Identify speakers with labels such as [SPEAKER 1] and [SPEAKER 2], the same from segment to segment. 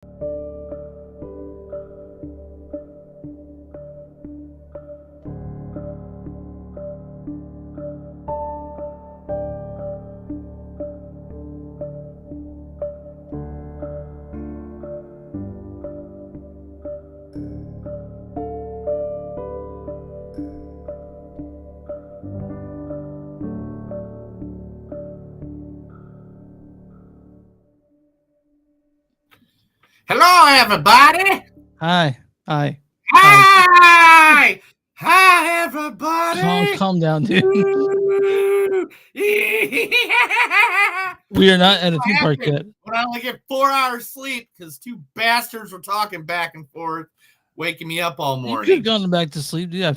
[SPEAKER 1] Hello, everybody.
[SPEAKER 2] Hi.
[SPEAKER 1] Hi, everybody.
[SPEAKER 2] Calm down, dude. We are not at a theme park yet.
[SPEAKER 1] When I only get 4 hours sleep because two bastards were talking back and forth, waking me up all
[SPEAKER 2] You
[SPEAKER 1] morning.
[SPEAKER 2] could have gone back to sleep, dude. I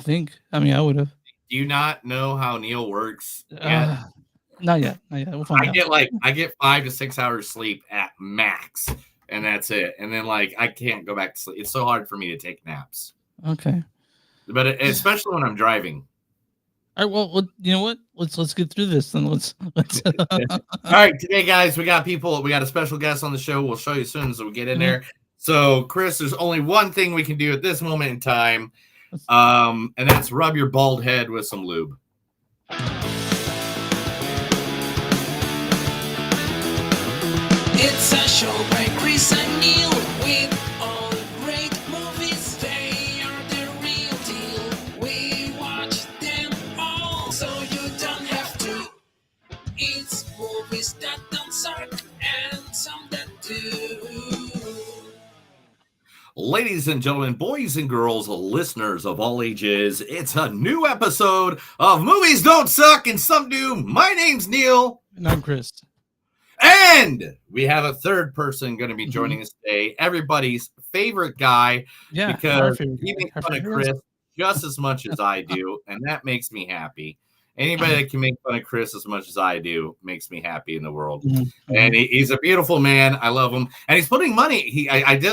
[SPEAKER 2] would have.
[SPEAKER 1] Do you not know how Neil works yet?
[SPEAKER 2] Not yet. We'll find out.
[SPEAKER 1] I get 5 to 6 hours sleep at max, and that's it. And then I can't go back to sleep. It's so hard for me to take naps.
[SPEAKER 2] Okay.
[SPEAKER 1] But especially when I'm driving.
[SPEAKER 2] All right. Well, you know what? Let's get through this. Then let's.
[SPEAKER 1] All right, today, guys, we got a special guest on the show. We'll show you as soon as we get in there. So, Chris, there's only one thing we can do at this moment in time, and that's rub your bald head with some lube.
[SPEAKER 3] It's a show by Chris and Neil with all great movies. They are the real deal. We watch them all, so you don't have to. It's movies that don't suck and some that do.
[SPEAKER 1] Ladies and gentlemen, boys and girls, listeners of all ages, it's a new episode of Movies Don't Suck and Some Do. My name's Neil.
[SPEAKER 2] And I'm Chris.
[SPEAKER 1] And we have a third person going to be joining us today. Everybody's favorite guy.
[SPEAKER 2] Yeah.
[SPEAKER 1] Because he makes fun of Chris just as much as I do. And that makes me happy. Anybody that can make fun of Chris as much as I do makes me happy in the world. Mm-hmm. And he's a beautiful man. I love him. And he's putting money.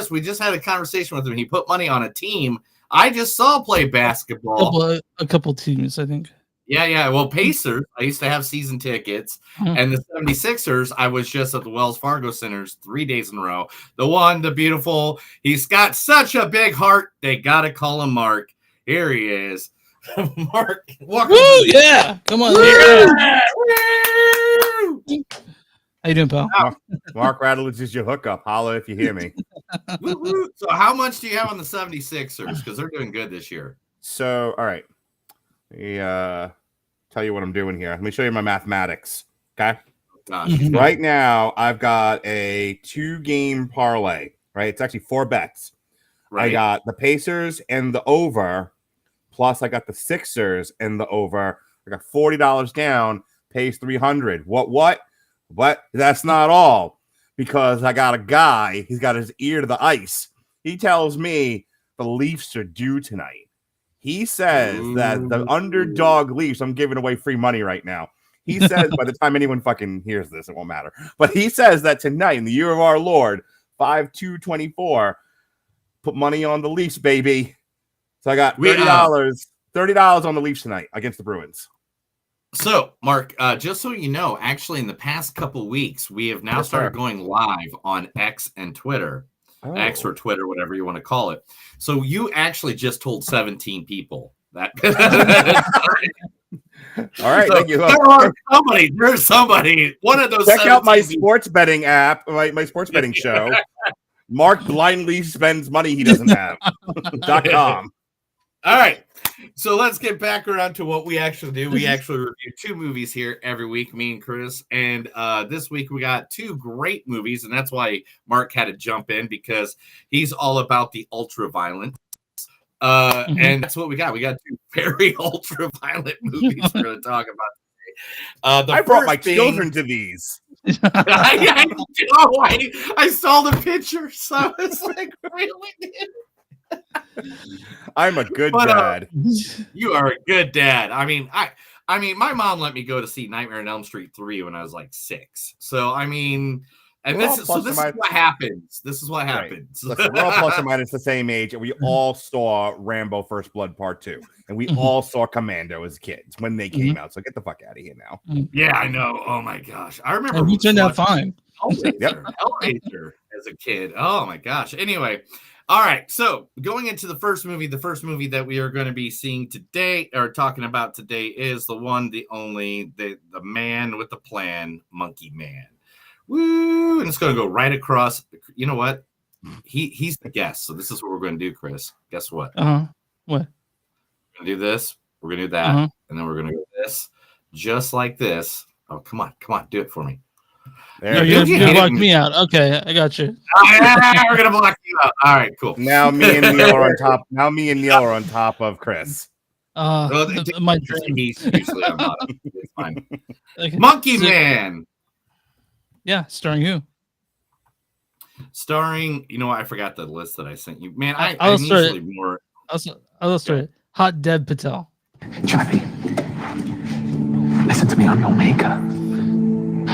[SPEAKER 1] We just had a conversation with him. He put money on a team I just saw play basketball.
[SPEAKER 2] A couple teams, I think.
[SPEAKER 1] Yeah. Well, Pacers, I used to have season tickets. And the 76ers, I was just at the Wells Fargo Centers 3 days in a row. The beautiful, he's got such a big heart. They got to call him Mark. Here he is. Mark.
[SPEAKER 2] Woo, yeah. Come on. How you doing, pal?
[SPEAKER 4] Mark Radulich is your hookup. Holla if you hear me.
[SPEAKER 1] So how much do you have on the 76ers? Because they're doing good this year.
[SPEAKER 4] So, all right. Let me tell you what I'm doing here. Let me show you my mathematics. Okay?
[SPEAKER 1] Gosh.
[SPEAKER 4] Right now, I've got a 2-game parlay. Right? It's actually 4 bets. Right. I got the Pacers and the over, plus I got the Sixers and the over. I got $40 down, pays $300. What? But that's not all, because I got a guy, he's got his ear to the ice. He tells me the Leafs are due tonight. He says that the underdog Leafs, I'm giving away free money right now. He says by the time anyone fucking hears this, it won't matter. But he says that tonight, in the year of our Lord, 5/2/24, put money on the Leafs, baby. So I got $30 on the Leafs tonight against the Bruins.
[SPEAKER 1] So, Mark, just so you know, actually, in the past couple weeks, we have now started going live on X and Twitter. X or Twitter, whatever you want to call it. So you actually just told 17 people that.
[SPEAKER 4] All right,
[SPEAKER 1] so
[SPEAKER 4] thank you.
[SPEAKER 1] There's somebody. One of those.
[SPEAKER 4] Check out my sports betting app, my sports betting show. Mark blindly spends money he doesn't have. .com.
[SPEAKER 1] All right. So let's get back around to what we actually do. We actually review 2 movies here every week, me and Chris. And this week we got 2 great movies. And that's why Mark had to jump in, because he's all about the ultra violent. And that's what we got. We got 2 very ultra violent movies we're going to talk about today.
[SPEAKER 4] I brought my children to these.
[SPEAKER 1] I saw the picture. So I was like, really?
[SPEAKER 4] I'm a good dad.
[SPEAKER 1] You are a good dad. I mean, my mom let me go to see Nightmare on Elm Street 3 when I was like 6. So, I mean, and this is what happens. This is what happens.
[SPEAKER 4] Right. Listen, we're all plus or minus the same age, and we all saw Rambo First Blood Part 2. And we all saw Commando as kids when they came out. So get the fuck out of here now.
[SPEAKER 1] Yeah, I know. Oh my gosh. I remember.
[SPEAKER 2] And we turned out fine.
[SPEAKER 1] Hellraiser as a kid. Oh my gosh. Anyway, all right. So going into the first movie that we are going to be seeing today or talking about today is the one, the only, the man with the plan, Monkey Man. Woo! And it's going to go right across. You know what? He's the guest. So this is what we're going to do, Chris. Guess what?
[SPEAKER 2] What?
[SPEAKER 1] We're going to do this. We're going to do that. And then we're going to go this. Just like this. Oh, come on. Do it for me.
[SPEAKER 2] You're going to block me out. Okay, I got you.
[SPEAKER 1] We're going to block you out. All right, cool.
[SPEAKER 4] Now me and Neil are on top. Now me and Neil are on top of Chris.
[SPEAKER 2] My dream.
[SPEAKER 1] He's usually on bottom. It's fine.
[SPEAKER 2] Okay.
[SPEAKER 1] Monkey Man.
[SPEAKER 2] Yeah, starring who?
[SPEAKER 1] Starring, you know what? I forgot the list that I sent you. Man,
[SPEAKER 2] I'll
[SPEAKER 1] I'm
[SPEAKER 2] start
[SPEAKER 1] usually
[SPEAKER 2] it.
[SPEAKER 1] more.
[SPEAKER 2] I'll start it. Hot Dev Patel.
[SPEAKER 5] Chappie, listen to me, I'm your maker.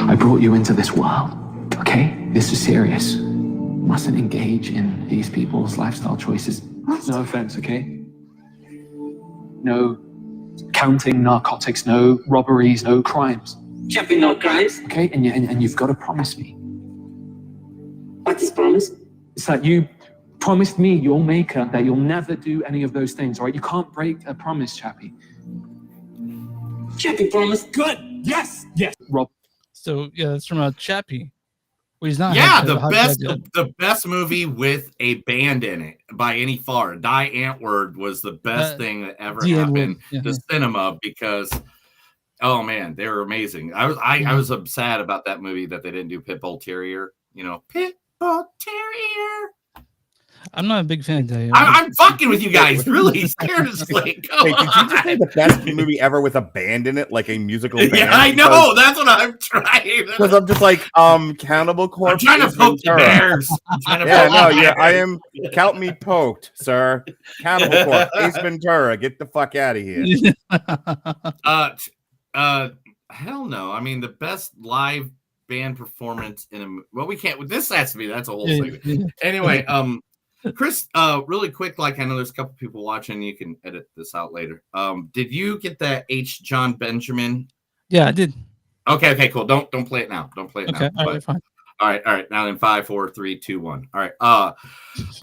[SPEAKER 5] I brought you into this world, okay? This is serious. Mustn't engage in these people's lifestyle choices. No offense, okay? No counting narcotics, no robberies, no crimes.
[SPEAKER 6] Chappie, no crimes.
[SPEAKER 5] Okay, and you've got to promise me.
[SPEAKER 6] What is promise?
[SPEAKER 5] It's that you promised me, your maker, that you'll never do any of those things, all right? You can't break a promise, Chappie.
[SPEAKER 6] Chappie promise.
[SPEAKER 5] Good. Yes. Rob.
[SPEAKER 2] So yeah, that's from Chappie. Well, he's not.
[SPEAKER 1] Yeah,
[SPEAKER 2] Hot Dev yet.
[SPEAKER 1] the best movie with a band in it by any far. Die Antwoord was the best thing that ever happened to cinema because, oh man, they were amazing. I was sad about that movie that they didn't do Pitbull Terrier. You know, Pitbull Terrier.
[SPEAKER 2] I'm not a big fan of that.
[SPEAKER 1] I'm fucking with you guys. Really scared as like.
[SPEAKER 4] Wait, did you just say the best movie ever with a band in it, like a musical band?
[SPEAKER 1] Yeah, I know. That's what I'm trying.
[SPEAKER 4] Because I'm just like, Cannibal Corpse.
[SPEAKER 1] I'm trying to poke the bears.
[SPEAKER 4] I am. Count me poked, sir. Cannibal Corpse. Ace Ventura. Get the fuck out of here.
[SPEAKER 1] Hell no. I mean, the best live band performance in a. Well, we can't. This has to be. That's a whole segment. Anyway, Chris, really quick, like I know there's a couple people watching, you can edit this out later. Did you get that H. John Benjamin?
[SPEAKER 2] Yeah, I did.
[SPEAKER 1] Okay, cool. Don't play it now. Don't play it now.
[SPEAKER 2] Okay, all right, fine.
[SPEAKER 1] All right. Now then 5, 4, 3, 2, 1. All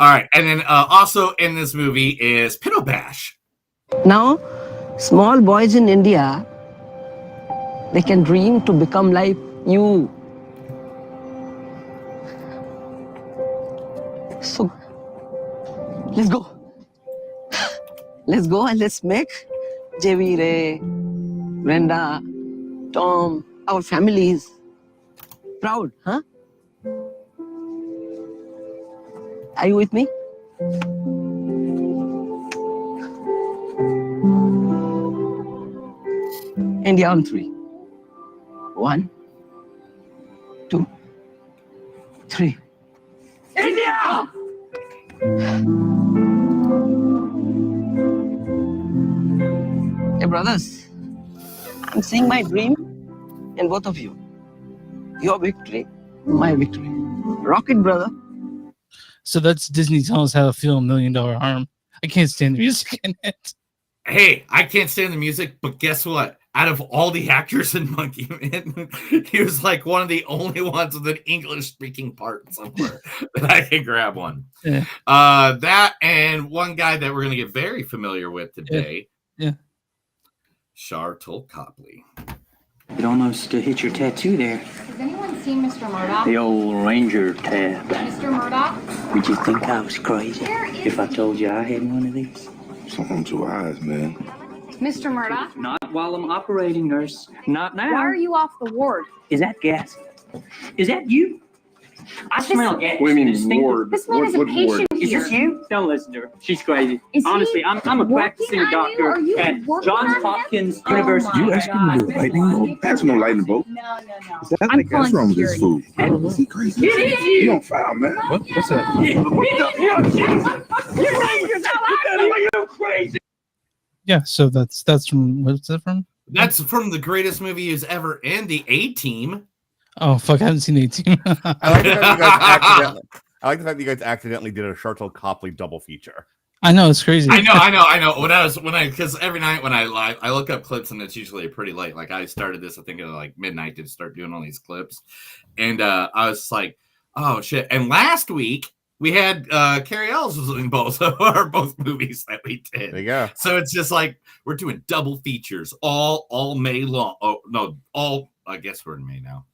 [SPEAKER 1] right. And then also in this movie is Pito Bash.
[SPEAKER 7] Now, small boys in India, they can dream to become like you. So, let's go. Let's go and let's make JV, Ray, Brenda, Tom, our families proud, huh? Are you with me? India on 3. 1, 2, 3. India! Hey brothers, I'm seeing my dream in both of you. Your victory, my victory. Rocket, brother.
[SPEAKER 2] So that's Disney telling us how to feel $1 million arm. I can't stand the music in it.
[SPEAKER 1] Hey, I can't stand the music, but guess what? Out of all the actors in Monkey Man, he was like one of the only ones with an English-speaking part somewhere that I can grab one.
[SPEAKER 2] Yeah.
[SPEAKER 1] That and one guy that we're going to get very familiar with today.
[SPEAKER 2] Yeah.
[SPEAKER 1] Sharlto Copley.
[SPEAKER 8] It almost hit your tattoo there.
[SPEAKER 9] Has anyone seen Mr. Murdoch?
[SPEAKER 8] The old Ranger tab.
[SPEAKER 9] Mr. Murdoch?
[SPEAKER 8] Would you think I was crazy if I told you I had one of these?
[SPEAKER 10] Something on two eyes, man.
[SPEAKER 9] Mr. Murdoch?
[SPEAKER 8] Not while I'm operating, nurse. Not now.
[SPEAKER 9] Why are you off the ward?
[SPEAKER 8] Is that gas? Is that you? I smell gas.
[SPEAKER 10] What do you mean,
[SPEAKER 8] Distinctive.
[SPEAKER 10] ward?
[SPEAKER 9] This man is a patient
[SPEAKER 8] Is
[SPEAKER 9] here.
[SPEAKER 8] this you? Don't listen to her. She's crazy.
[SPEAKER 9] Is
[SPEAKER 8] Honestly,
[SPEAKER 9] he
[SPEAKER 8] I'm a practicing
[SPEAKER 9] working on you?
[SPEAKER 8] doctor
[SPEAKER 9] Are you
[SPEAKER 8] at
[SPEAKER 9] working on
[SPEAKER 8] Johns
[SPEAKER 9] him?
[SPEAKER 8] Hopkins
[SPEAKER 9] Oh
[SPEAKER 8] University.
[SPEAKER 9] my
[SPEAKER 10] You asking me to do a lightning bolt? That's no lightning bolt.
[SPEAKER 9] No.
[SPEAKER 10] What's wrong with this food? Is he crazy? You don't foul, man.
[SPEAKER 5] What's that?
[SPEAKER 8] You're crazy.
[SPEAKER 2] Yeah, so that's from what's that from?
[SPEAKER 1] That's from the greatest movie he's ever in, the A-Team.
[SPEAKER 2] Oh fuck, I haven't seen 18.
[SPEAKER 4] I like the fact that you guys accidentally did a Sharlto Copley double feature.
[SPEAKER 2] I know it's crazy.
[SPEAKER 1] I know. Because every night when I look up clips and it's usually pretty late. Like I started this, I think at like midnight to start doing all these clips, and I was like, Oh shit! And last week we had Carrie Ells was in both movies that we did.
[SPEAKER 4] There you go.
[SPEAKER 1] So it's just like we're doing double features all May long. Oh no, all I guess we're in May now.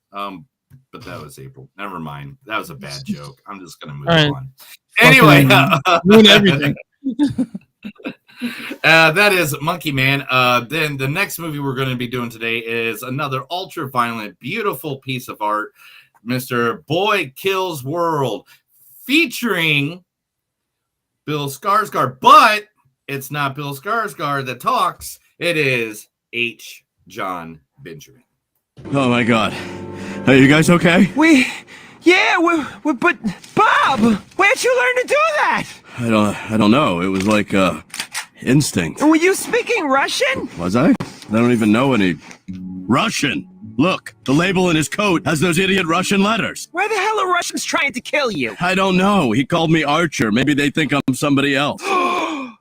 [SPEAKER 1] But that was April. Never mind. That was a bad joke. I'm just gonna move on. Anyway,
[SPEAKER 2] ruin everything.
[SPEAKER 1] That is Monkey Man. Then the next movie we're going to be doing today is another ultra-violent, beautiful piece of art, Mr. Boy Kills World, featuring Bill Skarsgård. But it's not Bill Skarsgård that talks. It is H. John Benjamin.
[SPEAKER 11] Oh my God. Are you guys okay?
[SPEAKER 7] We but Bob, where'd you learn to do that?
[SPEAKER 11] I don't know. It was like instinct.
[SPEAKER 7] Were you speaking Russian?
[SPEAKER 11] Was I? I don't even know any Russian. Look, the label in his coat has those idiot Russian letters.
[SPEAKER 7] Why the hell are Russians trying to kill you?
[SPEAKER 11] I don't know. He called me Archer. Maybe they think I'm somebody else.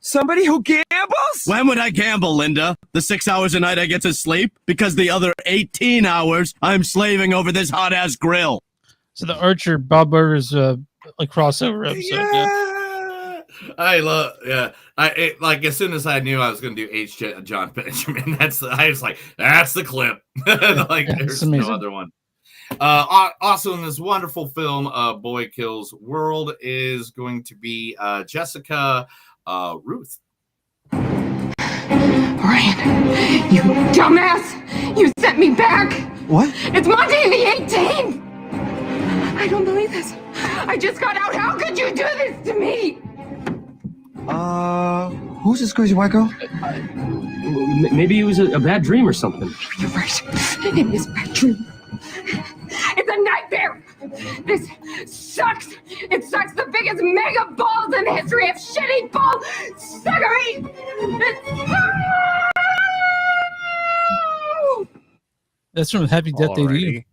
[SPEAKER 7] Somebody who gambles?
[SPEAKER 11] When would I gamble, Linda? The 6 hours a night I get to sleep? Because the other 18 hours I'm slaving over this hot-ass grill.
[SPEAKER 2] So the Archer Bob Burgers like crossover episode.
[SPEAKER 1] Yeah. I love like as soon as I knew I was going to do H. John Benjamin, I was like, that's the clip. Like there's no other one. Also in this wonderful film, Boy Kills World is going to be Jessica Ruth.
[SPEAKER 9] Brian, you dumbass! You sent me back!
[SPEAKER 7] What?
[SPEAKER 9] It's Monday the 18th! I don't believe this. I just got out. How could you do this to me?
[SPEAKER 7] Who's this crazy white girl?
[SPEAKER 8] Maybe it was a bad dream or something.
[SPEAKER 9] You're right. It is my dream. It's a nightmare. This sucks. It sucks the biggest mega balls in the history of shitty ball suckery.
[SPEAKER 2] That's from Happy Death Day to You.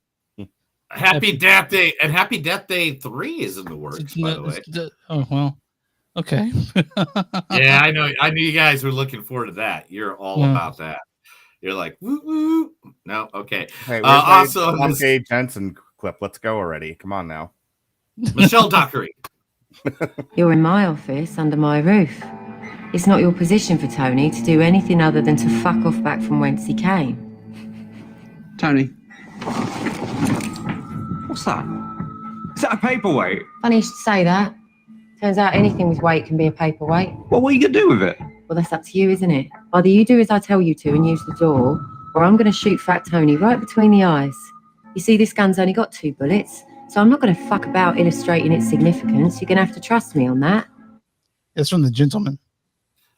[SPEAKER 1] Happy Death Day, and Happy Death Day 3 is in the works, by the way.
[SPEAKER 2] Oh well, okay.
[SPEAKER 1] Yeah, I know. I knew you guys were looking forward to that. You're all about that. You're like, woo woo. No, okay.
[SPEAKER 4] Hey,
[SPEAKER 1] also,
[SPEAKER 4] Tom K. Jensen clip. Let's go already. Come on now.
[SPEAKER 1] Michelle Dockery.
[SPEAKER 12] You're in my office under my roof. It's not your position for Tony to do anything other than to fuck off back from whence he came.
[SPEAKER 13] Tony.
[SPEAKER 7] What's that? Is that a paperweight?
[SPEAKER 12] Funny you should say that. Turns out anything with weight can be a paperweight.
[SPEAKER 7] Well, what are you gonna do with it?
[SPEAKER 12] Well, that's up to you, isn't it? Either you do as I tell you to and use the door, or I'm going to shoot Fat Tony right between the eyes. You see, this gun's only got 2 bullets, so I'm not going to fuck about illustrating its significance. You're going to have to trust me on that.
[SPEAKER 2] It's from The Gentleman.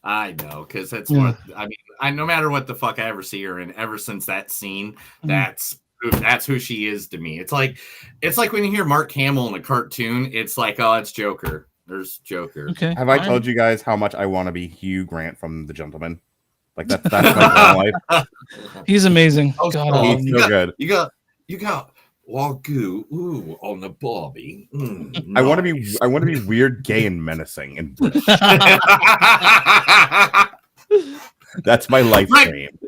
[SPEAKER 1] I know, because that's one. I mean, no matter what the fuck I ever see her in, ever since that scene, that's who she is to me. It's like when you hear Mark Hamill in a cartoon, it's like, oh, it's Joker. There's Joker.
[SPEAKER 2] Okay.
[SPEAKER 4] Have I told you guys how much I want to be Hugh Grant from The Gentleman? Like that's my life.
[SPEAKER 2] He's amazing.
[SPEAKER 4] Oh,
[SPEAKER 2] God,
[SPEAKER 4] he's so good.
[SPEAKER 1] You got Wagyu on the Bobby.
[SPEAKER 4] I want to be weird, gay, and menacing and British. That's my life dream.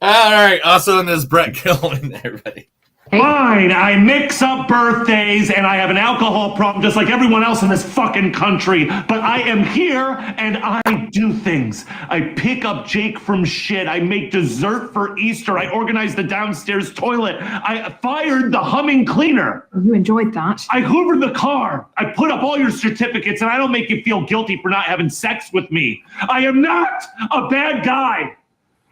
[SPEAKER 1] All right. Also in this, Brett Gilman, everybody.
[SPEAKER 14] Fine, I mix up birthdays and I have an alcohol problem just like everyone else in this fucking country. But I am here and I do things. I pick up Jake from shit. I make dessert for Easter. I organize the downstairs toilet. I fired the humming cleaner.
[SPEAKER 9] You enjoyed that.
[SPEAKER 14] I hoovered the car. I put up all your certificates and I don't make you feel guilty for not having sex with me. I am not a bad guy.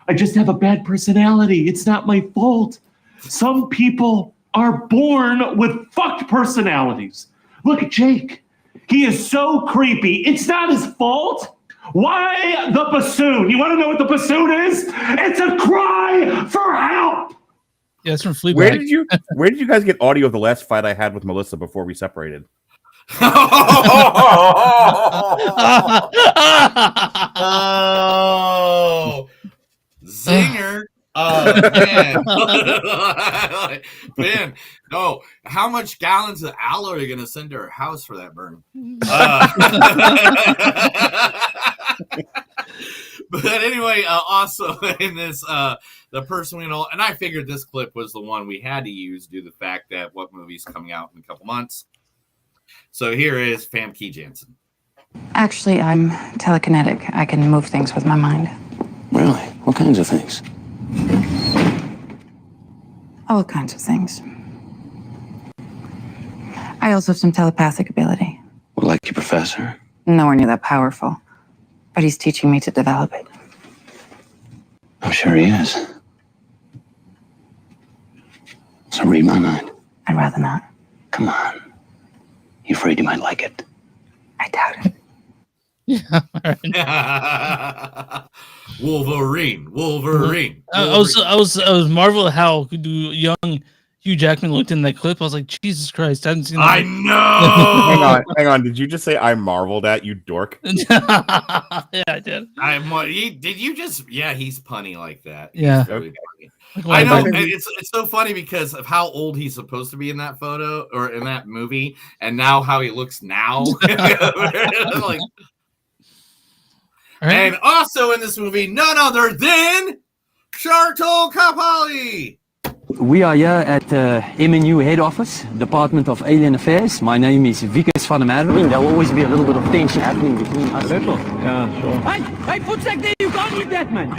[SPEAKER 14] I just have a bad personality. It's not my fault. Some people are born with fucked personalities. Look at Jake. He is so creepy. It's not his fault. Why the bassoon? You want to know what the bassoon is? It's a cry for help.
[SPEAKER 2] Yeah, it's from Fleabag.
[SPEAKER 4] Where did you guys get audio of the last fight I had with Melissa before we separated?
[SPEAKER 1] Oh, zinger. Man. Man, no. How much gallons of aloe are you going to send to her house for that burn? But anyway, also in this, the person we know, and I figured this clip was the one we had to use due to the fact that what movie's coming out in a couple months. So here is Famke Janssen.
[SPEAKER 15] Actually, I'm telekinetic. I can move things with my mind.
[SPEAKER 5] Really? What kinds of things?
[SPEAKER 15] All kinds of things. I also have some telepathic ability.
[SPEAKER 5] Well, like your professor?
[SPEAKER 15] Nowhere near that powerful. But he's teaching me to develop it.
[SPEAKER 5] I'm sure he is. So read my mind.
[SPEAKER 15] I'd rather not.
[SPEAKER 5] Come on. You afraid you might like it?
[SPEAKER 15] I doubt it.
[SPEAKER 1] Wolverine.
[SPEAKER 2] I was marveled at how young Hugh Jackman looked in that clip. I was like, Jesus Christ, I haven't seen that.
[SPEAKER 1] I know.
[SPEAKER 4] hang on. Did you just say I marveled at you, dork?
[SPEAKER 2] Yeah, I did.
[SPEAKER 1] Did you just? Yeah, he's punny like that.
[SPEAKER 2] Yeah.
[SPEAKER 1] He's really funny. I know. And it's so funny because of how old he's supposed to be in that photo or in that movie, and now how he looks now. Like, and also in this movie, none other than Sharlto Copley.
[SPEAKER 16] We are here at MNU head office, Department of Alien Affairs. My name is Vikas van der Merwe. There will always be a little bit of tension happening between us. Yeah, sure. Hey, Footsec there, you can't eat that, man.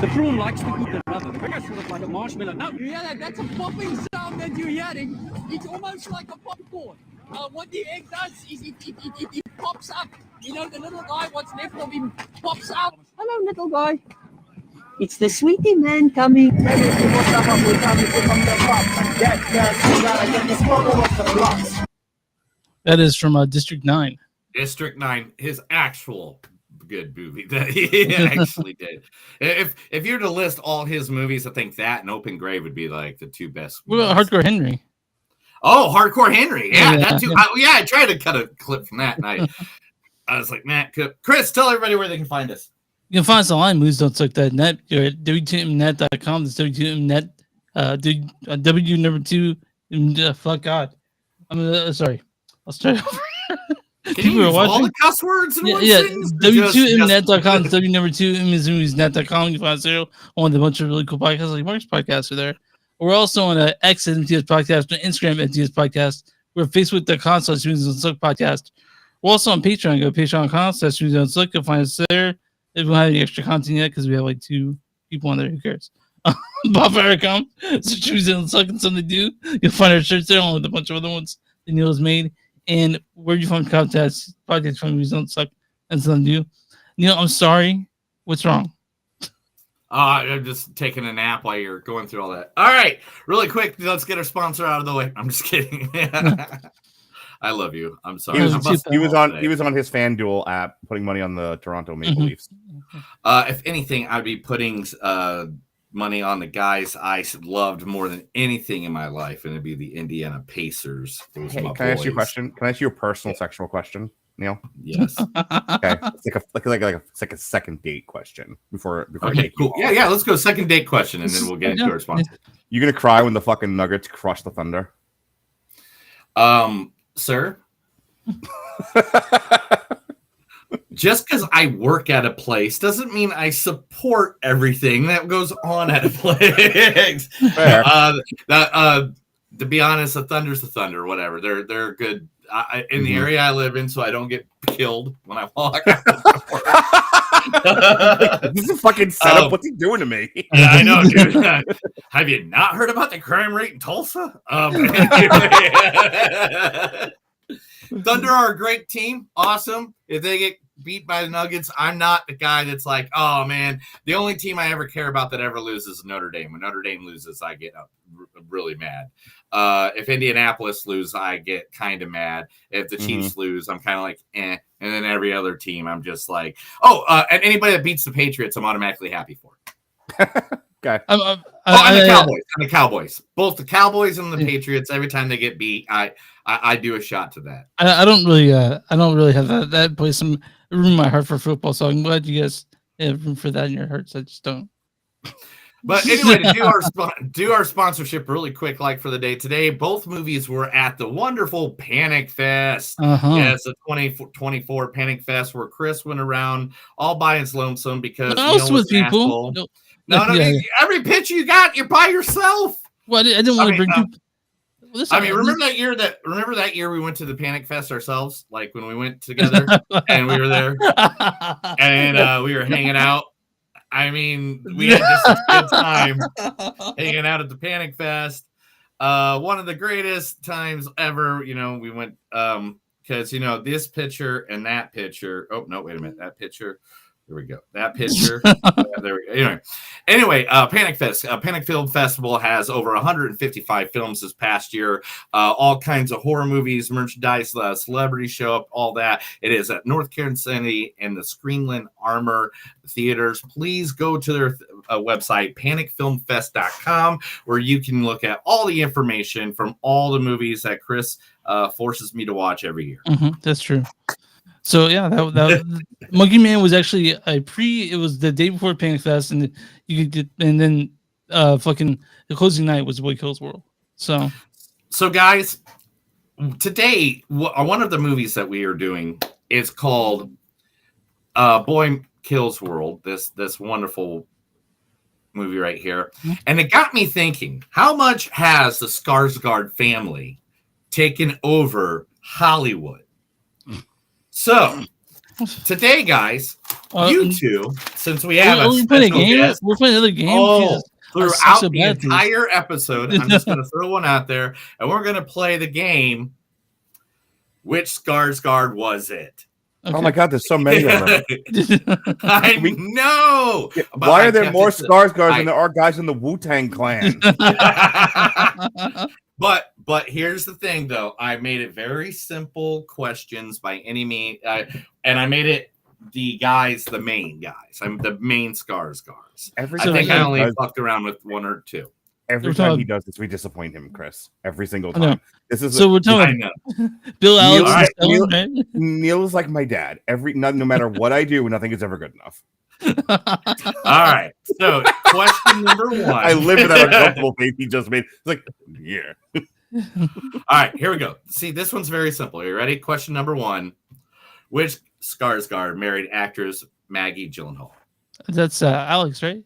[SPEAKER 16] The prawn likes to eat the rubber. It's sort of like a marshmallow. No, you hear that? That's a popping sound that you're hearing. It's almost like a popcorn. What the egg does is it pops up. You know, the little guy, what's left of him, pops out. Hello, little guy. It's the sweetie man coming.
[SPEAKER 2] That is from District 9.
[SPEAKER 1] District 9, his actual good movie that he actually did. If you're to list all his movies, I think that and Open Grave would be like the two best.
[SPEAKER 2] What about Hardcore Henry?
[SPEAKER 1] Oh, Hardcore Henry. Yeah, that too. I tried to cut a clip from that, and I was like, Matt, Chris, tell everybody where they can find us.
[SPEAKER 2] You can find us online, moviesdon'tsuck.net. You're at WTMnet.com. That's WTMnet. W number 2. Fuck God. I'm sorry. I'll start over.
[SPEAKER 1] Can you use all the cuss words in one sentence?
[SPEAKER 2] W2mnet.com. W number 2 moviesnet.com. You can find us there on a bunch of really cool podcasts, like Mark's podcast are there. We're also on X at MTS Podcast, on Instagram at MTS Podcast. We're at Facebook.com/moviesdon'tsuck podcast. We're also on Patreon. Go to patreon.com/moviesdon'tsuck. You'll find us there. If we don't have any extra content yet, because we have like 2 people on there, who cares? Bob Farrakhan, so Choose and Suck and something to do. You'll find our shirts there along with a bunch of other ones that Neil has made. And where do you find podcasts from Movies Don't Suck and something to do? Neil, I'm sorry. What's wrong?
[SPEAKER 1] I'm just taking a nap while you're going through all that. All right, really quick, let's get our sponsor out of the way. I'm just kidding. I love you. I'm sorry.
[SPEAKER 4] He was on his FanDuel app putting money on the Toronto Maple Leafs.
[SPEAKER 1] If anything, I'd be putting money on the guys I loved more than anything in my life, and it'd be the Indiana Pacers.
[SPEAKER 4] Hey, can I ask you a question? Can I ask you a personal sexual question, Neil?
[SPEAKER 1] Yes.
[SPEAKER 4] Okay. It's like a second date question before.
[SPEAKER 1] Okay, cool. Yeah. Let's go second date question, and then we'll get into our sponsor.
[SPEAKER 4] You gonna cry when the fucking Nuggets crush the Thunder?
[SPEAKER 1] Sir. Just because I work at a place doesn't mean I support everything that goes on at a place. To be honest, the Thunder's the Thunder, whatever. They're good in the area I live in, so I don't get killed when I walk out the door.
[SPEAKER 4] This is a fucking setup. What's he doing to me?
[SPEAKER 1] I know, dude. Have you not heard about the crime rate in Tulsa? Thunder are a great team. Awesome. If they get beat by the Nuggets, I'm not the guy that's like, oh, man. The only team I ever care about that ever loses is Notre Dame. When Notre Dame loses, I get really mad. If Indianapolis lose, I get kind of mad. If the Chiefs lose, I'm kind of like, eh. And then every other team, I'm just like, and anybody that beats the Patriots, I'm automatically happy for.
[SPEAKER 4] Okay.
[SPEAKER 1] And the Cowboys. And the Cowboys. Both the Cowboys and the Patriots, every time they get beat, I do a shot to that.
[SPEAKER 2] I don't really have that place some room in my heart for football, so I'm glad you guys have room for that in your hearts. I just don't.
[SPEAKER 1] But anyway, to do our sponsorship really quick, like for the day today, both movies were at the wonderful Panic Fest. Yes, the 2024 Panic Fest, where Chris went around all by his lonesome because
[SPEAKER 2] I was with people.
[SPEAKER 1] No, every pitch you got, you're by yourself.
[SPEAKER 2] Well, I didn't want to bring people.
[SPEAKER 1] I mean, remember that year we went to the Panic Fest ourselves, like when we went together and we were there and we were hanging out. I mean, we had just a good time hanging out at the Panic Fest. One of the greatest times ever. You know, we went because this picture and that picture. Oh no, wait a minute, that picture. There we go. That picture. There we go. Anyway, Panic Fest, Panic Film Festival has over 155 films this past year. All kinds of horror movies, merchandise, celebrity show up, all that. It is at North Carolina City and the Screenland Armor Theaters. Please go to their website, panicfilmfest.com, where you can look at all the information from all the movies that Chris forces me to watch every year.
[SPEAKER 2] That's true. So yeah, that Monkey Man was actually it was the day before Panic Fest, and you could get, and then fucking the closing night was Boy Kills World. So
[SPEAKER 1] guys, today one of the movies that we are doing is called Boy Kills World. This wonderful movie right here, and it got me thinking: how much has the Skarsgård family taken over Hollywood? So today, guys, you two, since we have
[SPEAKER 2] we're playing a game.
[SPEAKER 1] Guest,
[SPEAKER 2] we're playing another game.
[SPEAKER 1] Throughout the entire episode, I'm just going to throw one out there, and we're going to play the game. Which Skarsgård was it?
[SPEAKER 4] Okay. Oh my God, there's so many of them.
[SPEAKER 1] I know.
[SPEAKER 4] Why are there more Skarsgårds than there are guys in the Wu-Tang Clan?
[SPEAKER 1] But here's the thing, though. I made it very simple questions by any means, and I made it the main guys. I'm the main Skarsgårds. I think I only fucked around with one or two.
[SPEAKER 4] Every time he does this, we disappoint him, Chris. Every single time. This is
[SPEAKER 2] we're talking Bill Alex.
[SPEAKER 4] Neil is like my dad. No matter what I do, nothing is ever good enough.
[SPEAKER 1] All right. So question number one.
[SPEAKER 4] I live with that uncomfortable face he just made. It's like, yeah.
[SPEAKER 1] All right, here we go. See, this one's very simple. Are you ready? Question number one. Which Skarsgård married actress Maggie Gyllenhaal?
[SPEAKER 2] That's Alex, right?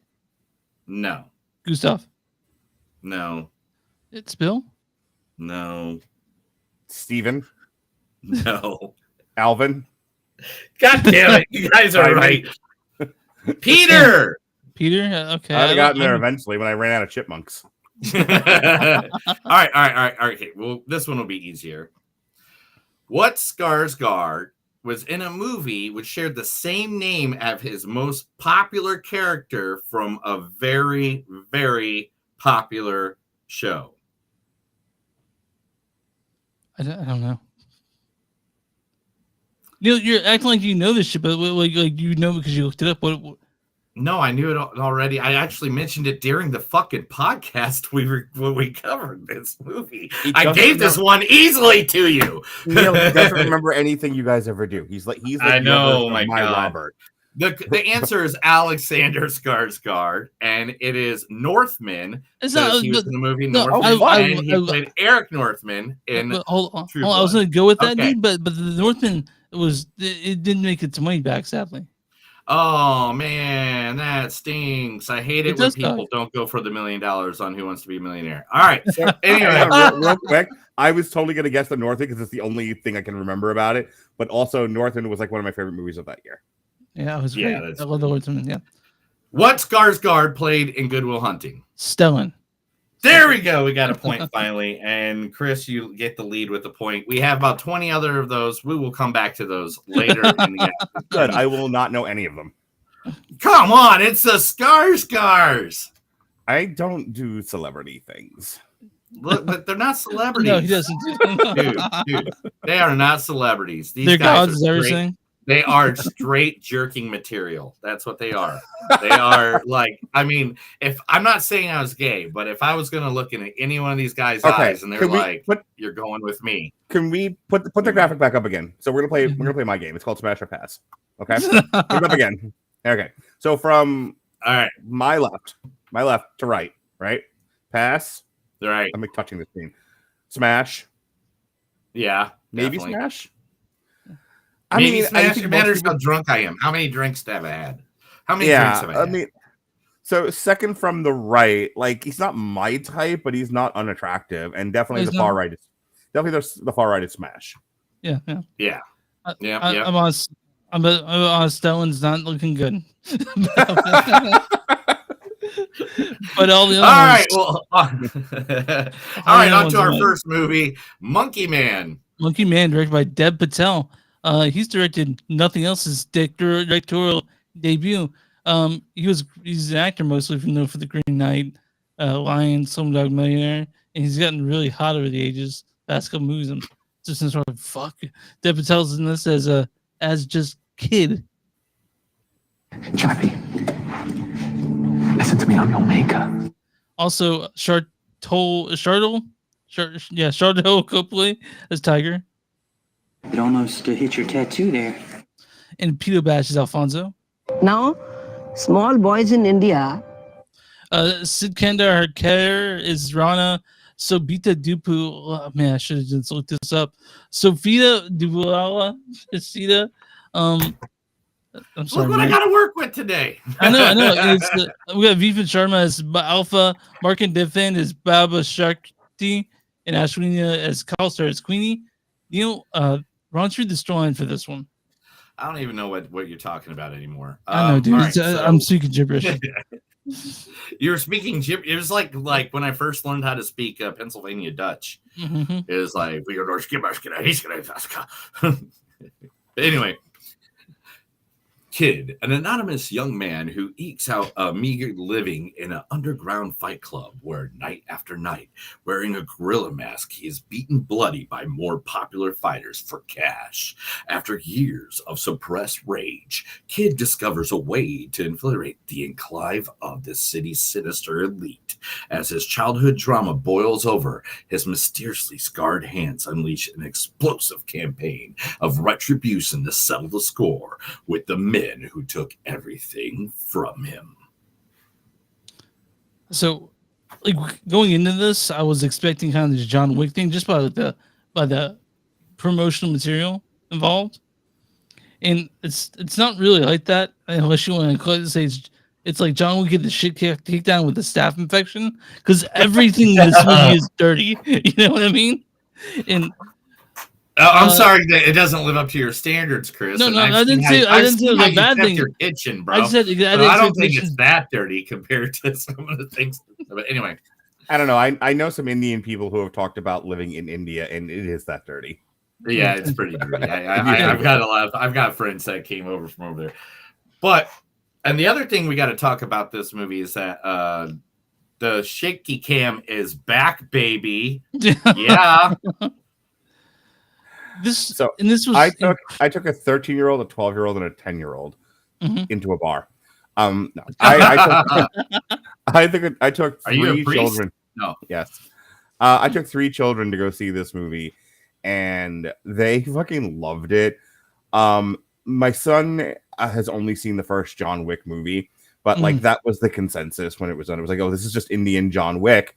[SPEAKER 1] No.
[SPEAKER 2] Gustav?
[SPEAKER 1] No.
[SPEAKER 2] It's Bill?
[SPEAKER 1] No.
[SPEAKER 4] Steven?
[SPEAKER 1] No.
[SPEAKER 4] Alvin?
[SPEAKER 1] God damn it. You guys are right. Peter!
[SPEAKER 2] Peter? Okay.
[SPEAKER 4] I'd have gotten there eventually when I ran out of chipmunks.
[SPEAKER 1] All right. Okay. Well, this one will be easier. What Skarsgård was in a movie which shared the same name as his most popular character from a very, very popular show?
[SPEAKER 2] I don't know. You're acting like you know this shit, but like you know because you looked it up. What?
[SPEAKER 1] No, I knew it already. I actually mentioned it during the fucking podcast when we covered this movie. I gave this one easily to you.
[SPEAKER 4] Neil doesn't remember anything you guys ever do. He's like
[SPEAKER 1] I know, my God.
[SPEAKER 4] Robert.
[SPEAKER 1] The answer is Alexander Skarsgård, and it is Northman. He was in the movie Northman, and he played Eric Northman in.
[SPEAKER 2] Hold on. I was going to go with that, dude, but the Northman it didn't make its money back, sadly.
[SPEAKER 1] Oh man, that stinks. I hate it when people don't go for the $1 million on Who Wants to Be a Millionaire. All right. Anyway,
[SPEAKER 4] real quick, I was totally going to guess the Northman because it's the only thing I can remember about it. But also, Northman was like one of my favorite movies of that year.
[SPEAKER 2] Yeah, it was great. I love the Northman. Yeah.
[SPEAKER 1] What Skarsgård played in Good Will Hunting?
[SPEAKER 2] Stellan.
[SPEAKER 1] There we go. We got a point finally. And Chris, you get the lead with the point. We have about 20 other of those. We will come back to those later in the episode.
[SPEAKER 4] Good. I will not know any of them.
[SPEAKER 1] Come on. It's the Skarsgårds.
[SPEAKER 4] I don't do celebrity things.
[SPEAKER 1] Look, but they're not celebrities.
[SPEAKER 2] No, he doesn't do
[SPEAKER 1] dude, they are not celebrities. These
[SPEAKER 2] They're
[SPEAKER 1] guys
[SPEAKER 2] gods, everything.
[SPEAKER 1] They are straight jerking material. That's what they are. They are like, I mean, if I'm not saying I was gay, but if I was going to look in any one of these guys' eyes and they're like, you're going with me.
[SPEAKER 4] Can we put the graphic back up again? So we're gonna play my game. It's called Smash or Pass. Okay, put it up again. Okay, so from my left to right, pass.
[SPEAKER 1] Right.
[SPEAKER 4] I'm touching the screen. Smash.
[SPEAKER 1] Yeah.
[SPEAKER 4] Maybe
[SPEAKER 1] definitely.
[SPEAKER 4] Smash.
[SPEAKER 1] It matters how drunk I am. How many drinks have I had? How many drinks have I had?
[SPEAKER 4] So second from the right, like he's not my type, but he's not unattractive, and definitely
[SPEAKER 2] He's
[SPEAKER 4] the far
[SPEAKER 2] not-
[SPEAKER 4] right. Definitely the far right is Smash.
[SPEAKER 2] Yeah.
[SPEAKER 1] Yeah.
[SPEAKER 2] I'm honest. I'm honest. That one's not looking good. But all the other
[SPEAKER 1] All right,
[SPEAKER 2] ones,
[SPEAKER 1] well, all right, on to our first movie, Monkey Man.
[SPEAKER 2] Monkey Man, directed by Dev Patel. He's directed nothing else. His directorial debut. He's an actor mostly for the Green Knight, Lion, Slumdog Millionaire, and he's gotten really hot over the ages. Last couple movies, I'm just sort of fuck. Dev Patel's in this as just Kid.
[SPEAKER 5] Chappie, listen to me. I'm your maker.
[SPEAKER 2] Also, Shardo Copley as Tiger.
[SPEAKER 7] It almost hit your tattoo there.
[SPEAKER 2] And Peter Bash is Alfonso.
[SPEAKER 7] Now, small boys in India.
[SPEAKER 2] Sikandar Khair is Rana. Sobita Dupu. Oh, man, I should have just looked this up. Sofia Dubuala is Sita. I'm sorry.
[SPEAKER 1] Look what I got to work with today.
[SPEAKER 2] I know. It's, we got Vivan Sharma as Alpha, Mark and Defend as Baba Shakti, and Ashwini as Kalstar as Queenie. Run through the storyline for this one.
[SPEAKER 1] I don't even know what you're talking about anymore.
[SPEAKER 2] I know, dude.
[SPEAKER 1] all right,
[SPEAKER 2] I'm speaking gibberish.
[SPEAKER 1] You were speaking gibberish. It was like when I first learned how to speak Pennsylvania Dutch.
[SPEAKER 2] Mm-hmm.
[SPEAKER 1] It was like anyway. Kid, an anonymous young man who ekes out a meager living in an underground fight club where night after night, wearing a gorilla mask, he is beaten bloody by more popular fighters for cash. After years of suppressed rage, Kid discovers a way to infiltrate the enclave of the city's sinister elite. As his childhood drama boils over, his mysteriously scarred hands unleash an explosive campaign of retribution to settle the score with the men who took everything from him.
[SPEAKER 2] So, like going into this, I was expecting kind of the John Wick thing just by the promotional material involved, and it's not really like that unless you want to say it's like John Wick get the shit kicked down with the staph infection because everything in this movie is dirty. You know what I mean? And
[SPEAKER 1] I'm sorry that it doesn't live up to your standards, Chris.
[SPEAKER 2] No, I didn't say it was a bad thing.
[SPEAKER 1] Your kitchen, bro.
[SPEAKER 2] I said
[SPEAKER 1] I don't think it's that dirty compared to some of the things. But anyway,
[SPEAKER 4] I don't know. I know some Indian people who have talked about living in India, and it is that dirty.
[SPEAKER 1] Yeah, it's pretty dirty. I've got friends that came over from over there. But and the other thing we got to talk about this movie is that the shaky cam is back, baby. Yeah.
[SPEAKER 2] This was
[SPEAKER 4] I took a 13-year-old, a 12-year-old, and a 10-year-old into a bar. No, I took
[SPEAKER 1] Are you a
[SPEAKER 4] three
[SPEAKER 1] priest?
[SPEAKER 4] children.
[SPEAKER 1] No.
[SPEAKER 4] Yes. I took 3 children to go see this movie, and they fucking loved it. My son has only seen the first John Wick movie, but like that was the consensus when it was done. It was like, oh, this is just Indian John Wick.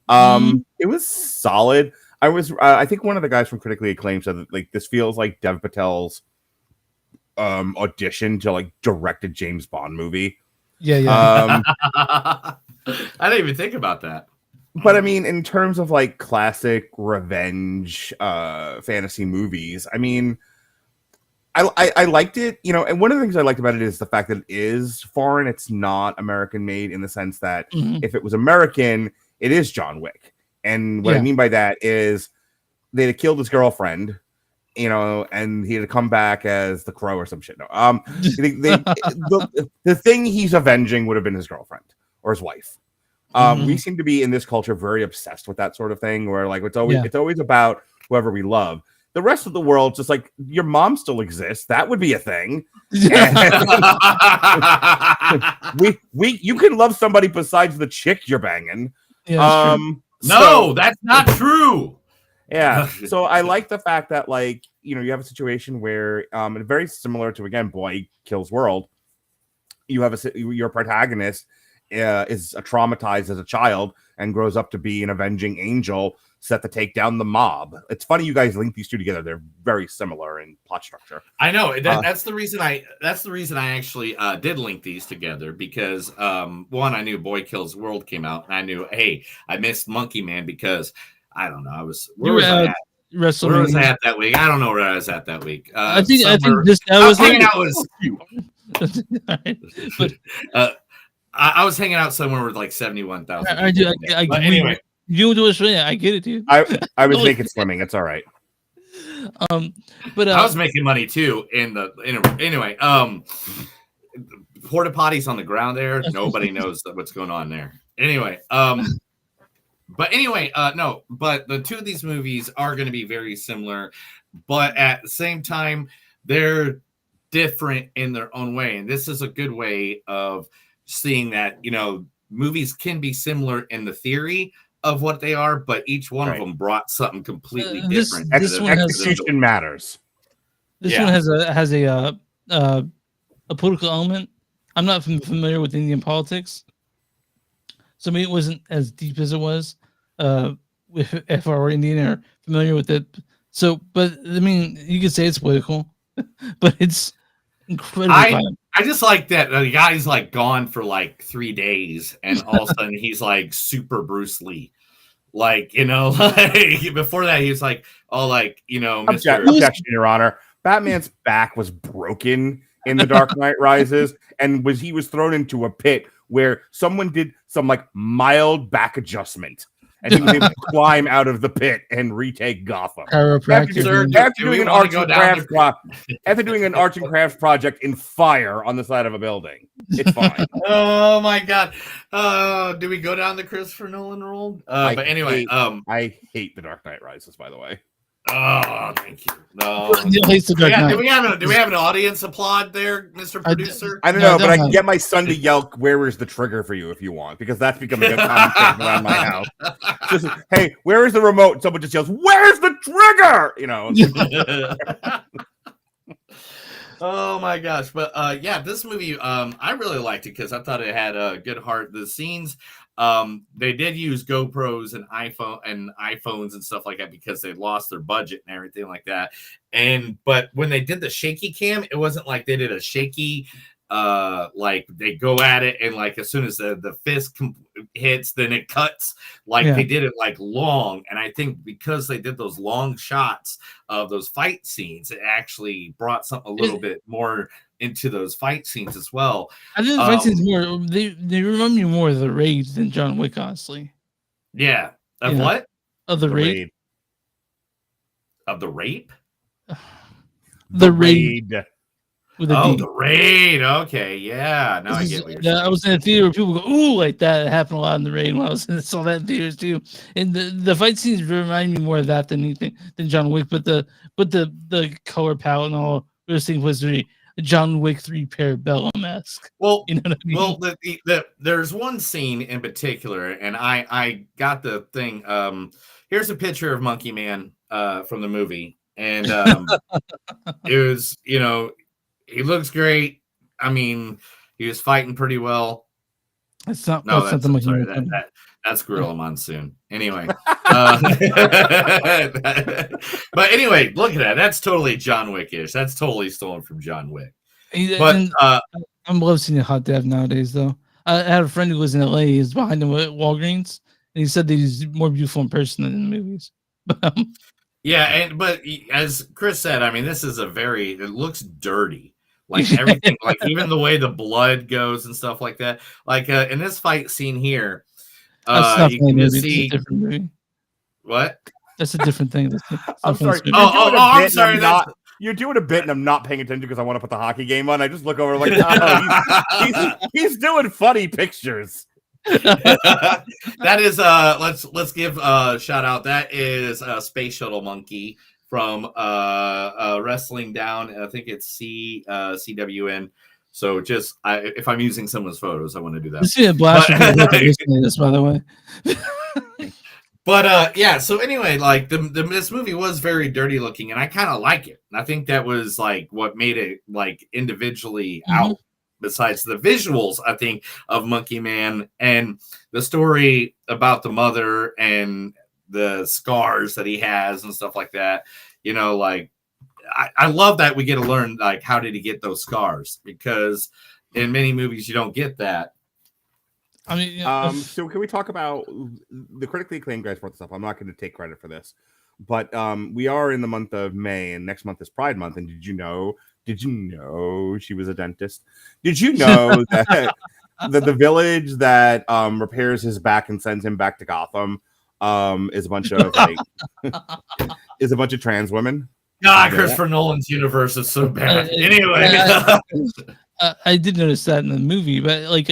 [SPEAKER 4] It was solid. I think one of the guys from Critically Acclaimed said that like this feels like Dev Patel's audition to like direct a James Bond movie.
[SPEAKER 2] Yeah.
[SPEAKER 1] I didn't even think about that.
[SPEAKER 4] But I mean, in terms of like classic revenge fantasy movies, I mean, I liked it, and one of the things I liked about it is the fact that it is foreign. It's not American made in the sense that if it was American, it is John Wick. And what I mean by that is they had killed his girlfriend, and he had to come back as the Crow or some shit. No, the thing he's avenging would have been his girlfriend or his wife. We seem to be in this culture very obsessed with that sort of thing, where like it's always about whoever we love. The rest of the world, just like your mom still exists, that would be a thing. You can love somebody besides the chick you're banging.
[SPEAKER 2] Yeah,
[SPEAKER 1] no, that's not true.
[SPEAKER 4] Yeah. So I like the fact that like, you have a situation where very similar to, again, Boy Kills World. You have your protagonist is traumatized as a child and grows up to be an avenging angel set to take down the mob. It's funny you guys link these two together. They're very similar in plot structure.
[SPEAKER 1] I know that's the reason I actually did link these together, because one, I knew Boy Kills World came out, and I knew, hey, I missed Monkey Man because I don't know, where was I at that week? I don't know where I was at that week.
[SPEAKER 2] I think this I was
[SPEAKER 1] hanging out with I was hanging out somewhere with like 71,000.
[SPEAKER 2] I do.
[SPEAKER 1] But anyway,
[SPEAKER 2] you do it swimming. I get it, dude.
[SPEAKER 4] I was making swimming. It's all right.
[SPEAKER 2] But
[SPEAKER 1] I was making money too anyway. Porta potties on the ground there. Nobody knows what's going on there. Anyway, no, but the two of these movies are going to be very similar, but at the same time, they're different in their own way. And this is a good way of seeing that, movies can be similar in the theory of what they are, but each one of them brought something completely different.
[SPEAKER 4] Execution matters.
[SPEAKER 2] This one has a political element. I'm not familiar with Indian politics, so maybe it wasn't as deep as it was if I were Indian or familiar with it. So, but I mean, you could say it's political, but it's incredibly violent.
[SPEAKER 1] I just like that the guy's like gone for like 3 days, and all of a sudden he's like super Bruce Lee. Like, like before that, he was like,
[SPEAKER 4] Objection, Your Honor. Batman's back was broken in The Dark Knight Rises, and he was thrown into a pit where someone did some like mild back adjustment, and he was able to climb out of the pit and retake Gotham. After doing an arts and crafts project in fire on the side of a building. It's fine.
[SPEAKER 1] Oh my God. Do we go down the Christopher Nolan road? But anyway,
[SPEAKER 4] I hate The Dark Knight Rises, by the way.
[SPEAKER 1] Oh, thank you. No. Do we have an audience applaud there, Mr. Producer?
[SPEAKER 4] I don't know, but I can get my son to yell, "Where is the trigger?" for you if you want, because that's becoming a conversation around my house. Just, hey, where is the remote? And someone just yells, "Where's the trigger?"
[SPEAKER 1] Oh my gosh. But this movie, I really liked it because I thought it had a good heart. The scenes, they did use GoPros and iPhones and stuff like that because they lost their budget and everything like that. But when they did the shaky cam, it wasn't like they did a shaky, like they go at it and like as soon as the fist hits, then it cuts. They did it like long. And I think because they did those long shots of those fight scenes, it actually brought something a little bit more into those fight scenes as well.
[SPEAKER 2] I think the fight scenes more they remind me more of The Raid than John Wick, honestly.
[SPEAKER 1] Yeah. Of what?
[SPEAKER 2] Of The Raid.
[SPEAKER 1] Of the rape?
[SPEAKER 2] The Raid.
[SPEAKER 1] The Raid. Okay, yeah. Now I get what you're saying.
[SPEAKER 2] I was in a theater where people go, "Ooh," like that. It happened a lot in The Raid when I saw that in theaters too. And the fight scenes remind me more of that than anything than John Wick. But the color palette and all those things was very John Wick 3 Parabellum-esque.
[SPEAKER 1] Well,
[SPEAKER 2] you know what I mean?
[SPEAKER 1] Well, there's one scene in particular, and I got the thing. Here's a picture of Monkey Man from the movie, and it was he looks great. I mean, he was fighting pretty well.
[SPEAKER 2] That's
[SPEAKER 1] Gorilla Monsoon. Anyway, but anyway, look at that. That's totally John Wick-ish. That's totally stolen from John Wick. But
[SPEAKER 2] I'm love seeing Hot Dev nowadays, though. I had a friend who was in LA. He's behind him at Walgreens, and he said that he's more beautiful in person than in the movies.
[SPEAKER 1] But as Chris said, I mean, this is it looks dirty. Like everything, like even the way the blood goes and stuff like that. Like in this fight scene here, you can just see. What?
[SPEAKER 2] That's a different thing.
[SPEAKER 4] I'm sorry.
[SPEAKER 1] I'm sorry.
[SPEAKER 4] You're doing a bit, and I'm not paying attention because I want to put the hockey game on. I just look over like, he's doing funny pictures.
[SPEAKER 1] That is let's give a shout out. That is Space Shuttle Monkey from Wrestling Down. I think it's CWN. So just if I'm using someone's photos, I want to do that.
[SPEAKER 2] You see a blast this, by the way.
[SPEAKER 1] But so anyway, like this movie was very dirty looking, and I kind of like it. I think that was like what made it like individually out. Besides the visuals, I think, of Monkey Man and the story about the mother and the scars that he has and stuff like that. You know, like I love that we get to learn like how did he get those scars, because in many movies you don't get that.
[SPEAKER 2] I mean,
[SPEAKER 4] so can we talk about the critically acclaimed guys brought this up? I'm not going to take credit for this, but we are in the month of May, and next month is Pride Month. And did you know she was a dentist? Did you know that the village that repairs his back and sends him back to Gotham is a bunch of is a bunch of trans women?
[SPEAKER 1] God, Christopher Nolan's universe is so bad. Anyway,
[SPEAKER 2] I did notice that in the movie, but like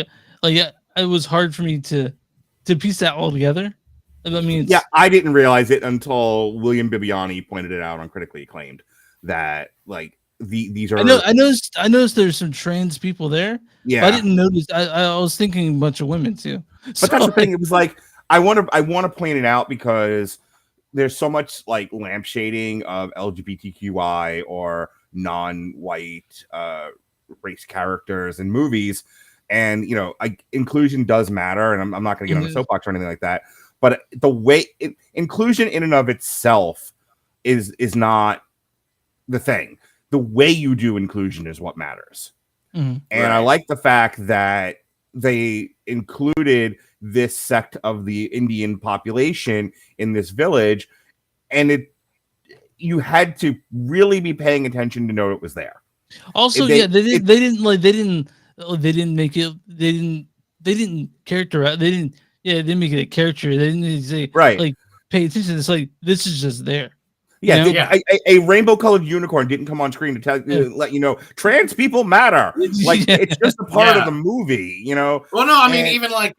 [SPEAKER 2] it was hard for me to piece that all together. I mean,
[SPEAKER 4] yeah, I didn't realize it until William Bibiani pointed it out on Critically Acclaimed that like these are.
[SPEAKER 2] I noticed there's some trans people there.
[SPEAKER 4] Yeah,
[SPEAKER 2] but I didn't notice. I was thinking a bunch of women too.
[SPEAKER 4] But that's the thing. It was like I want to point it out because there's so much like lampshading of LGBTQI or non-white race characters in movies. And, you know, inclusion does matter. And I'm not going to get on a soapbox or anything like that. But the way inclusion in and of itself is not the thing. The way you do inclusion is what matters. And I like the fact that they included this sect of the Indian population in this village. And you had to really be paying attention to know it was there.
[SPEAKER 2] Also, they didn't make it. They didn't characterize. They didn't make it a character. They didn't say like pay attention. It's like this is just there.
[SPEAKER 4] Yeah,
[SPEAKER 2] you know?
[SPEAKER 4] a rainbow-colored unicorn didn't come on screen to let you know trans people matter. Like it's just a part of the movie, you know.
[SPEAKER 1] Well, no, I mean even like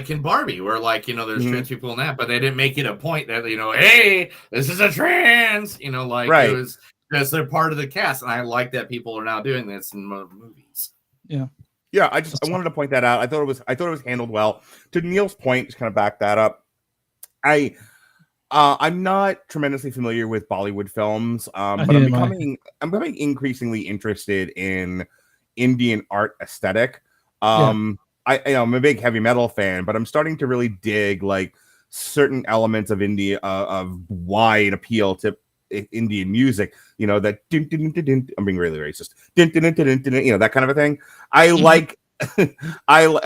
[SPEAKER 1] in Barbie, where like you know there's trans people in that, but they didn't make it a point that you know, hey, this is a trans, you know, like it was because they're part of the cast, and I like that people are now doing this in movies.
[SPEAKER 2] Yeah.
[SPEAKER 4] Yeah, I wanted to point that out. I thought it was handled well. To Neil's point, just kind of back that up. I'm not tremendously familiar with Bollywood films, but I'm becoming increasingly interested in Indian art aesthetic. I'm a big heavy metal fan, but I'm starting to really dig like certain elements of India of why it appeal to Indian music. You know that I'm being really racist. You know that kind of a thing. I like. I'm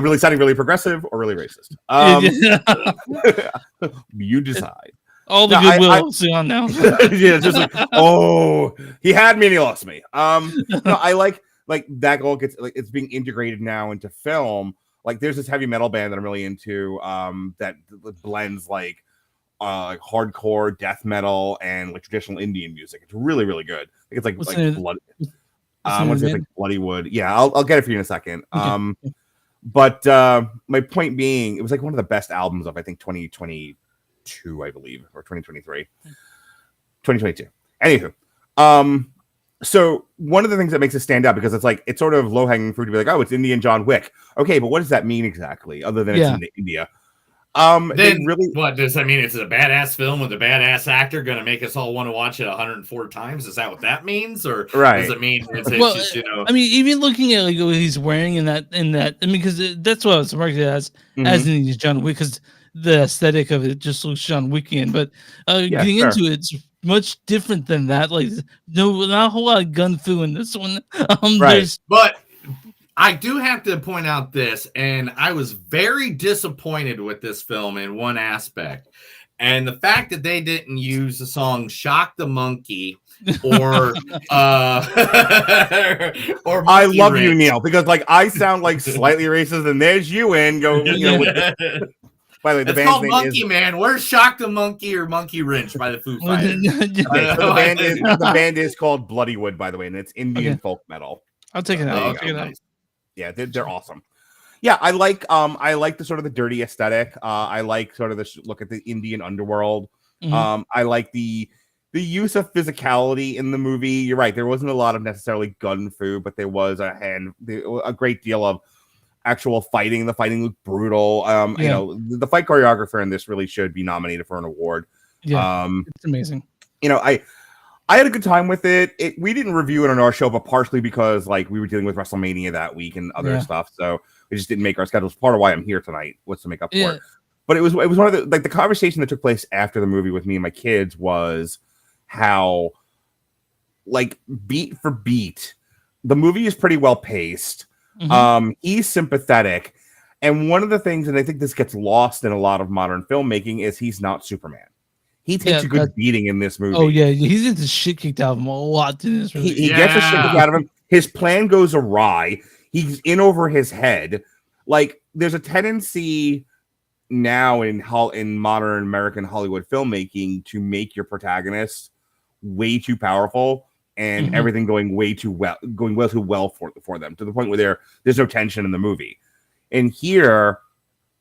[SPEAKER 4] really sounding really progressive or really racist. You decide.
[SPEAKER 2] All the goodwill is on now.
[SPEAKER 4] Yeah, just like, oh, he had me and he lost me. No, I like that all gets like it's being integrated now into film. Like there's this heavy metal band that I'm really into that blends like hardcore death metal and like traditional Indian music. It's really, really good. I think it's like blood. I want to say like Bloodywood. Yeah, I'll get it for you in a second. But my point being, it was like one of the best albums of I think 2022, I believe, or 2023, 2022. Anywho, so one of the things that makes it stand out because it's sort of low hanging fruit to be like, oh, it's Indian John Wick. Okay, but what does that mean exactly? Other than it's in India.
[SPEAKER 1] Then really, what does that mean? It's a badass film with a badass actor going to make us all want to watch it 104 times? Is that what that means, or does it mean it's just, you know?
[SPEAKER 2] I mean, even looking at like what he's wearing in that, I mean, because that's what I was marketed as in John Wick, because the aesthetic of it just looks John Wickian. But getting into it, it's much different than that. Like, not a whole lot of gun fu in this one.
[SPEAKER 1] But I do have to point out this, and I was very disappointed with this film in one aspect. And the fact that they didn't use the song Shock the Monkey or
[SPEAKER 4] I love you, Neil, because like I sound like slightly racist, and there's you in go. You know, by the way,
[SPEAKER 1] it's called Monkey Man. Where's Shock the Monkey or Monkey Wrench by the Foo Fighters?
[SPEAKER 4] The band is called Bloodywood, by the way, and it's Indian folk metal.
[SPEAKER 2] I'll take it out.
[SPEAKER 4] Yeah, they're awesome. Yeah, I like the sort of the dirty aesthetic. I like sort of the look at the Indian underworld. I like the use of physicality in the movie. You're right. There wasn't a lot of necessarily gun fu, but there was a great deal of actual fighting. The fighting looked brutal. You know, the fight choreographer in this really should be nominated for an award.
[SPEAKER 2] Yeah, it's amazing.
[SPEAKER 4] You know, I had a good time with it. We didn't review it on our show, but partially because like we were dealing with WrestleMania that week and other stuff, so we just didn't make our schedules. Part of why I'm here tonight was to make up for it. But it was one of the the conversation that took place after the movie with me and my kids was how beat for beat the movie is pretty well paced. He's sympathetic, and one of the things, and I think this gets lost in a lot of modern filmmaking, is he's not Superman. He takes a good beating in this movie.
[SPEAKER 2] Oh yeah, he's getting the shit kicked out of him a lot in this movie.
[SPEAKER 4] He gets the shit kicked out of him. His plan goes awry. He's in over his head. There's a tendency now in modern American Hollywood filmmaking to make your protagonist way too powerful and everything going way too well for them, to the point where there's no tension in the movie. And here,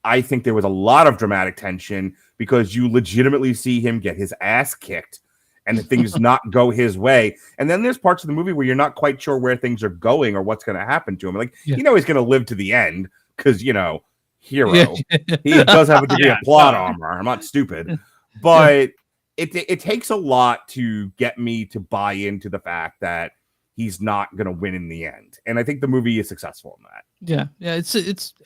[SPEAKER 4] I think there was a lot of dramatic tension because you legitimately see him get his ass kicked and the things not go his way. And then there's parts of the movie where you're not quite sure where things are going or what's going to happen to him. He's going to live to the end because, hero. He does have a degree of plot armor. I'm not stupid. But it takes a lot to get me to buy into the fact that he's not going to win in the end. And I think the movie is successful in that.
[SPEAKER 2] Yeah.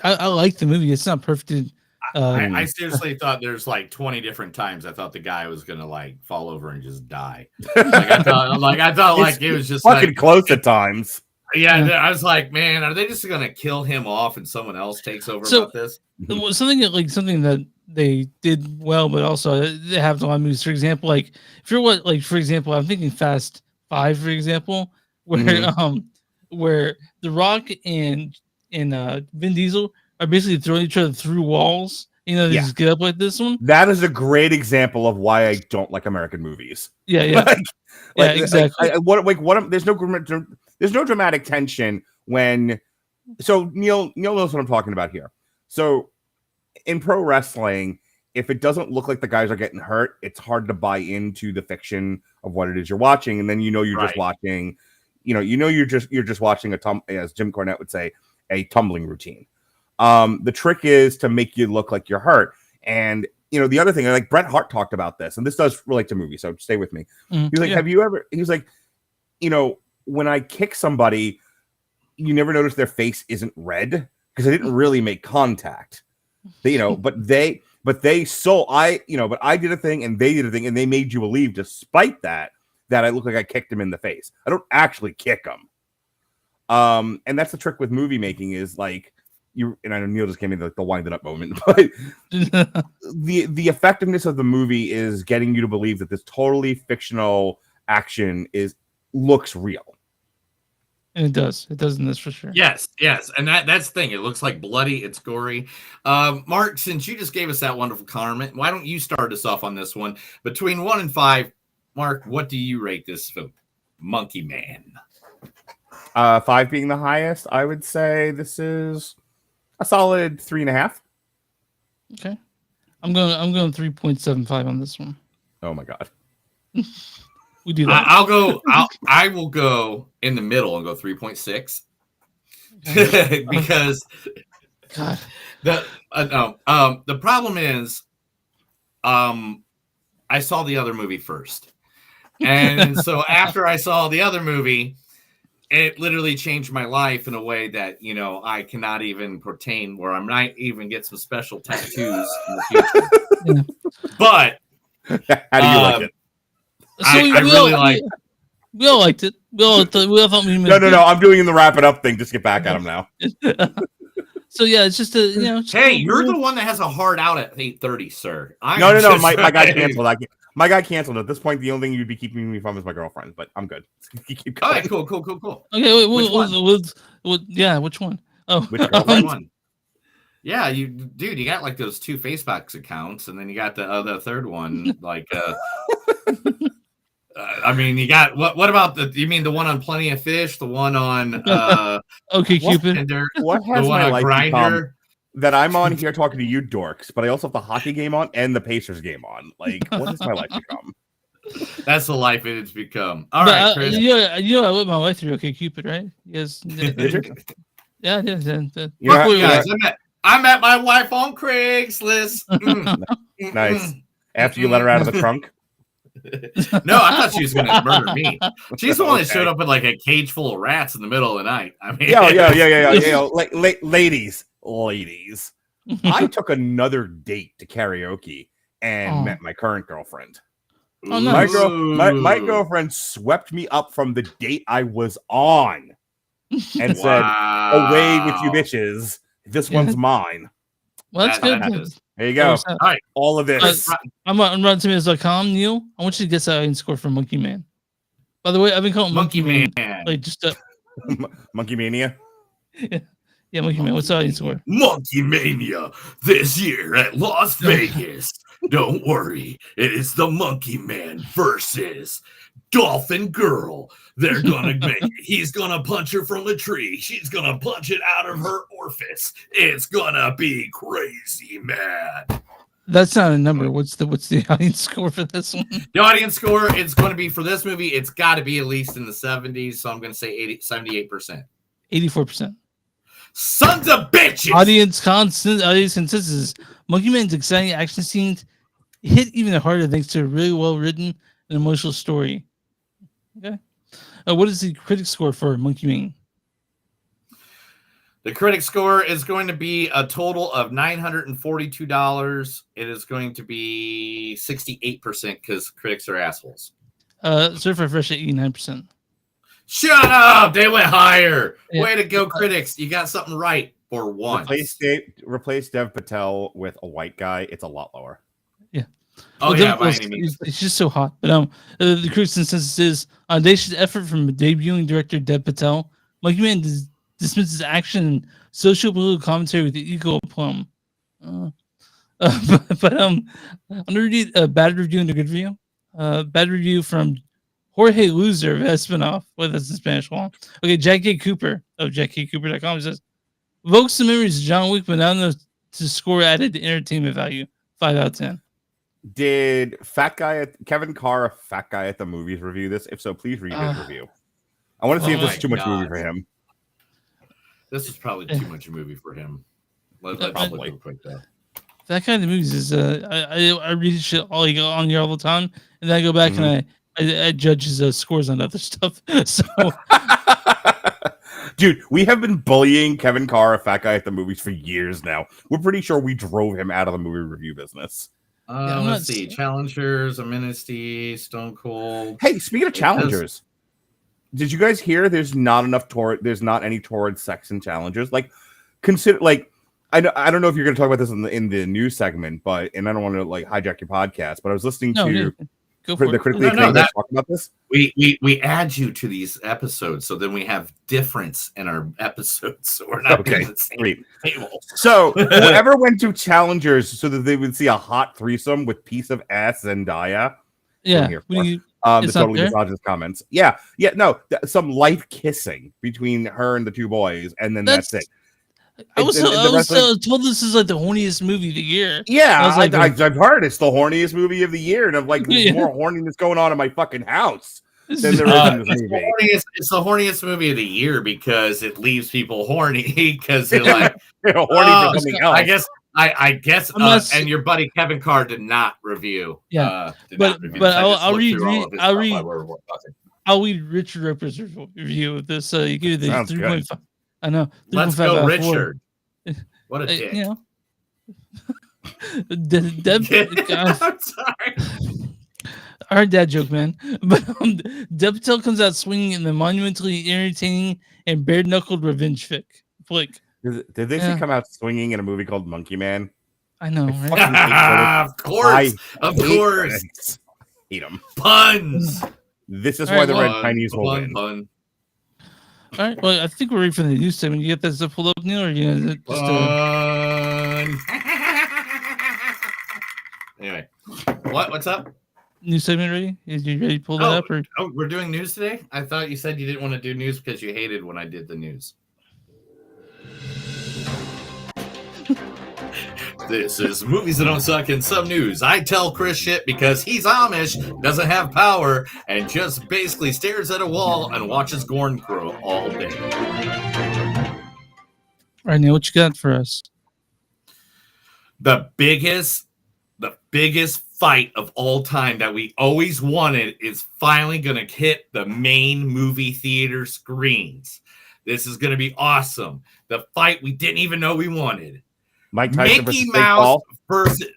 [SPEAKER 2] I like the movie. It's not perfect.
[SPEAKER 1] I seriously thought there's 20 different times I thought the guy was going to fall over and just die. I thought it was just
[SPEAKER 4] fucking close at times.
[SPEAKER 1] Yeah, I was like, man, are they just going to kill him off and someone else takes over about this?
[SPEAKER 2] Something that they did well, but also they have a lot of movies. For example, for example, I'm thinking Fast 5, for example, where The Rock and Vin Diesel are basically throwing each other through walls. They just get up like this one.
[SPEAKER 4] That is a great example of why I don't like American movies.
[SPEAKER 2] Yeah. Exactly.
[SPEAKER 4] There's no dramatic tension when. So Neil knows what I'm talking about here. So in pro wrestling, if it doesn't look like the guys are getting hurt, it's hard to buy into the fiction of what it is you're watching, and then you're just watching. You're just watching as Jim Cornette would say, a tumbling routine. The trick is to make you look like you're hurt. And the other thing, Bret Hart talked about this, and this does relate to movies, so stay with me. He was like, have you ever? He was like, when I kick somebody, you never notice their face isn't red because they didn't really make contact. But I did a thing and they did a thing and they made you believe, despite that I look like I kicked him in the face. I don't actually kick him. And that's the trick with movie making is and I know Neil just gave me the wind it up moment, but the effectiveness of the movie is getting you to believe that this totally fictional action looks real.
[SPEAKER 2] And it does in this for sure.
[SPEAKER 1] Yes, and that's the thing. It looks like bloody, it's gory. Mark, since you just gave us that wonderful comment, why don't you start us off on this one? Between 1 and 5, Mark, what do you rate this film? Monkey Man.
[SPEAKER 4] 5 being the highest, I would say this is a solid 3.5.
[SPEAKER 2] Okay, I'm going 3.75 on this one.
[SPEAKER 4] Oh my god.
[SPEAKER 2] We do that.
[SPEAKER 1] I will go in the middle and go 3.6 because
[SPEAKER 2] God.
[SPEAKER 1] The problem is, I saw the other movie first, and so after I saw the other movie, it literally changed my life in a way that I cannot even pertain. Where I might even get some special tattoos in the future. But
[SPEAKER 4] how do you like it?
[SPEAKER 2] So we all liked it. We all thought we missed
[SPEAKER 4] No. I'm doing the wrap it up thing. Just get back at him now.
[SPEAKER 2] So yeah, it's just
[SPEAKER 1] hey, you're the one that has a hard out at 8:30, sir.
[SPEAKER 4] No. My guy canceled. My guy canceled. At this point, the only thing you'd be keeping me from is my girlfriend. But I'm good. Keep going.
[SPEAKER 1] All right, cool.
[SPEAKER 2] Okay,
[SPEAKER 1] which one?
[SPEAKER 2] Which one? Oh,
[SPEAKER 1] which one? Yeah, you got those 2 Facebook accounts, and then you got the third one, I mean, you got what about you mean the one on Plenty of Fish, the one on
[SPEAKER 2] Okay Cupid?
[SPEAKER 4] What has
[SPEAKER 1] the one
[SPEAKER 4] my
[SPEAKER 1] on
[SPEAKER 4] life
[SPEAKER 1] Grindr?
[SPEAKER 4] That I'm on here talking to you dorks, but I also have the hockey game on and the Pacers game on. What has my life become?
[SPEAKER 1] That's the life it has become. All right, Chris.
[SPEAKER 2] I went my wife through Okay Cupid, right? Yes. Yeah.
[SPEAKER 1] I met my wife on Craigslist.
[SPEAKER 4] Nice. After you let her out of the trunk?
[SPEAKER 1] No, I thought she was going to murder me. She's the one that showed up with a cage full of rats in the middle of the night. I mean,
[SPEAKER 4] yeah. Ladies. I took another date to karaoke and
[SPEAKER 2] Oh.
[SPEAKER 4] met my current girlfriend.
[SPEAKER 2] Oh, nice.
[SPEAKER 4] My girlfriend swept me up from the date I was on and said, "Away with you bitches. This one's mine."
[SPEAKER 2] Well, that's good.
[SPEAKER 4] There you go.
[SPEAKER 2] All
[SPEAKER 1] right.
[SPEAKER 4] All of this.
[SPEAKER 2] I'm on Rotten Neil. I want you to guess the audience score for Monkey Man. By the way, I've been calling Monkey Man. Like just
[SPEAKER 4] Monkey Mania.
[SPEAKER 2] Yeah, Monkey Man. What's the audience score?
[SPEAKER 17] Monkey Mania this year at Las Vegas. Don't worry, it is the Monkey Man versus Dolphin Girl. They're gonna make it. He's gonna punch her from a tree. She's gonna punch it out of her orifice. It's gonna be crazy, man.
[SPEAKER 2] That's not a number. What's the audience score for this one?
[SPEAKER 1] The audience score is going to be for this movie. It's got to be at least in the 70s. So I'm going to say 78%.
[SPEAKER 2] 84%.
[SPEAKER 1] Sons of bitches.
[SPEAKER 2] Audience consensus. Monkey Man's exciting action scenes hit even harder thanks to a really well written and emotional story. Okay. What is the critic score for Monkey Man?
[SPEAKER 1] The critic score is going to be a total of $942. It is going to be 68% because critics are assholes.
[SPEAKER 2] Certified Fresh at 89%.
[SPEAKER 1] Shut up! They went higher.
[SPEAKER 2] Yeah.
[SPEAKER 1] Way to go, critics! You got something right for once.
[SPEAKER 4] Replace Dev Patel with a white guy. It's a lot lower.
[SPEAKER 2] Yeah.
[SPEAKER 1] Oh, yeah, by any means.
[SPEAKER 2] It's just so hot. But the critics' consensus is audacious effort from debuting director Dev Patel. Monkey Man dismisses action and social political commentary with equal aplomb. But I'm gonna read a bad review and a good review. Bad review from Jorge Loser of Espinoff. Well, that's the Spanish one. Okay, Jack K. Cooper of jackkcooper.com says, evokes the memories of John Wick, but not enough to score added entertainment value. 5 out of 10.
[SPEAKER 4] Did Kevin Carr, a fat guy at the movies, review this? If so, please read his review. I want to see if this is too much movie for him.
[SPEAKER 1] This is probably too much a movie for him. Let's look real quick though.
[SPEAKER 2] That kind of movies is I read shit all on here all the time, and then I go back and I judge his scores on other stuff. So,
[SPEAKER 4] dude, we have been bullying Kevin Carr, a fat guy at the movies, for years now. We're pretty sure we drove him out of the movie review business.
[SPEAKER 1] Let's see. Challengers, Amnesty, Stone Cold.
[SPEAKER 4] Hey, speaking of challengers, did you guys hear there's not any toward sex in challengers? Like, consider, like, I don't know if you're going to talk about this in the news segment, and I don't want to like hijack your podcast, but I was listening to the critically acclaimed talk about this.
[SPEAKER 1] We add you to these episodes, so then we have difference in our episodes, so we're not
[SPEAKER 4] okay.
[SPEAKER 1] doing the same table.
[SPEAKER 4] So whoever went to challengers so that they would see a hot threesome with piece of ass Zendaya.
[SPEAKER 2] Yeah,
[SPEAKER 4] the totally misogynist comments. Yeah, no, some light kissing between her and the two boys, and then that's it.
[SPEAKER 2] I was told this is like the horniest movie of the year.
[SPEAKER 4] Yeah,
[SPEAKER 2] like,
[SPEAKER 4] I've heard it's the horniest movie of the year, and I'm like, there's more horniness going on in my fucking house than there is in this movie.
[SPEAKER 1] It's the horniest movie of the year because it leaves people horny because they're like
[SPEAKER 4] horny for something else.
[SPEAKER 1] I guess, and your buddy Kevin Carr did not review.
[SPEAKER 2] Yeah, but I'll read Richard Roper's review of this. You give it the 3.5. I know.
[SPEAKER 1] Let's go, Richard. What a dick.
[SPEAKER 2] You know,
[SPEAKER 1] I'm sorry.
[SPEAKER 2] I heard that joke, man. But Dev Patel comes out swinging in the monumentally entertaining and bare-knuckled revenge flick.
[SPEAKER 4] Did they come out swinging in a movie called Monkey Man?
[SPEAKER 2] I know, right?
[SPEAKER 1] Of course.
[SPEAKER 4] Hate them.
[SPEAKER 1] Puns.
[SPEAKER 4] This is why the Red Chinese will win.
[SPEAKER 1] Pun.
[SPEAKER 2] All right. Well, I think we're ready for the news segment. You get that stuff pulled up, Neil, or you know, just
[SPEAKER 1] Anyway, what's up?
[SPEAKER 2] News segment ready? Is you ready to pull that up? Or
[SPEAKER 1] we're doing news today? I thought you said you didn't want to do news because you hated when I did the news. This is Movies That Don't Suck in Some News. I tell Chris shit because he's Amish, doesn't have power, and just basically stares at a wall and watches Gorn grow all day.
[SPEAKER 2] All right, Neil, what you got for us?
[SPEAKER 1] The biggest fight of all time that we always wanted is finally going to hit the main movie theater screens. This is going to be awesome. The fight we didn't even know we wanted.
[SPEAKER 4] Mike Tyson
[SPEAKER 1] Mickey
[SPEAKER 4] versus Jake
[SPEAKER 1] Mouse
[SPEAKER 4] Paul.
[SPEAKER 1] versus.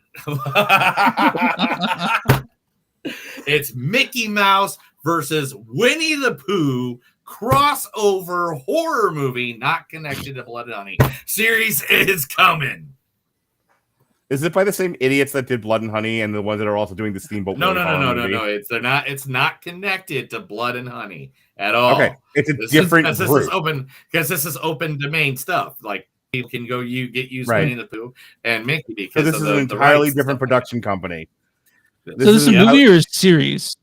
[SPEAKER 1] It's Mickey Mouse versus Winnie the Pooh crossover horror movie, not connected to Blood and Honey. Series is coming.
[SPEAKER 4] Is it by the same idiots that did Blood and Honey and the ones that are also doing the Steamboat?
[SPEAKER 1] No.
[SPEAKER 4] Movie?
[SPEAKER 1] It's not connected to Blood and Honey at all.
[SPEAKER 4] Okay, it's a different
[SPEAKER 1] This
[SPEAKER 4] group.
[SPEAKER 1] is open because this is open domain stuff. Like people can go get used
[SPEAKER 4] Right.
[SPEAKER 1] Winnie the Pooh and Mickey because
[SPEAKER 4] So this
[SPEAKER 1] of
[SPEAKER 4] is
[SPEAKER 1] the,
[SPEAKER 4] an
[SPEAKER 1] the
[SPEAKER 4] entirely
[SPEAKER 1] rights.
[SPEAKER 4] different production company.
[SPEAKER 2] So this is a movie or a series?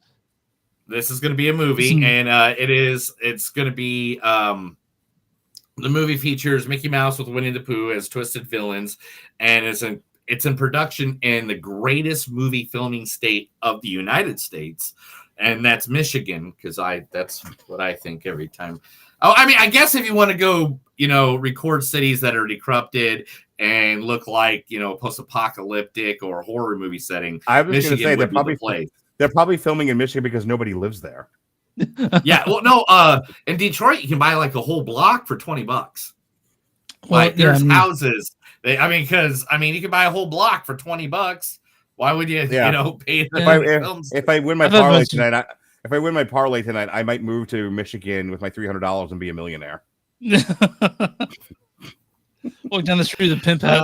[SPEAKER 1] This is going to be a movie, and it's going to be the movie features Mickey Mouse with Winnie the Pooh as twisted villains, and it's in production in the greatest movie filming state of the United States, and that's Michigan, because that's what I think every time. Oh, I mean, I guess if you want to go, record cities that are decrepit and look like, post-apocalyptic or horror movie setting,
[SPEAKER 4] I was going to say they're probably filming in Michigan because nobody lives there.
[SPEAKER 1] Yeah, well, no, in Detroit you can buy like a whole block for $20. Like there's houses. You can buy a whole block for $20. Why would you, pay?
[SPEAKER 4] If I win my parlay tonight, if I win my parlay tonight, I might move to Michigan with my $300 and be a millionaire.
[SPEAKER 2] Walk down the street with a pimp hat.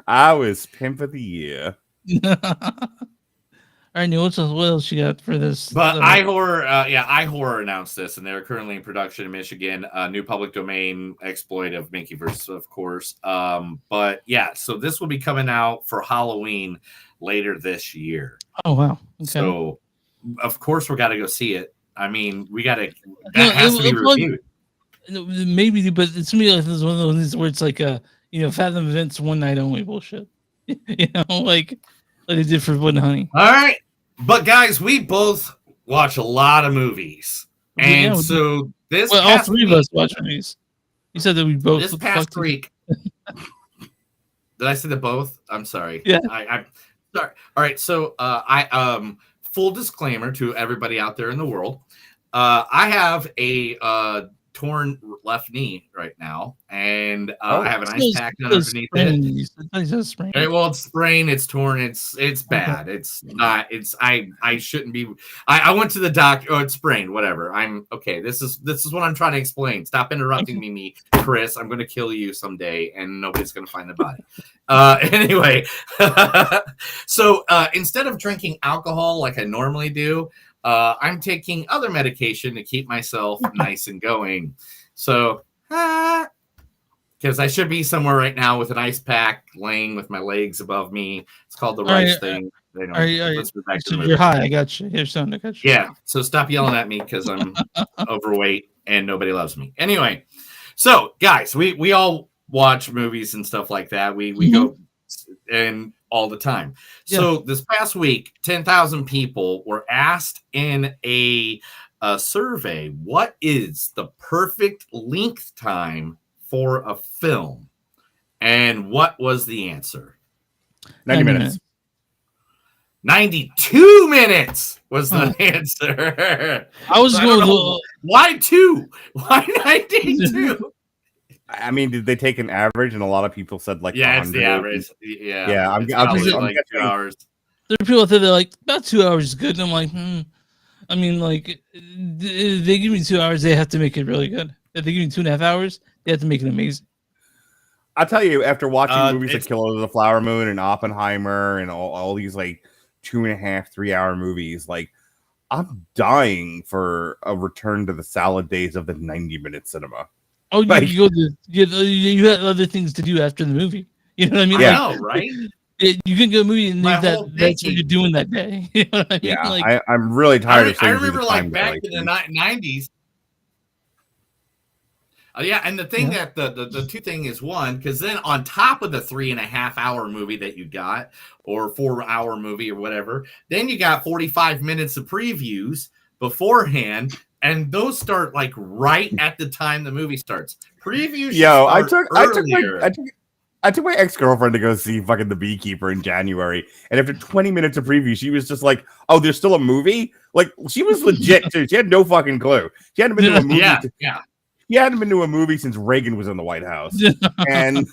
[SPEAKER 4] I was pimp of the year.
[SPEAKER 2] All right, Neil, what else you got for this?
[SPEAKER 1] But iHorror announced this, and they're currently in production in Michigan. New public domain exploit of Mickey versus, of course. But yeah, so this will be coming out for Halloween later this year.
[SPEAKER 2] Oh wow! Okay.
[SPEAKER 1] So of course we got to go see it. I mean, we got to. That has to be reviewed.
[SPEAKER 2] Maybe, but it's me like this is one of those things where it's like Fathom Events one night only bullshit. Like they did for Blood and Honey.
[SPEAKER 1] All right. But guys, we both watch a lot of movies, and so this
[SPEAKER 2] all three of us watch movies. You said that we both.
[SPEAKER 1] This past week, did I say the both? I'm sorry.
[SPEAKER 2] Yeah,
[SPEAKER 1] I'm sorry. All right, so I full disclaimer to everybody out there in the world, I have a torn left knee right now, and I have an ice pack underneath it. Well, it's sprained, it's torn, it's bad. It's not. I shouldn't be. I went to the doctor. Oh, it's sprained. Whatever. I'm okay. This is what I'm trying to explain. Stop interrupting me, Chris. I'm going to kill you someday, and nobody's going to find the body. Anyway, so instead of drinking alcohol like I normally do, I'm taking other medication to keep myself nice and going. So, because I should be somewhere right now with an ice pack laying with my legs above me. It's called the rice thing. Let's go back to the movie.
[SPEAKER 2] You're high. I got you. Here's something. I got you.
[SPEAKER 1] Yeah. So stop yelling at me because I'm overweight and nobody loves me. Anyway, so guys, we all watch movies and stuff like that. We go and all the time.
[SPEAKER 2] Yeah.
[SPEAKER 1] So this past week, 10,000 people were asked in a survey, what is the perfect length time for a film? And what was the answer?
[SPEAKER 4] 90 minutes.
[SPEAKER 1] 92 minutes was the answer.
[SPEAKER 2] I was going.
[SPEAKER 1] Why 2? Why 92?
[SPEAKER 4] I mean, did they take an average? And a lot of people said like,
[SPEAKER 1] it's the average. Yeah,
[SPEAKER 4] I'm
[SPEAKER 1] like 2 hours.
[SPEAKER 2] There are people out there that are like about 2 hours is good. And I'm like, I mean, like they give me 2 hours, they have to make it really good. If they give me 2.5 hours, they have to make it amazing.
[SPEAKER 4] I'll tell you, after watching movies like Killer of the Flower Moon and Oppenheimer and all these like 2.5, 3 hour movies, like I'm dying for a return to the salad days of the 90-minute cinema.
[SPEAKER 2] Oh, you had other things to do after the movie. You know what I mean?
[SPEAKER 1] Yeah, I know, right?
[SPEAKER 2] You can go to a movie and think that's what you're doing that day. You know what I mean?
[SPEAKER 4] Yeah, I'm really tired of.
[SPEAKER 1] I remember like back in the 90s. And the thing that the two thing is one, because then on top of the 3.5 hour movie that you got, or 4 hour movie or whatever, then you got 45 minutes of previews beforehand, and those start like right at the time the movie starts. Previews.
[SPEAKER 4] I took my ex-girlfriend to go see fucking The Beekeeper in January, and after 20 minutes of preview, she was just like, "Oh, there's still a movie?" Like she was legit too. She had no fucking clue. She hadn't been to a movie. She hadn't been to a movie since Reagan was in the White House, and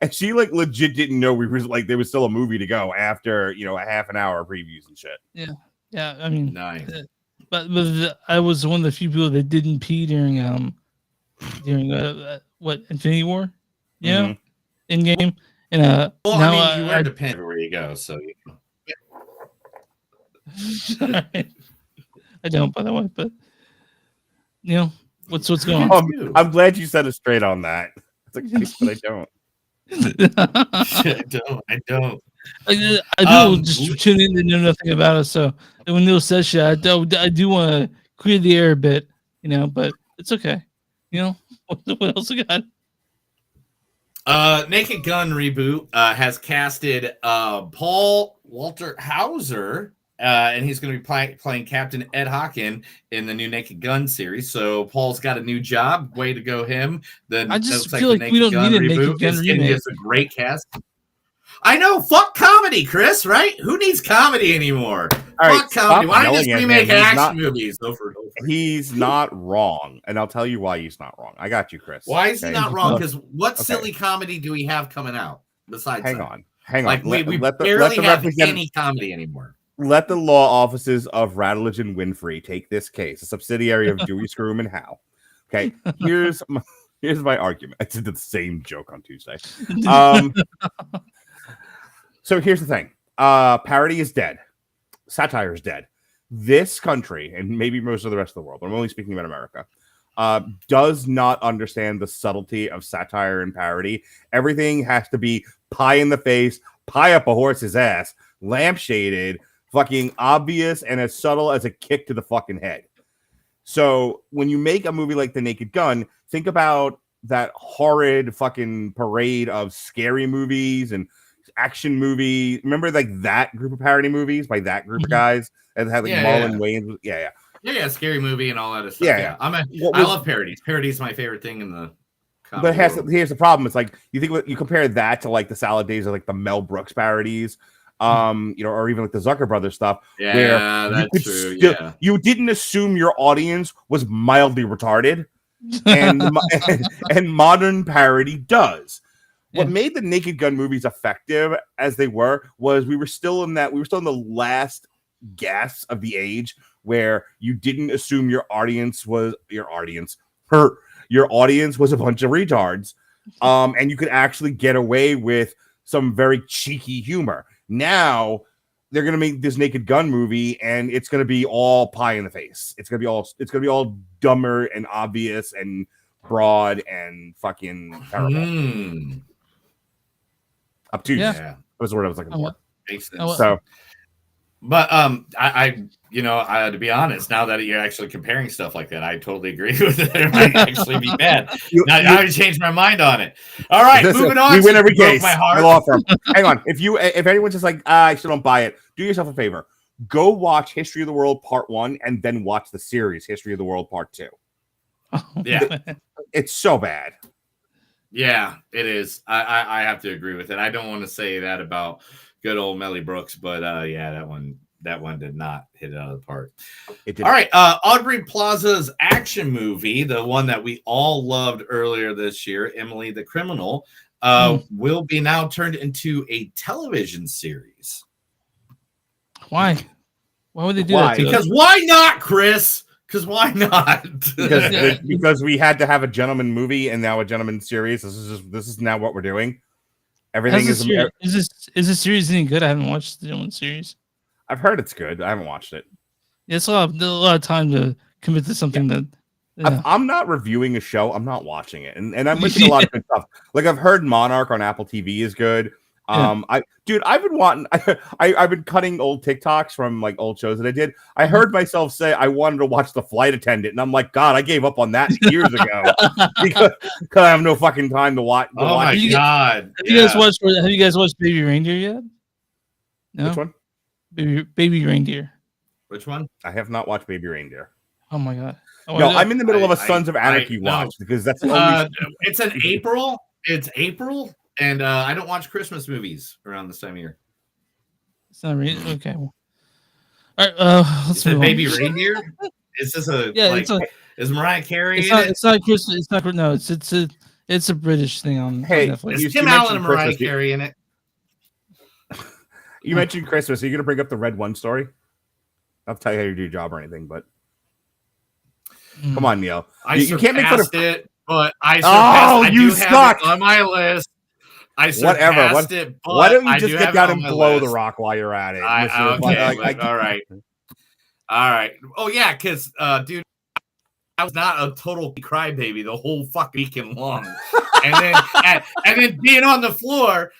[SPEAKER 4] And she like legit didn't know we were like there was still a movie to go after a half an hour of previews and shit.
[SPEAKER 2] Yeah. I mean,
[SPEAKER 1] Nice.
[SPEAKER 2] But I was one of the few people that didn't pee during what Infinity War, in game, and
[SPEAKER 1] Well,
[SPEAKER 2] now
[SPEAKER 1] I mean, you wear the pen everywhere you go, so
[SPEAKER 2] I don't, by the way, but what's going on?
[SPEAKER 4] I'm glad you said it straight on that. It's like, but I don't.
[SPEAKER 1] I don't.
[SPEAKER 2] I do just tune in and know nothing about it. So when Neil says shit, I do want to clear the air a bit, but it's okay. What else we got?
[SPEAKER 1] Naked Gun reboot has casted Paul Walter Hauser, and he's going to be playing Captain Ed Hawken in the new Naked Gun series. So Paul's got a new job. Way to go, him!
[SPEAKER 2] I just feel like we don't need a Naked Gun remake.
[SPEAKER 1] It's a great cast. I know. Fuck comedy, Chris. Right? Who needs comedy anymore?
[SPEAKER 4] All right,
[SPEAKER 1] fuck comedy. Why don't you just remake action
[SPEAKER 4] not,
[SPEAKER 1] movies over and over?
[SPEAKER 4] He's not wrong, and I'll tell you why he's not wrong. I got you, Chris.
[SPEAKER 1] Why is he not wrong? Because what silly comedy do we have coming out besides?
[SPEAKER 4] Hang on.
[SPEAKER 1] Like we barely have any comedy anymore.
[SPEAKER 4] Let the law offices of Rattledge and Winfrey take this case, a subsidiary of Dewey, Scroom, and Howe. Okay, here's my argument. I did the same joke on Tuesday. So here's the thing. Parody is dead. Satire is dead. This country, and maybe most of the rest of the world, I'm only speaking about America, does not understand the subtlety of satire and parody. Everything has to be pie in the face, pie up a horse's ass, lampshaded, fucking obvious, and as subtle as a kick to the fucking head. So when you make a movie like The Naked Gun, think about that horrid fucking parade of scary movies and action movie. Remember like that group of parody movies by that group of guys that had like Marlon Wayans? Yeah,
[SPEAKER 1] scary movie and all that stuff.
[SPEAKER 4] Yeah.
[SPEAKER 1] I love parodies. Parody is my favorite thing in the
[SPEAKER 4] comedy world. Here's the problem. It's like you compare that to like the Salad Days of like the Mel Brooks parodies, or even like the Zucker Brothers stuff.
[SPEAKER 1] Yeah,
[SPEAKER 4] where
[SPEAKER 1] that's true.
[SPEAKER 4] You didn't assume your audience was mildly retarded, and modern parody does. What made the Naked Gun movies effective as they was we were still in the last gasp of the age where you didn't assume your audience was a bunch of retards, and you could actually get away with some very cheeky humor. Now they're gonna make this Naked Gun movie, and it's gonna be all pie in the face. It's gonna be all dumber and obvious and broad and fucking terrible. Up to that was the word I was looking for.
[SPEAKER 1] Makes sense. But to be honest, now that you're actually comparing stuff like that, I totally agree with it. It might actually be bad. Now I changed my mind on it. All right, moving on.
[SPEAKER 4] We win every case.
[SPEAKER 1] My heart.
[SPEAKER 4] Law firm. Hang on. If anyone's just like, I still don't buy it, do yourself a favor. Go watch History of the World Part 1 and then watch the series History of the World Part 2.
[SPEAKER 1] Yeah,
[SPEAKER 4] it's so bad.
[SPEAKER 1] Yeah, it is. I have to agree with it. I don't want to say that about good old Melly Brooks, but that one did not hit it out of the park. All right, Aubrey Plaza's action movie, the one that we all loved earlier this year, Emily the Criminal, will be now turned into a television series.
[SPEAKER 2] Why? Why would they do that?
[SPEAKER 1] Because why not, Chris? Because why not?
[SPEAKER 4] because we had to have a gentleman movie and now a gentleman series. This is now what we're doing. Everything is
[SPEAKER 2] this series any good? I haven't watched the gentleman series.
[SPEAKER 4] I've heard it's good. I haven't watched it.
[SPEAKER 2] It's a lot of time to commit to something that.
[SPEAKER 4] Yeah. I'm not reviewing a show. I'm not watching it, and I'm missing a lot of good stuff. Like I've heard Monarch on Apple TV is good. I've been cutting old TikToks from like old shows that I did. I heard myself say I wanted to watch The Flight Attendant, and I'm like, God, I gave up on that years ago because I have no fucking time to watch.
[SPEAKER 1] My God!
[SPEAKER 2] Have you guys watched Baby Reindeer yet? No.
[SPEAKER 4] Which one?
[SPEAKER 2] Baby Reindeer.
[SPEAKER 1] Which one?
[SPEAKER 4] I have not watched Baby Reindeer.
[SPEAKER 2] Oh my God!
[SPEAKER 4] I'm in the middle of a Sons of Anarchy watch because that's the only.
[SPEAKER 1] It's in April. It's April. And I don't watch Christmas movies around this time of year.
[SPEAKER 2] It's not really okay. Well, all right, let's move
[SPEAKER 1] Baby
[SPEAKER 2] on.
[SPEAKER 1] Reindeer. Is this is Mariah Carey?
[SPEAKER 2] It's not Christmas. It's not. No, it's It's a British thing on
[SPEAKER 4] Hey,
[SPEAKER 2] Netflix.
[SPEAKER 1] Is Tim Allen and Mariah Carey in it?
[SPEAKER 4] You mentioned Christmas. Are you going to bring up the Red One story? I'll tell you how you do your job or anything, but come on, Neil. You can't make fun of
[SPEAKER 1] it, but I surpassed
[SPEAKER 4] you
[SPEAKER 1] have
[SPEAKER 4] suck
[SPEAKER 1] it on my list. I
[SPEAKER 4] whatever.
[SPEAKER 1] surpassed it, but
[SPEAKER 4] Why don't you
[SPEAKER 1] I
[SPEAKER 4] just
[SPEAKER 1] do
[SPEAKER 4] get
[SPEAKER 1] have
[SPEAKER 4] down
[SPEAKER 1] it
[SPEAKER 4] and
[SPEAKER 1] on my
[SPEAKER 4] blow
[SPEAKER 1] list.
[SPEAKER 4] the rock while you're at it?
[SPEAKER 1] All right. All right. Oh yeah, because dude, I was not a total crybaby the whole fucking weekend long, and then being on the floor,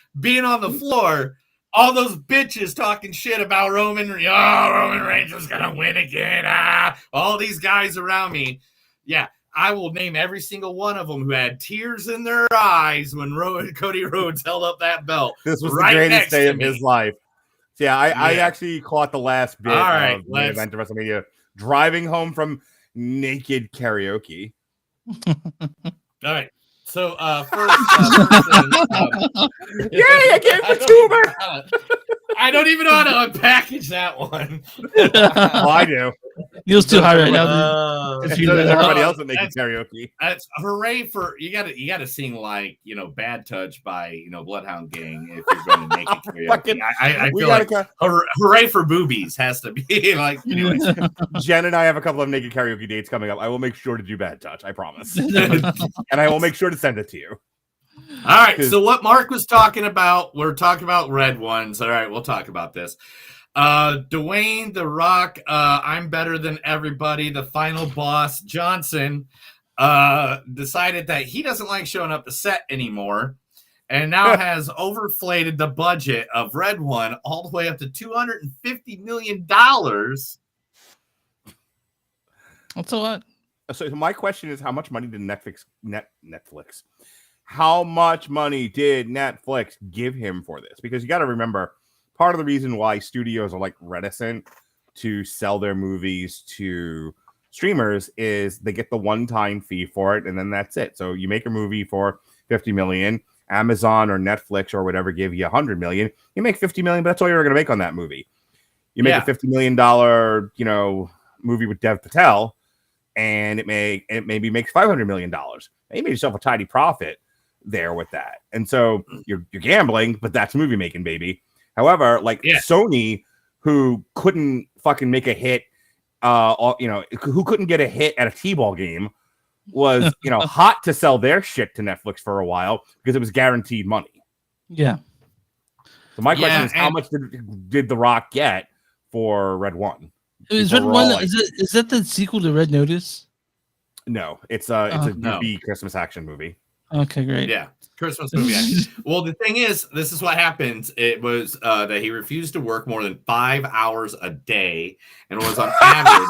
[SPEAKER 1] all those bitches talking shit about Roman Reigns is gonna win again. All these guys around me, yeah. I will name every single one of them who had tears in their eyes when Cody Rhodes held up that belt.
[SPEAKER 4] This was
[SPEAKER 1] right
[SPEAKER 4] the greatest
[SPEAKER 1] next
[SPEAKER 4] day
[SPEAKER 1] to
[SPEAKER 4] of
[SPEAKER 1] me.
[SPEAKER 4] his life. So yeah, I actually caught the last bit of the event of WrestleMania driving home from naked karaoke.
[SPEAKER 1] All right. So first
[SPEAKER 4] yay, I gave the tumor.
[SPEAKER 1] I don't even know how to unpackage that one.
[SPEAKER 4] Well, I do.
[SPEAKER 2] Neil's too high right now.
[SPEAKER 4] Everybody else that makes karaoke.
[SPEAKER 1] That's hooray for you got to sing like Bad Touch by Bloodhound Gang if you're going to make it karaoke. I feel like hooray for boobies has to be like. Anyways.
[SPEAKER 4] Jen and I have a couple of naked karaoke dates coming up. I will make sure to do Bad Touch. I promise, and I will make sure to send it to you.
[SPEAKER 1] All right. So what Mark was talking about, we're talking about Red Ones. All right, we'll talk about this. Dwayne The Rock, I'm better than everybody. The final boss, Johnson, decided that he doesn't like showing up to set anymore, and now has overflated the budget of Red One all the way up to $250 million.
[SPEAKER 2] That's a lot.
[SPEAKER 4] So my question is, how much money did Netflix? How much money did Netflix give him for this? Because you got to remember, part of the reason why studios are like reticent to sell their movies to streamers is they get the one-time fee for it, and then that's it. So you make a movie for $50 million, Amazon or Netflix or whatever give you $100 million. You make $50 million, but that's all you're going to make on that movie. You make a $50 million, movie with Dev Patel, and it maybe makes $500 million. And you made yourself a tidy profit there with that. And so you're gambling, but that's movie making, baby. However, Sony, who couldn't fucking make a hit, who couldn't get a hit at a T-ball game, was hot to sell their shit to Netflix for a while because it was guaranteed money.
[SPEAKER 2] Yeah.
[SPEAKER 4] So my question is, how much did The Rock get for Red One?
[SPEAKER 2] Is Red One? Is that the sequel to Red Notice?
[SPEAKER 4] No, it's a goofy Christmas action movie.
[SPEAKER 2] Okay, great.
[SPEAKER 1] Yeah, Christmas movie action. Well, the thing is, this is what happens. It was that he refused to work more than 5 hours a day and was on average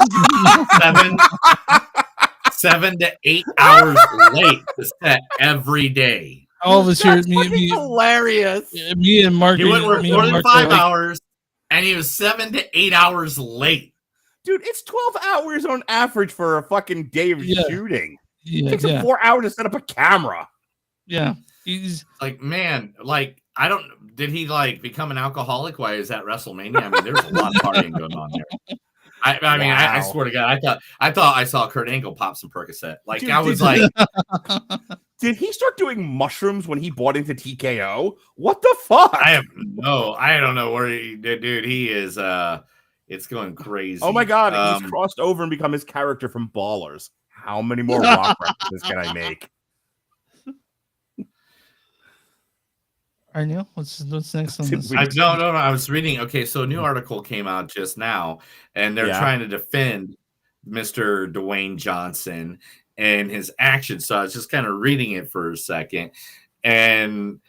[SPEAKER 1] 7 to 8 hours late to set every day.
[SPEAKER 2] All of us here,
[SPEAKER 4] hilarious.
[SPEAKER 2] Me and Mark.
[SPEAKER 1] He wouldn't work more than 5 hours, and he was 7 to 8 hours late.
[SPEAKER 4] Dude, it's 12 hours on average for a fucking day of shooting.
[SPEAKER 2] Yeah,
[SPEAKER 4] it takes him 4 hours to set up a camera.
[SPEAKER 2] Yeah. He's
[SPEAKER 1] like, man, did he become an alcoholic while he was at WrestleMania? I mean, there's a lot of partying going on there. I swear to God, I thought I saw Kurt Angle pop some Percocet.
[SPEAKER 4] Did he start doing mushrooms when he bought into TKO? What the fuck?
[SPEAKER 1] I don't know where he did, dude. He is it's going crazy.
[SPEAKER 4] Oh my God, he's crossed over and become his character from Ballers. How many more Rock references can I make?
[SPEAKER 2] All right, Neil, what's next on this?
[SPEAKER 1] No. I was reading. Okay, so a new article came out just now, and they're trying to defend Mr. Dwayne Johnson and his actions. So I was just kind of reading it for a second, and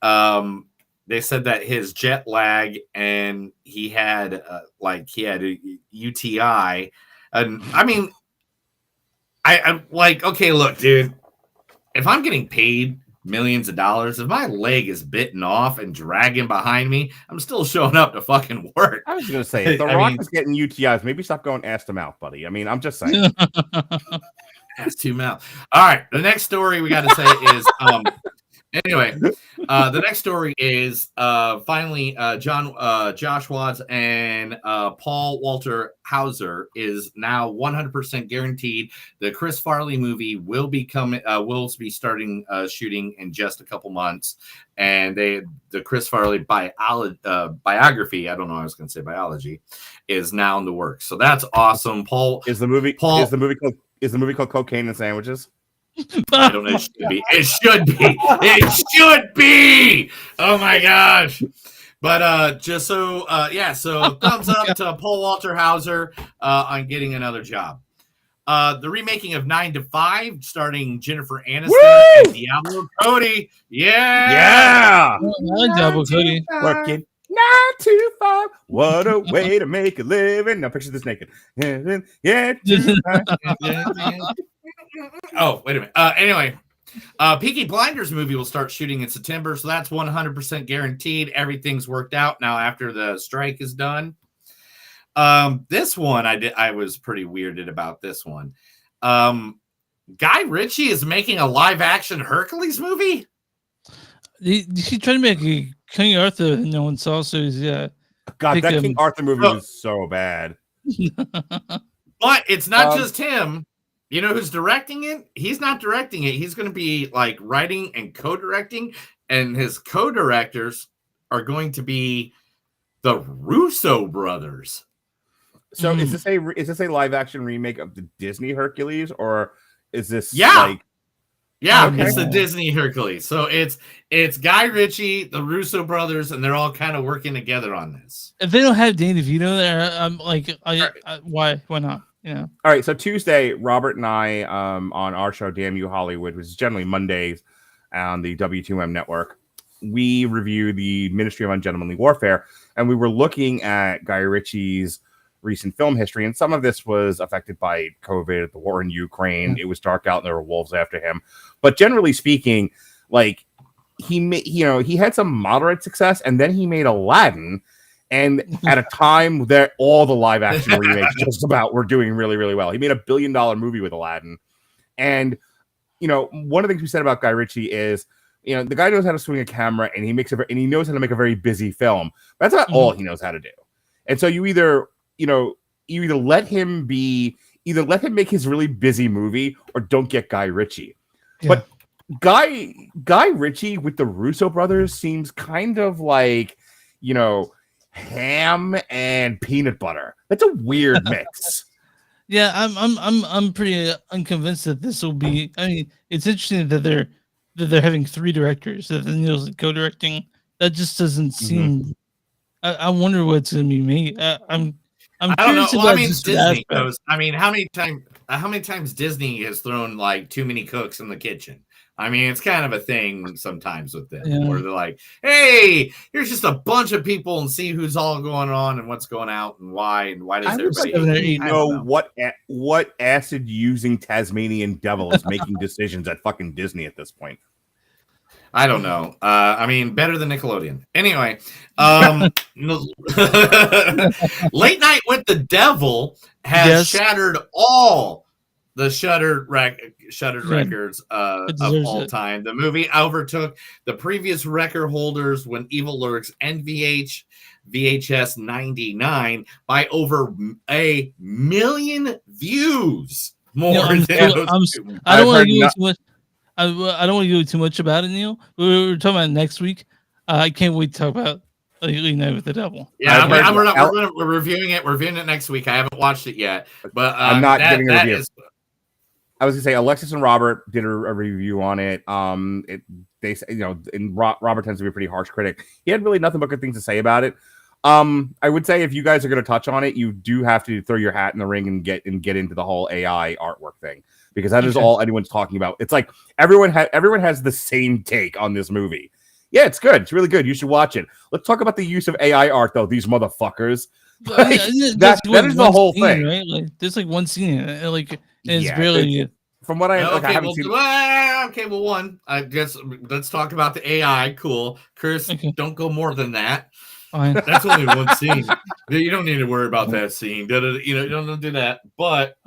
[SPEAKER 1] they said that his jet lag and he had a UTI, and I mean, I'm like, okay, look, dude, if I'm getting paid millions of dollars, if my leg is bitten off and dragging behind me, I'm still showing up to fucking work.
[SPEAKER 4] I was gonna say, if The Rock is getting UTIs, maybe stop going ass to mouth, buddy. I mean, I'm just saying.
[SPEAKER 1] Ass to mouth. All right, the next story we got to say is Anyway, the next story is finally Josh Watts and Paul Walter Hauser is now 100% guaranteed. The Chris Farley movie will be starting shooting in just a couple months, and the Chris Farley biography, I don't know, I was going to say biology, is now in the works. So that's awesome.
[SPEAKER 4] Is the movie called Cocaine and Sandwiches?
[SPEAKER 1] I don't know. It should be. It should be. It should be. Oh my gosh. But so thumbs up to Paul Walter Hauser on getting another job. The remaking of 9 to 5, starring Jennifer Aniston and Diablo Cody. Yeah.
[SPEAKER 2] Diablo Cody.
[SPEAKER 4] Working 9 to 5. What a way to make a living. Now picture this naked. Yeah.
[SPEAKER 1] Oh, wait a minute. Anyway, Peaky Blinders movie will start shooting in September, so that's 100% guaranteed. Everything's worked out now after the strike is done. This one, I was pretty weirded about this one. Guy Ritchie is making a live-action Hercules movie?
[SPEAKER 2] He tried to make a King Arthur no one saw, so
[SPEAKER 4] God, that King Arthur movie was so bad.
[SPEAKER 1] But it's not just him. You know who's directing it? He's not directing it. He's going to be like writing and co-directing, and his co-directors are going to be the Russo brothers.
[SPEAKER 4] So is this a live action remake of the Disney Hercules, or is this
[SPEAKER 1] okay.
[SPEAKER 4] It's
[SPEAKER 1] the Disney Hercules. So it's Guy Ritchie, the Russo brothers, and they're all kind of working together on this.
[SPEAKER 2] If they don't have Danny DeVito there, I'm like, why not? Yeah.
[SPEAKER 4] All right. So Tuesday, Robert and I on our show, Damn You Hollywood, which is generally Mondays on the W2M network, we review the Ministry of Ungentlemanly Warfare, and we were looking at Guy Ritchie's recent film history, and some of this was affected by COVID, the war in Ukraine. It was dark out, and there were wolves after him. But generally speaking, like he had some moderate success, and then he made Aladdin. And at a time that all the live action remakes just about were doing really, really well. He made $1 billion movie with Aladdin. And, one of the things we said about Guy Ritchie is, the guy knows how to swing a camera, and he knows how to make a very busy film. That's not all he knows how to do. And so you either let him make his really busy movie, or don't get Guy Ritchie. Yeah. But Guy Ritchie with the Russo brothers seems kind of like, ham and peanut butter. That's a weird mix.
[SPEAKER 2] Yeah, I'm pretty unconvinced that this will be. I mean, it's interesting that they're having 3 directors that Neil's co-directing. That just doesn't seem. I wonder what's going to be made. I don't know.
[SPEAKER 1] Well, I mean, Disney knows. I mean, how many times Disney has thrown like too many cooks in the kitchen? I mean, it's kind of a thing sometimes with them, where they're like, "Hey, here's just a bunch of people, and see who's all going on and what's going out and why does everybody
[SPEAKER 4] know what acid using Tasmanian devil is making decisions at fucking Disney at this point?"
[SPEAKER 1] I don't know. I mean, better than Nickelodeon. Anyway, Late Night with the Devil has shattered all the shuttered records of all time. The movie overtook the previous record holders when Evil Lurks and VHS 99 by over 1 million views. More than
[SPEAKER 2] I don't want to give too much. I don't want to go too much about it, Neil. We're talking about next week. I can't wait to talk about Late Night with the Devil.
[SPEAKER 1] Yeah, we're reviewing it. We're reviewing it next week. I haven't watched it yet, but
[SPEAKER 4] I'm not giving a review. I was gonna say Alexis and Robert did a review on it. They say, and Robert tends to be a pretty harsh critic. He had really nothing but good things to say about it. I would say if you guys are going to touch on it, you do have to throw your hat in the ring and get into the whole AI artwork thing, because that is all anyone's talking about. It's like everyone has the same take on this movie. Yeah, it's good. It's really good. You should watch it. Let's talk about the use of AI art, though. These motherfuckers. That is the whole thing.
[SPEAKER 2] Right? Like, there's like one scene, it's barely.
[SPEAKER 4] From what I haven't seen.
[SPEAKER 1] I guess let's talk about the AI. Cool, Chris. Don't go more than that.
[SPEAKER 2] Fine.
[SPEAKER 1] That's only one scene. You don't need to worry about that scene. You don't do that. But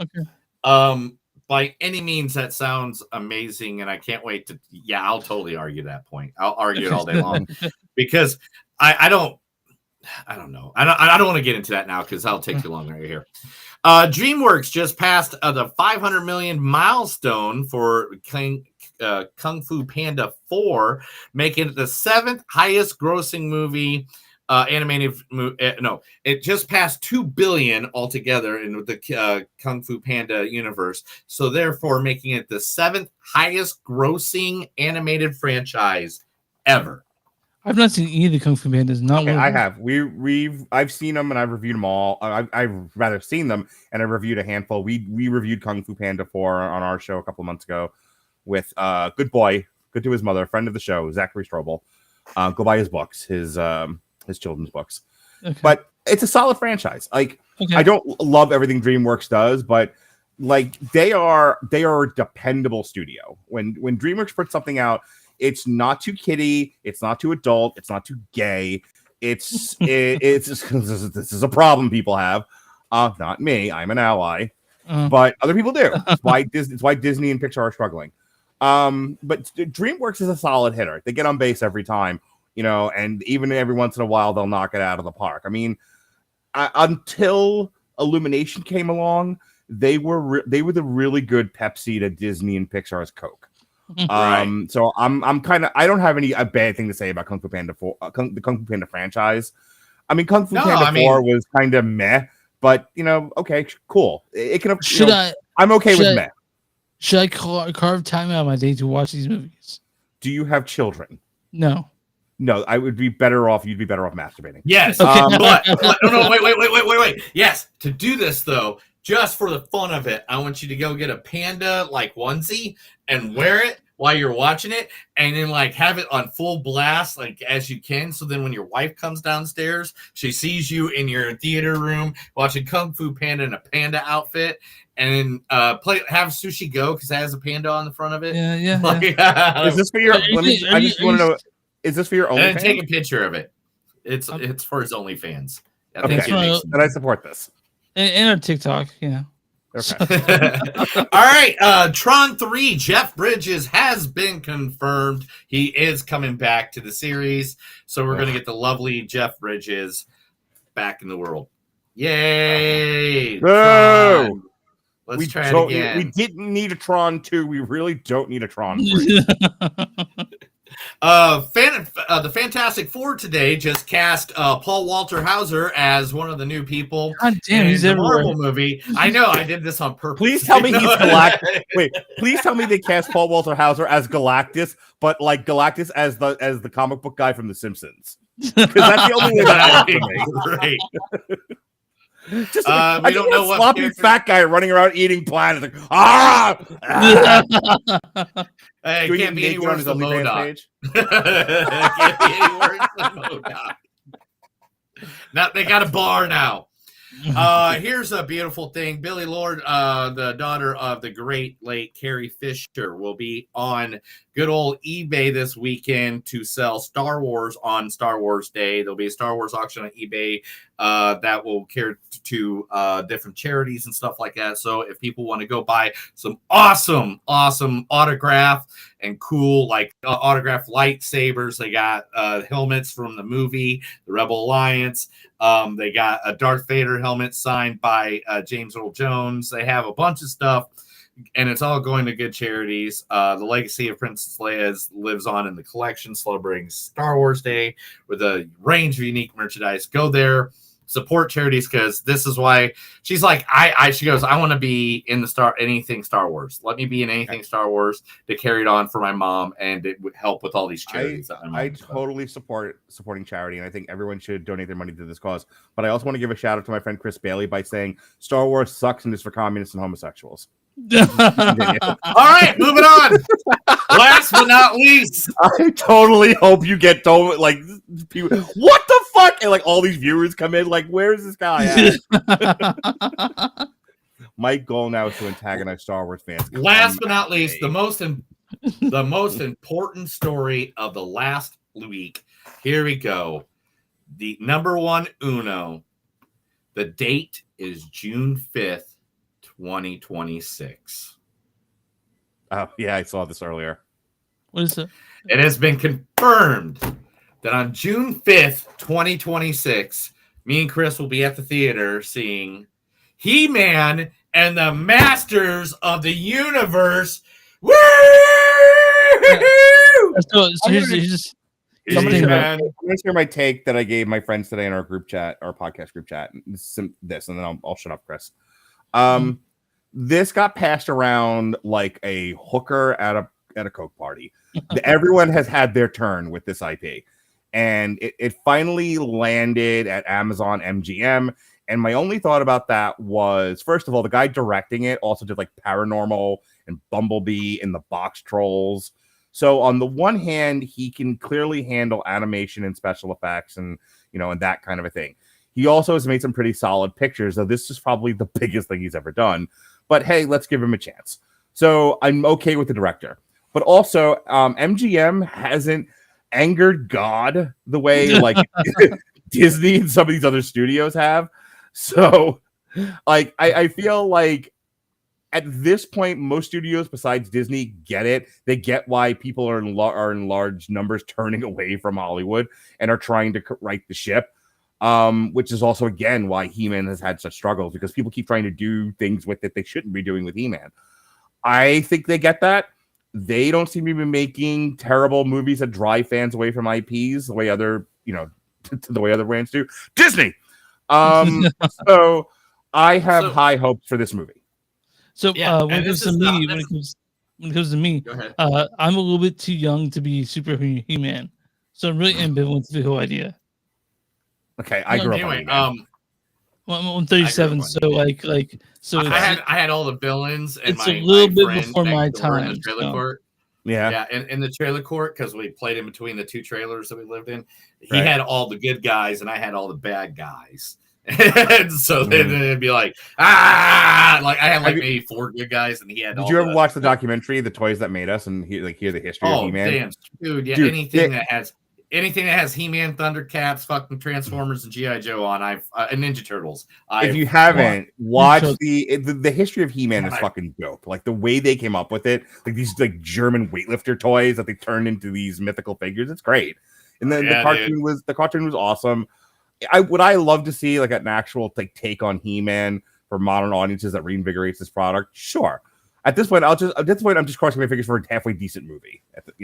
[SPEAKER 1] by any means, that sounds amazing, and I can't wait to. Yeah, I'll totally argue that point. I'll argue it all day long because I don't know. I don't want to get into that now because I'll take too long right here. DreamWorks just passed the 500 million milestone for Kung Fu Panda 4, making it the 7th highest grossing movie. Animated no, it just passed 2 billion altogether in the Kung Fu Panda universe, so therefore making it the 7th highest grossing animated franchise ever.
[SPEAKER 2] I've not seen either Kung Fu Pandas. Not one.
[SPEAKER 4] I have. I've seen them and I've reviewed them all. I've rather seen them and I've reviewed a handful. We reviewed Kung Fu Panda 4 on our show a couple of months ago with good boy, good to his mother, friend of the show, Zachary Strobel. Go buy his books, his children's books.
[SPEAKER 2] Okay.
[SPEAKER 4] But it's a solid franchise. Like
[SPEAKER 2] Okay.
[SPEAKER 4] I don't love everything DreamWorks does, but like they are a dependable studio. When DreamWorks puts something out, it's not too kiddie, it's not too adult, it's not too gay. It's this is a problem people have. Not me, I'm an ally, but other people do. It's why Disney and Pixar are struggling. But DreamWorks is a solid hitter. They get on base every time, and even every once in a while they'll knock it out of the park. I mean, until Illumination came along, they were the really good Pepsi to Disney and Pixar's Coke.
[SPEAKER 1] Right.
[SPEAKER 4] So I'm kind of, I don't have a bad thing to say about Kung Fu Panda 4, the Kung Fu Panda franchise. I mean, Kung Fu Panda 4 was kind of meh, but okay, cool. It can. I'm okay with meh.
[SPEAKER 2] Should I carve time out of my day to watch these movies?
[SPEAKER 4] Do you have children?
[SPEAKER 2] No.
[SPEAKER 4] No, I would be better off. You'd be better off masturbating.
[SPEAKER 1] Yes, but no, wait. Yes, to do this though, just for the fun of it, I want you to go get a panda like onesie and wear it while you're watching it, and then like have it on full blast like as you can. So then when your wife comes downstairs, she sees you in your theater room watching Kung Fu Panda in a panda outfit, and then have Sushi Go because it has a panda on the front of it.
[SPEAKER 2] Yeah.
[SPEAKER 4] Is this for your? I just want to know. Is this for your OnlyFans?
[SPEAKER 1] And take a picture of it. It's for his OnlyFans.
[SPEAKER 4] Okay, then I support this.
[SPEAKER 2] And our TikTok,
[SPEAKER 4] Okay.
[SPEAKER 1] All right. Tron 3, Jeff Bridges has been confirmed. He is coming back to the series. So we're going to get the lovely Jeff Bridges back in the world. Yay!
[SPEAKER 4] Whoa!
[SPEAKER 1] Let's try it again.
[SPEAKER 4] We didn't need a Tron 2. We really don't need a Tron 3.
[SPEAKER 1] The Fantastic Four today just cast Paul Walter Hauser as one of the new people.
[SPEAKER 2] God damn, he's
[SPEAKER 1] in the
[SPEAKER 2] everywhere.
[SPEAKER 1] Marvel movie. I know, I did this on purpose.
[SPEAKER 4] Please tell me he's Galactus. Wait, please tell me they cast Paul Walter Hauser as Galactus, but like Galactus as the comic book guy from The Simpsons. Because that's the only way that works for me.
[SPEAKER 1] Great.
[SPEAKER 4] Just
[SPEAKER 1] we don't know what
[SPEAKER 4] sloppy fat guy running around eating planets. Like,
[SPEAKER 1] Hey, it can't be any worse than MODOK. Can't be any worse than MODOK. Now they got a bar now. Here's a beautiful thing. Billy Lord, the daughter of the great late Carrie Fisher, will be on good old eBay this weekend to sell Star Wars on Star Wars Day. There'll be a Star Wars auction on eBay that will care to different charities and stuff like that. So if people want to go buy some awesome autograph and cool autograph lightsabers, they got helmets from the movie The Rebel Alliance. They got a Darth Vader helmet signed by James Earl Jones. They have a bunch of stuff, and it's all going to good charities. The legacy of Princess Leia lives on in the collection, celebrating Star Wars Day with a range of unique merchandise. Go there, support charities, because this is why she's like, she goes, I want to be in anything Star Wars. Let me be in anything Star Wars to carry it on for my mom, and it would help with all these charities.
[SPEAKER 4] I totally supporting charity, and I think everyone should donate their money to this cause. But I also want to give a shout out to my friend Chris Bailey by saying Star Wars sucks and is for communists and homosexuals.
[SPEAKER 1] All right, moving on. Last but not least,
[SPEAKER 4] I totally hope you get told like people, what the fuck, and like all these viewers come in like, where's this guy at? My goal now is to antagonize Star Wars fans.
[SPEAKER 1] Last but not least, the most important story of the last week. Here we go. The number one uno. The date is June 5th, 2026.
[SPEAKER 4] Oh yeah, I saw this earlier.
[SPEAKER 2] What is it?
[SPEAKER 1] It has been confirmed that on June 5th, 2026, me and Chris will be at the theater seeing He-Man and the Masters of the Universe. Woo!
[SPEAKER 2] So here's just
[SPEAKER 4] I'm going to share my take that I gave my friends today in our group chat, our podcast group chat. This, and then I'll shut up, Chris. This got passed around like a hooker at a Coke party. Everyone has had their turn with this IP, and it finally landed at Amazon MGM. And my only thought about that was, first of all, the guy directing it also did like Paranormal and Bumblebee and the Box Trolls. So on the one hand, he can clearly handle animation and special effects and, and that kind of a thing. He also has made some pretty solid pictures, though this is probably the biggest thing he's ever done. But hey, let's give him a chance. So I'm okay with the director. But also, MGM hasn't angered God the way like Disney and some of these other studios have. So, like, I feel like at this point, most studios besides Disney get it. They get why people are in large numbers turning away from Hollywood and are trying to right the ship. Which is also, again, why He-Man has had such struggles, because people keep trying to do things with it they shouldn't be doing with He-Man. I think they get that. They don't seem to be making terrible movies that drive fans away from IPs the way other brands do. Disney. So I have high hopes for this movie.
[SPEAKER 2] So when it comes to me,
[SPEAKER 1] Go ahead.
[SPEAKER 2] I'm a little bit too young to be super He-Man, so I'm really ambivalent to the whole idea.
[SPEAKER 4] Okay, I grew up on He-Man.
[SPEAKER 2] Well, I'm 37, so so
[SPEAKER 1] I had all the villains. And
[SPEAKER 2] it's a little bit before my
[SPEAKER 1] in
[SPEAKER 2] time.
[SPEAKER 1] the trailer court.
[SPEAKER 4] Yeah,
[SPEAKER 1] in the trailer court, because we played in between the two trailers that we lived in. He
[SPEAKER 4] Right.
[SPEAKER 1] had all the good guys, and I had all the bad guys. And so then it'd be like, like I had like maybe 4 good guys, and he had.
[SPEAKER 4] Did you ever watch the documentary, "The Toys That Made Us," and hear the history of He-Man?
[SPEAKER 1] Damn, dude, yeah, anything that has He-Man, Thundercats, fucking Transformers, and G.I. Joe on, and Ninja Turtles.
[SPEAKER 4] If you haven't watched the history of He-Man is fucking dope. Like the way they came up with it, like these like German weightlifter toys that they turned into these mythical figures. It's great. And then the cartoon was awesome. I love to see like an actual like take on He-Man for modern audiences that reinvigorates this product. Sure. At this point, I'm just crossing my fingers for a halfway decent movie.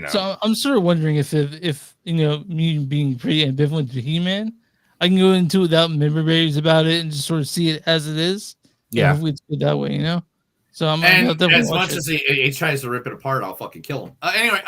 [SPEAKER 2] So I'm sort of wondering if me being pretty ambivalent to He-Man, I can go into it without memory barriers about it and just sort of see it as it is.
[SPEAKER 4] Yeah,
[SPEAKER 2] hopefully it's good that way, So I'm
[SPEAKER 1] as much as he tries to rip it apart, I'll fucking kill him. Anyway,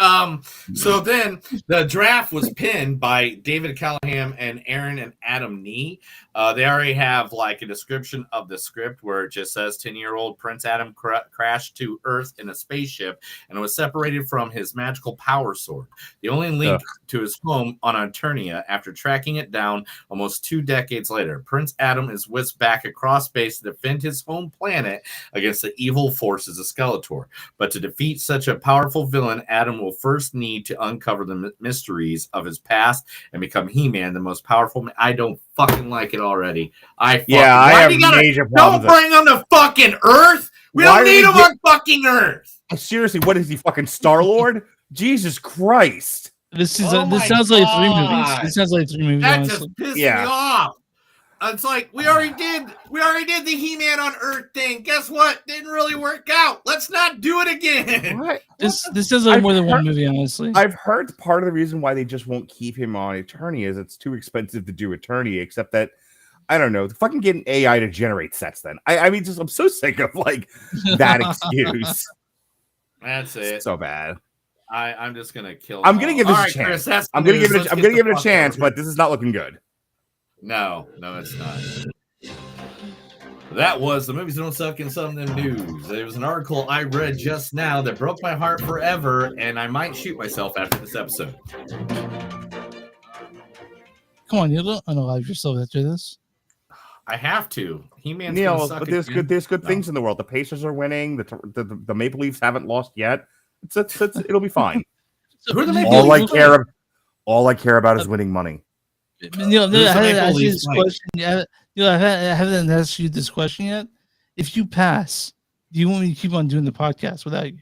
[SPEAKER 1] so then the draft was pinned by David Callahan and Aaron and Adam Nee. They already have like a description of the script where it just says 10-year-old Prince Adam crashed to Earth in a spaceship and was separated from his magical power sword. The only link to his home on Eternia after tracking it down almost 2 decades later. Prince Adam is whisked back across space to defend his home planet against the evil forces of Skeletor. But to defeat such a powerful villain, Adam will first need to uncover the mysteries of his past and become He-Man, the most powerful. I don't fucking like it already. I have major problems. Don't bring him to fucking Earth. We don't need him on fucking Earth.
[SPEAKER 4] Seriously, what is he, fucking Star-Lord? Jesus Christ!
[SPEAKER 2] This sounds like 3 movies. This sounds like 3 movies.
[SPEAKER 1] That just pissed me off. It's like we already did the He-Man on Earth thing. Guess what? Didn't really work out. Let's not do it again.
[SPEAKER 4] What?
[SPEAKER 2] This sounds like more than one movie, honestly.
[SPEAKER 4] I've heard part of the reason why they just won't keep him on Eternia is it's too expensive to do Eternia, except that I don't know, fucking getting AI to generate sets then. I mean, I'm so sick of like that excuse.
[SPEAKER 1] That's it.
[SPEAKER 4] So bad.
[SPEAKER 1] I'm just gonna kill.
[SPEAKER 4] I'm gonna give this a chance.
[SPEAKER 1] Chris,
[SPEAKER 4] I'm gonna give it a chance, but this is not looking good.
[SPEAKER 1] No, it's not. That was the movies don't suck in some of them news. There was an article I read just now that broke my heart forever, and I might shoot myself after this episode.
[SPEAKER 2] Come on, you don't unalive yourself after this.
[SPEAKER 1] I have to. He-Man's
[SPEAKER 4] Neil, but there's good things in the world. The Pacers are winning. The Maple Leafs haven't lost yet. It'll be fine.
[SPEAKER 2] Who are the Maple Leafs?
[SPEAKER 4] All I care about is winning money.
[SPEAKER 2] I haven't asked you this question yet. If you pass, do you want me to keep on doing the podcast without you?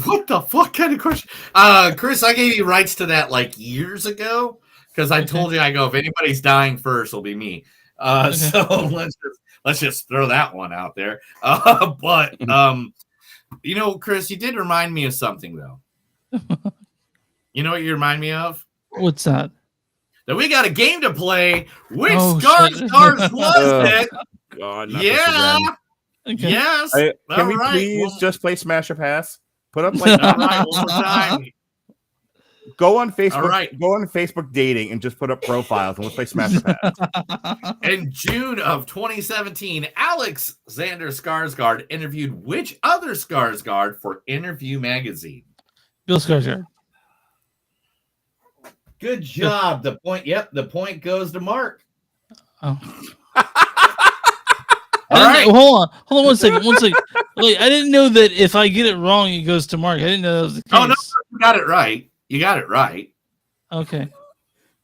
[SPEAKER 1] What the fuck kind of question? Chris, I gave you rights to that like years ago because I told you, I go, if anybody's dying first, it'll be me. So let's just throw that one out there. But you know, Chris, you did remind me of something though. You know what you remind me of?
[SPEAKER 2] What's that?
[SPEAKER 1] That we got a game to play. Which
[SPEAKER 2] Oh,
[SPEAKER 1] Scars
[SPEAKER 2] shit.
[SPEAKER 1] was it?
[SPEAKER 4] God, not this
[SPEAKER 1] Yeah.
[SPEAKER 4] again.
[SPEAKER 2] Okay.
[SPEAKER 1] Yes.
[SPEAKER 4] Can
[SPEAKER 1] All
[SPEAKER 4] we
[SPEAKER 1] right.
[SPEAKER 4] please
[SPEAKER 1] Well,
[SPEAKER 4] just play Smash or Pass? Put up like
[SPEAKER 1] all right, one more time.
[SPEAKER 4] go on Facebook.
[SPEAKER 1] All right.
[SPEAKER 4] Go on Facebook dating and just put up profiles and let's play Smash or Pass.
[SPEAKER 1] In June of 2017, Alexander Skarsgård interviewed which other Skarsgård for Interview Magazine?
[SPEAKER 2] Bill Skarsgård.
[SPEAKER 1] Good job. The point. Yep, the point goes to Mark.
[SPEAKER 2] Oh.
[SPEAKER 1] All right.
[SPEAKER 2] Hold on 1 second. Like, I didn't know that if I get it wrong, it goes to Mark. I didn't know that was the case.
[SPEAKER 1] Oh no, you got it right. You got it right.
[SPEAKER 2] Okay.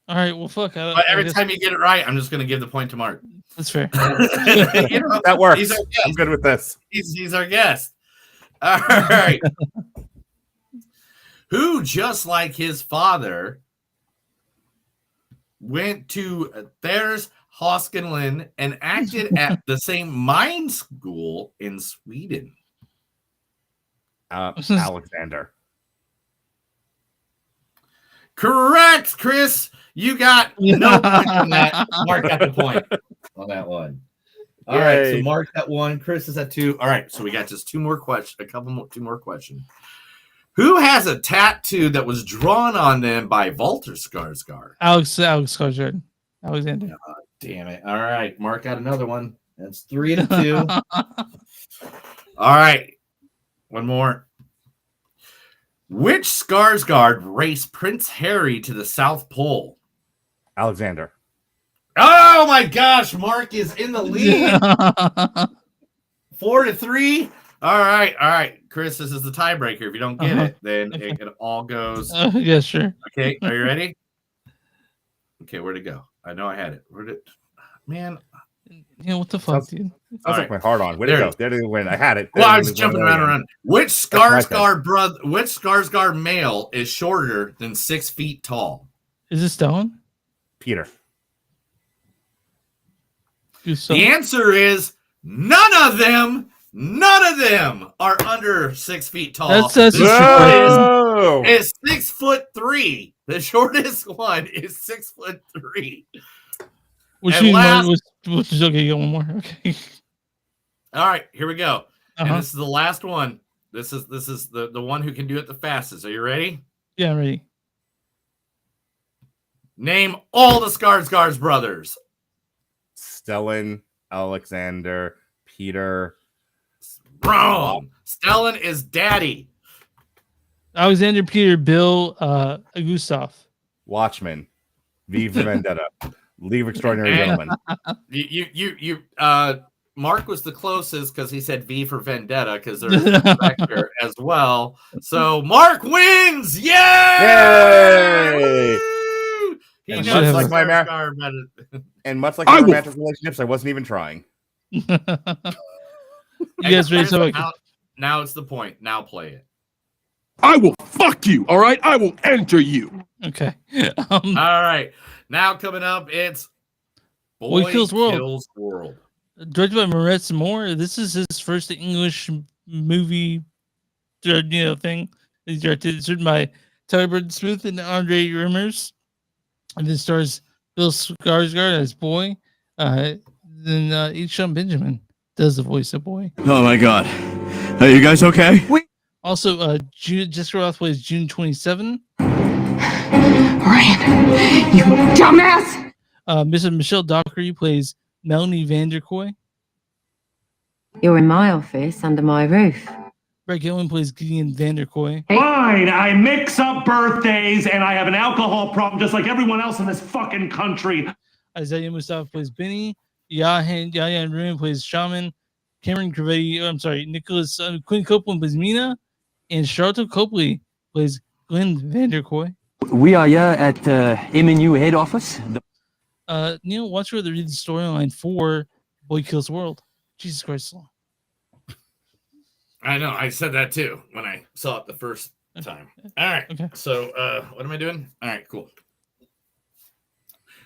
[SPEAKER 2] All right. Well, fuck.
[SPEAKER 1] But every time you get it right, I'm just going to give the point to Mark.
[SPEAKER 2] That's fair.
[SPEAKER 1] You know,
[SPEAKER 4] That works.
[SPEAKER 1] he's our guest.
[SPEAKER 4] I'm good with this.
[SPEAKER 1] He's our guest. All right. Who, just like his father, went to Thers Hoskenlund and acted at the same mime school in Sweden?
[SPEAKER 4] Alexander.
[SPEAKER 1] Correct, Chris. You got no point on that. Mark got the point on that one. All right, so
[SPEAKER 4] Yay.
[SPEAKER 1] Mark at 1, Chris is at 2. All right, so we got just two more questions. Two more questions. Who has a tattoo that was drawn on them by Walter Skarsgård?
[SPEAKER 2] Alex Skarsgård. Alexander.
[SPEAKER 1] Oh, damn it. All right, Mark got another one. That's 3-2. All right, one more. Which Skarsgård raced Prince Harry to the South Pole?
[SPEAKER 4] Alexander.
[SPEAKER 1] Oh my gosh, Mark is in the lead. 4-3. All right, Chris. This is the tiebreaker. If you don't get it, then it all goes.
[SPEAKER 2] Yeah, sure.
[SPEAKER 1] Okay, are you ready? Okay, where'd it go? I know I had it. Where'd it? Man,
[SPEAKER 2] Yeah, what the fuck, dude?
[SPEAKER 4] Sounds like my heart on. Where'd it
[SPEAKER 1] There
[SPEAKER 4] go?
[SPEAKER 1] it-
[SPEAKER 4] There didn't win. I had it.
[SPEAKER 1] well, I
[SPEAKER 4] There
[SPEAKER 1] was
[SPEAKER 4] it
[SPEAKER 1] jumping
[SPEAKER 4] went
[SPEAKER 1] around. Which Skarsgård male is shorter than 6 feet tall?
[SPEAKER 2] Is this Stone?
[SPEAKER 4] Peter.
[SPEAKER 1] The answer is none of them. None of them are under 6 feet tall.
[SPEAKER 2] That's
[SPEAKER 1] the
[SPEAKER 2] a
[SPEAKER 1] shortest is 6'3". The shortest one is 6'3".
[SPEAKER 2] Which
[SPEAKER 1] And
[SPEAKER 2] means
[SPEAKER 1] last-
[SPEAKER 2] which is okay. You got one more. Okay.
[SPEAKER 1] All right, here we go.
[SPEAKER 2] Uh-huh.
[SPEAKER 1] And this is the last one. This is the one who can do it the fastest. Are you ready?
[SPEAKER 2] Yeah, I'm ready.
[SPEAKER 1] Name all the Skarsgård's brothers.
[SPEAKER 4] Stellan, Alexander, Peter.
[SPEAKER 1] Wrong. Stellan is daddy.
[SPEAKER 2] Alexander, Peter, Bill, Gustav.
[SPEAKER 4] Watchmen. V for Vendetta. Leave Extraordinary
[SPEAKER 1] And-
[SPEAKER 4] Gentlemen.
[SPEAKER 1] Mark was the closest because he said V for Vendetta because there's a director as well. So Mark wins! Yay!
[SPEAKER 4] Yay!
[SPEAKER 1] He
[SPEAKER 4] And
[SPEAKER 1] knows
[SPEAKER 4] much like my
[SPEAKER 1] Skarsgård better.
[SPEAKER 4] And much like
[SPEAKER 10] I
[SPEAKER 4] my
[SPEAKER 10] will-
[SPEAKER 4] romantic relationships, I wasn't even trying.
[SPEAKER 2] You guys ready? So
[SPEAKER 1] Now it's the point. Now play it.
[SPEAKER 10] I will fuck you, all right? I will enter you.
[SPEAKER 2] Okay.
[SPEAKER 1] All right. Now coming up, it's
[SPEAKER 2] Boy Kills World.
[SPEAKER 1] World.
[SPEAKER 2] Directed by Moritz Moore. This is his first English movie, thing. He's directed. It's written by Tyler Burton Smith and Andre Rimmers, and this stars Bill Skarsgård as Boy. Then H. Sean Benjamin does the voice of Boy.
[SPEAKER 11] Oh my god. Are you guys okay?
[SPEAKER 2] Also, Jessica Roth plays June 27.
[SPEAKER 9] Ryan, you dumbass!
[SPEAKER 2] Mrs. Michelle Dockery plays Melanie Vanderkoy.
[SPEAKER 12] You're in my office under my roof.
[SPEAKER 2] Brett Gilman plays Gideon Vanderkoy.
[SPEAKER 14] Fine, I mix up birthdays and I have an alcohol problem just like everyone else in this fucking country.
[SPEAKER 2] Isaiah Mustafa plays Benny. Yaya Ruin plays Shaman. Cameron Cravetti, Nicholas Quinn Copeland plays Mina. And Charlotte Copley plays Glenn Vanderkoy.
[SPEAKER 16] We are here at MNU head office.
[SPEAKER 2] Neil, why don't you read the storyline for Boy Kills World? Jesus Christ.
[SPEAKER 1] I know. I said that too when I saw it the first time. All right.
[SPEAKER 2] Okay.
[SPEAKER 1] So, what am I doing? All right, cool.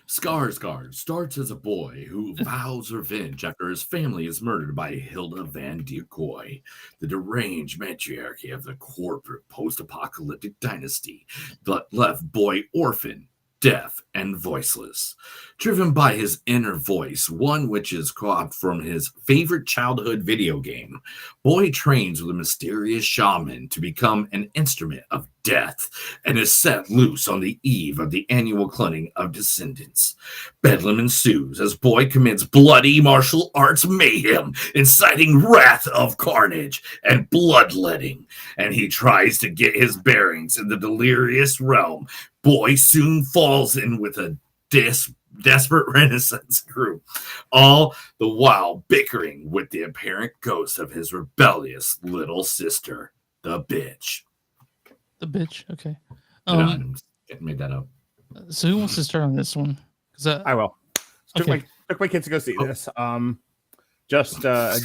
[SPEAKER 1] Skarsgård starts as a boy who vows revenge after his family is murdered by Hilda van der Goy, the deranged matriarch of the corporate post-apocalyptic dynasty that left boy orphan, deaf, and voiceless. Driven by his inner voice, one which is caught from his favorite childhood video game, Boy trains with a mysterious shaman to become an instrument of death and is set loose on the eve of the annual cleansing of descendants. Bedlam ensues as Boy commits bloody martial arts mayhem, inciting wrath of carnage and bloodletting, and he tries to get his bearings in the delirious realm. Boy soon falls in with a desperate Renaissance group, all the while bickering with the apparent ghost of his rebellious little sister, the bitch.
[SPEAKER 2] The bitch. Okay.
[SPEAKER 1] I made that up.
[SPEAKER 2] So who wants to start on this one?
[SPEAKER 4] I will.
[SPEAKER 2] Okay.
[SPEAKER 4] Took my kids to go see this. Just
[SPEAKER 1] I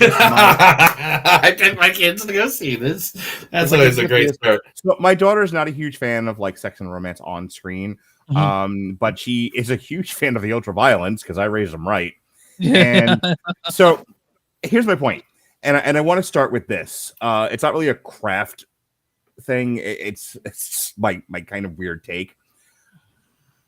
[SPEAKER 1] took my kids to go see this. That's always a great start.
[SPEAKER 4] So my daughter's not a huge fan of like sex and romance on screen, but she is a huge fan of the ultra violence because I raised them right. And so here's my point, and I want to start with this. It's not really a craft thing. It's my kind of weird take.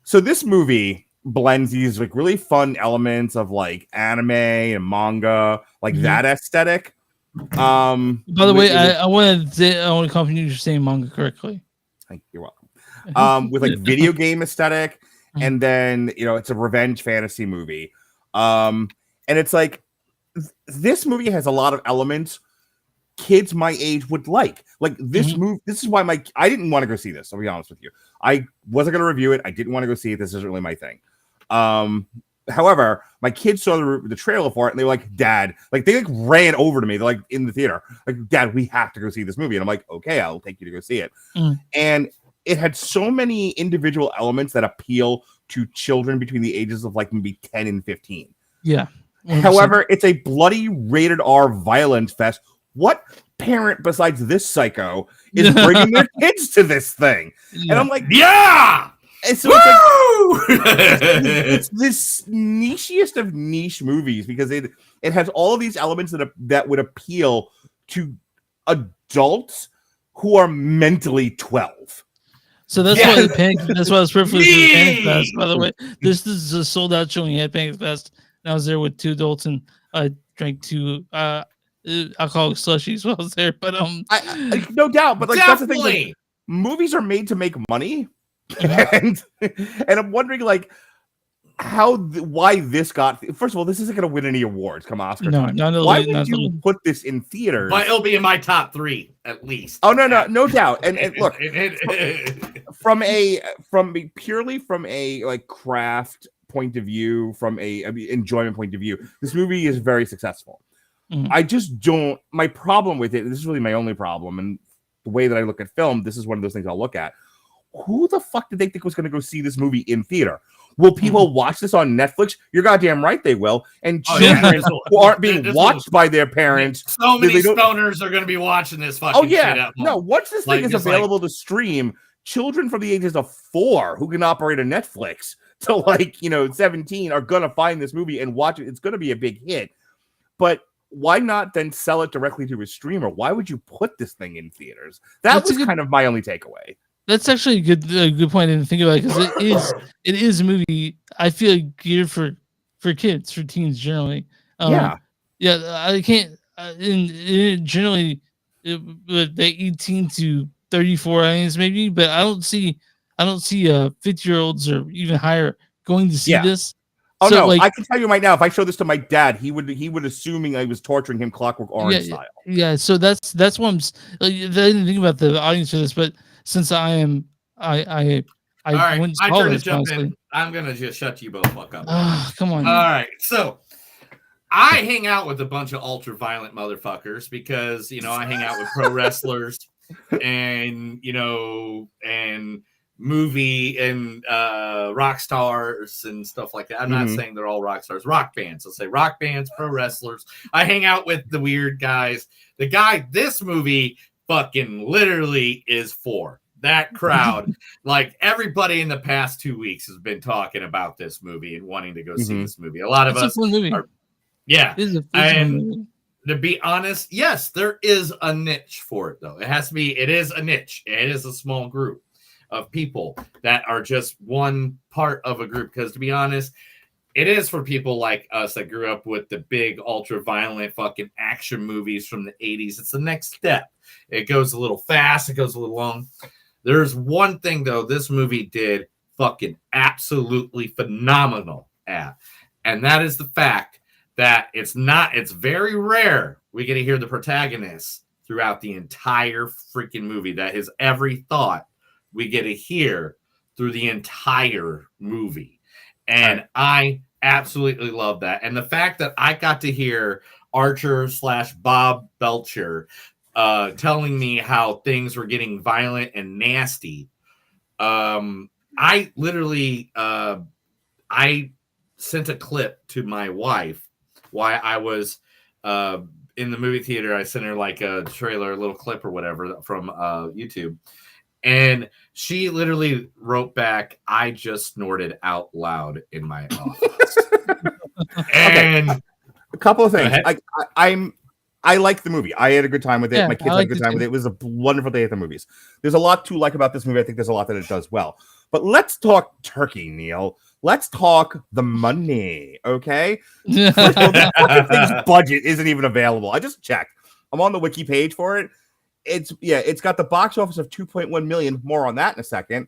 [SPEAKER 4] So this movie blends these like really fun elements of like anime and manga, like that aesthetic.
[SPEAKER 2] By the way, I want to compliment you for saying manga correctly.
[SPEAKER 4] You're welcome. With like video game aesthetic, and then it's a revenge fantasy movie. And it's like this movie has a lot of elements kids my age would like. Like this movie, this is why I didn't want to go see this. I'll be honest with you. I wasn't going to review it. I didn't want to go see it. This isn't really my thing. However, my kids saw the trailer for it and they were like, Dad, like they like ran over to me. They're like in the theater, like, Dad, we have to go see this movie. And I'm like, okay, I'll take you to go see it. And it had so many individual elements that appeal to children between the ages of like maybe 10 and 15.
[SPEAKER 2] Yeah. 100%.
[SPEAKER 4] However, it's a bloody rated R violence fest. What parent besides this psycho is bringing their kids to this thing? And I'm like, yeah. And so it's this nichiest of niche movies because it has all of these elements that would appeal to adults who are mentally 12.
[SPEAKER 2] So that's why that's why I was perfectly for Panic Fest. By the way, this is a sold out showing at Panic Fest. And I was there with 2 adults and I drank 2 alcoholic slushies while I was there. But
[SPEAKER 4] I no doubt. But like that's the thing. Like, movies are made to make money. and I'm wondering like why this got. First of all, this isn't going to win any awards. Come Oscar time. Why would you put this in theaters?
[SPEAKER 1] But it'll be in my top 3 at least.
[SPEAKER 4] Oh no doubt. And look, purely from a like craft point of view, from a enjoyment point of view, this movie is very successful. I just don't. My problem with it. This is really my only problem, and the way that I look at film, this is one of those things I'll look at. Who the fuck did they think was going to go see this movie in theater? Will people watch this on Netflix? You're goddamn right they will. And children who aren't being watched by their parents.
[SPEAKER 1] So many stoners are going to be watching this fucking shit at home.
[SPEAKER 4] No, once this thing is available to stream, children from the ages of 4 who can operate a Netflix to 17 are going to find this movie and watch it. It's going to be a big hit. But why not then sell it directly to a streamer? Why would you put this thing in theaters? That was kind of my only takeaway.
[SPEAKER 2] That's actually a good point to think about because it is a movie I feel geared for kids, for teens generally. I can't generally the 18 to 34 audience maybe, but I don't see 50-year-olds or even higher going to see this.
[SPEAKER 4] Oh so, no! I can tell you right now, if I show this to my dad, he would assuming I was torturing him Clockwork Orange style. Yeah,
[SPEAKER 2] so that's what I'm. I didn't think about the audience for this, but since I am, I
[SPEAKER 1] all right,
[SPEAKER 2] wouldn't
[SPEAKER 1] my
[SPEAKER 2] call
[SPEAKER 1] turn to
[SPEAKER 2] this,
[SPEAKER 1] jump
[SPEAKER 2] honestly.
[SPEAKER 1] in. I'm gonna just shut you both fuck up.
[SPEAKER 2] Come on.
[SPEAKER 1] All right, so I hang out with a bunch of ultra violent motherfuckers because I hang out with pro wrestlers and and movie and rock stars and stuff like that. I'm not saying they're all rock stars. Rock bands. Let's say rock bands, pro wrestlers. I hang out with the weird guys. The guy this movie fucking literally is for. That crowd, like everybody in the past 2 weeks has been talking about this movie and wanting to go see this movie. A lot of us are, yeah. And to be honest, yes, there is a niche for it though. It has to be, it is a niche. It is a small group of people that are just one part of a group. Because to be honest, it is for people like us that grew up with the big ultra violent fucking action movies from the 80s. It's the next step. It goes a little fast. It goes a little long. There's one thing, though, this movie did fucking absolutely phenomenal at. And that is the fact that it's very rare we get to hear the protagonist throughout the entire freaking movie. That his every thought we get to hear through the entire movie. And I absolutely love that. And the fact that I got to hear Archer / Bob Belcher telling me how things were getting violent and nasty. I literally I sent a clip to my wife while I was in the movie theater. I sent her like a trailer, a little clip or whatever from YouTube. And she literally wrote back, "I just snorted out loud in my office." And
[SPEAKER 4] a couple of things. I like the movie. I had a good time with it.
[SPEAKER 2] Yeah,
[SPEAKER 4] My kids had a good time with it. It was a wonderful day at the movies. There's a lot to like about this movie. I think there's a lot that it does well. But let's talk turkey, Neil. Let's talk the money, okay? This thing's budget isn't even available. I just checked. I'm on the wiki page for it. It's got the box office of 2.1 million. More on that in a second.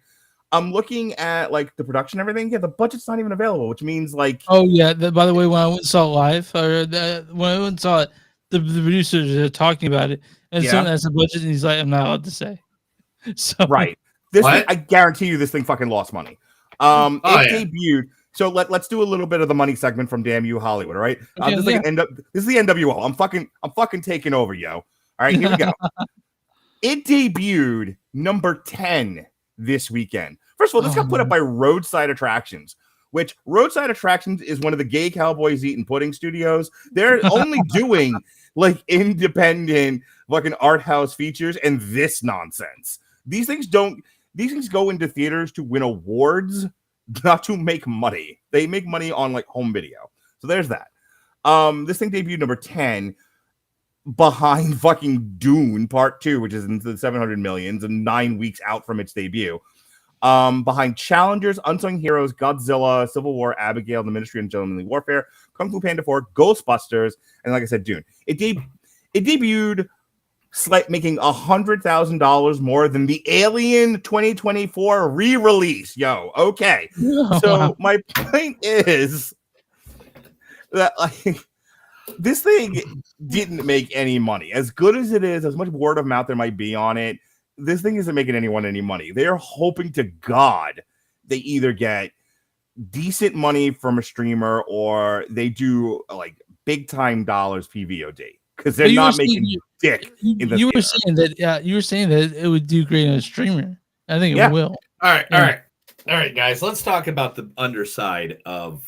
[SPEAKER 4] I'm looking at like the production and everything. Yeah, the budget's not even available, which means like.
[SPEAKER 2] Oh yeah. By the way, when I went and saw it live, when I went and saw it, the producers are talking about it, and someone has a budget, and he's like, "I'm not allowed to say." So
[SPEAKER 4] right, this thing, I guarantee you, this thing fucking lost money. Debuted. So let's do a little bit of the money segment from Damn You Hollywood. All right, this is the NWO. I'm fucking taking over, yo. All right, here we go. It debuted number 10 this weekend. First of all, this got put up by Roadside Attractions, which Roadside Attractions is one of the gay cowboys eating pudding studios. They're only doing like independent fucking art house features and this nonsense. These things go into theaters to win awards, not to make money. They make money on like home video. So there's that. This thing debuted number 10 behind fucking Dune Part 2, which is in the 700 millions and 9 weeks out from its debut. Behind Challengers, Unsung Heroes, Godzilla, Civil War, Abigail, The Ministry of Gentlemanly Warfare, Kung Fu Panda 4, Ghostbusters, and like I said, Dune. It debuted making $100,000 more than the Alien 2024 re-release. Yo, okay. So my point is that like this thing didn't make any money. As good as it is, as much word of mouth there might be on it, this thing isn't making anyone any money. They're hoping to God they either get decent money from a streamer or they do like big time dollars PVOD because they're not making dick.
[SPEAKER 2] You were saying that it would do great on a streamer. I think it will.
[SPEAKER 1] All right, guys. Let's talk about the underside of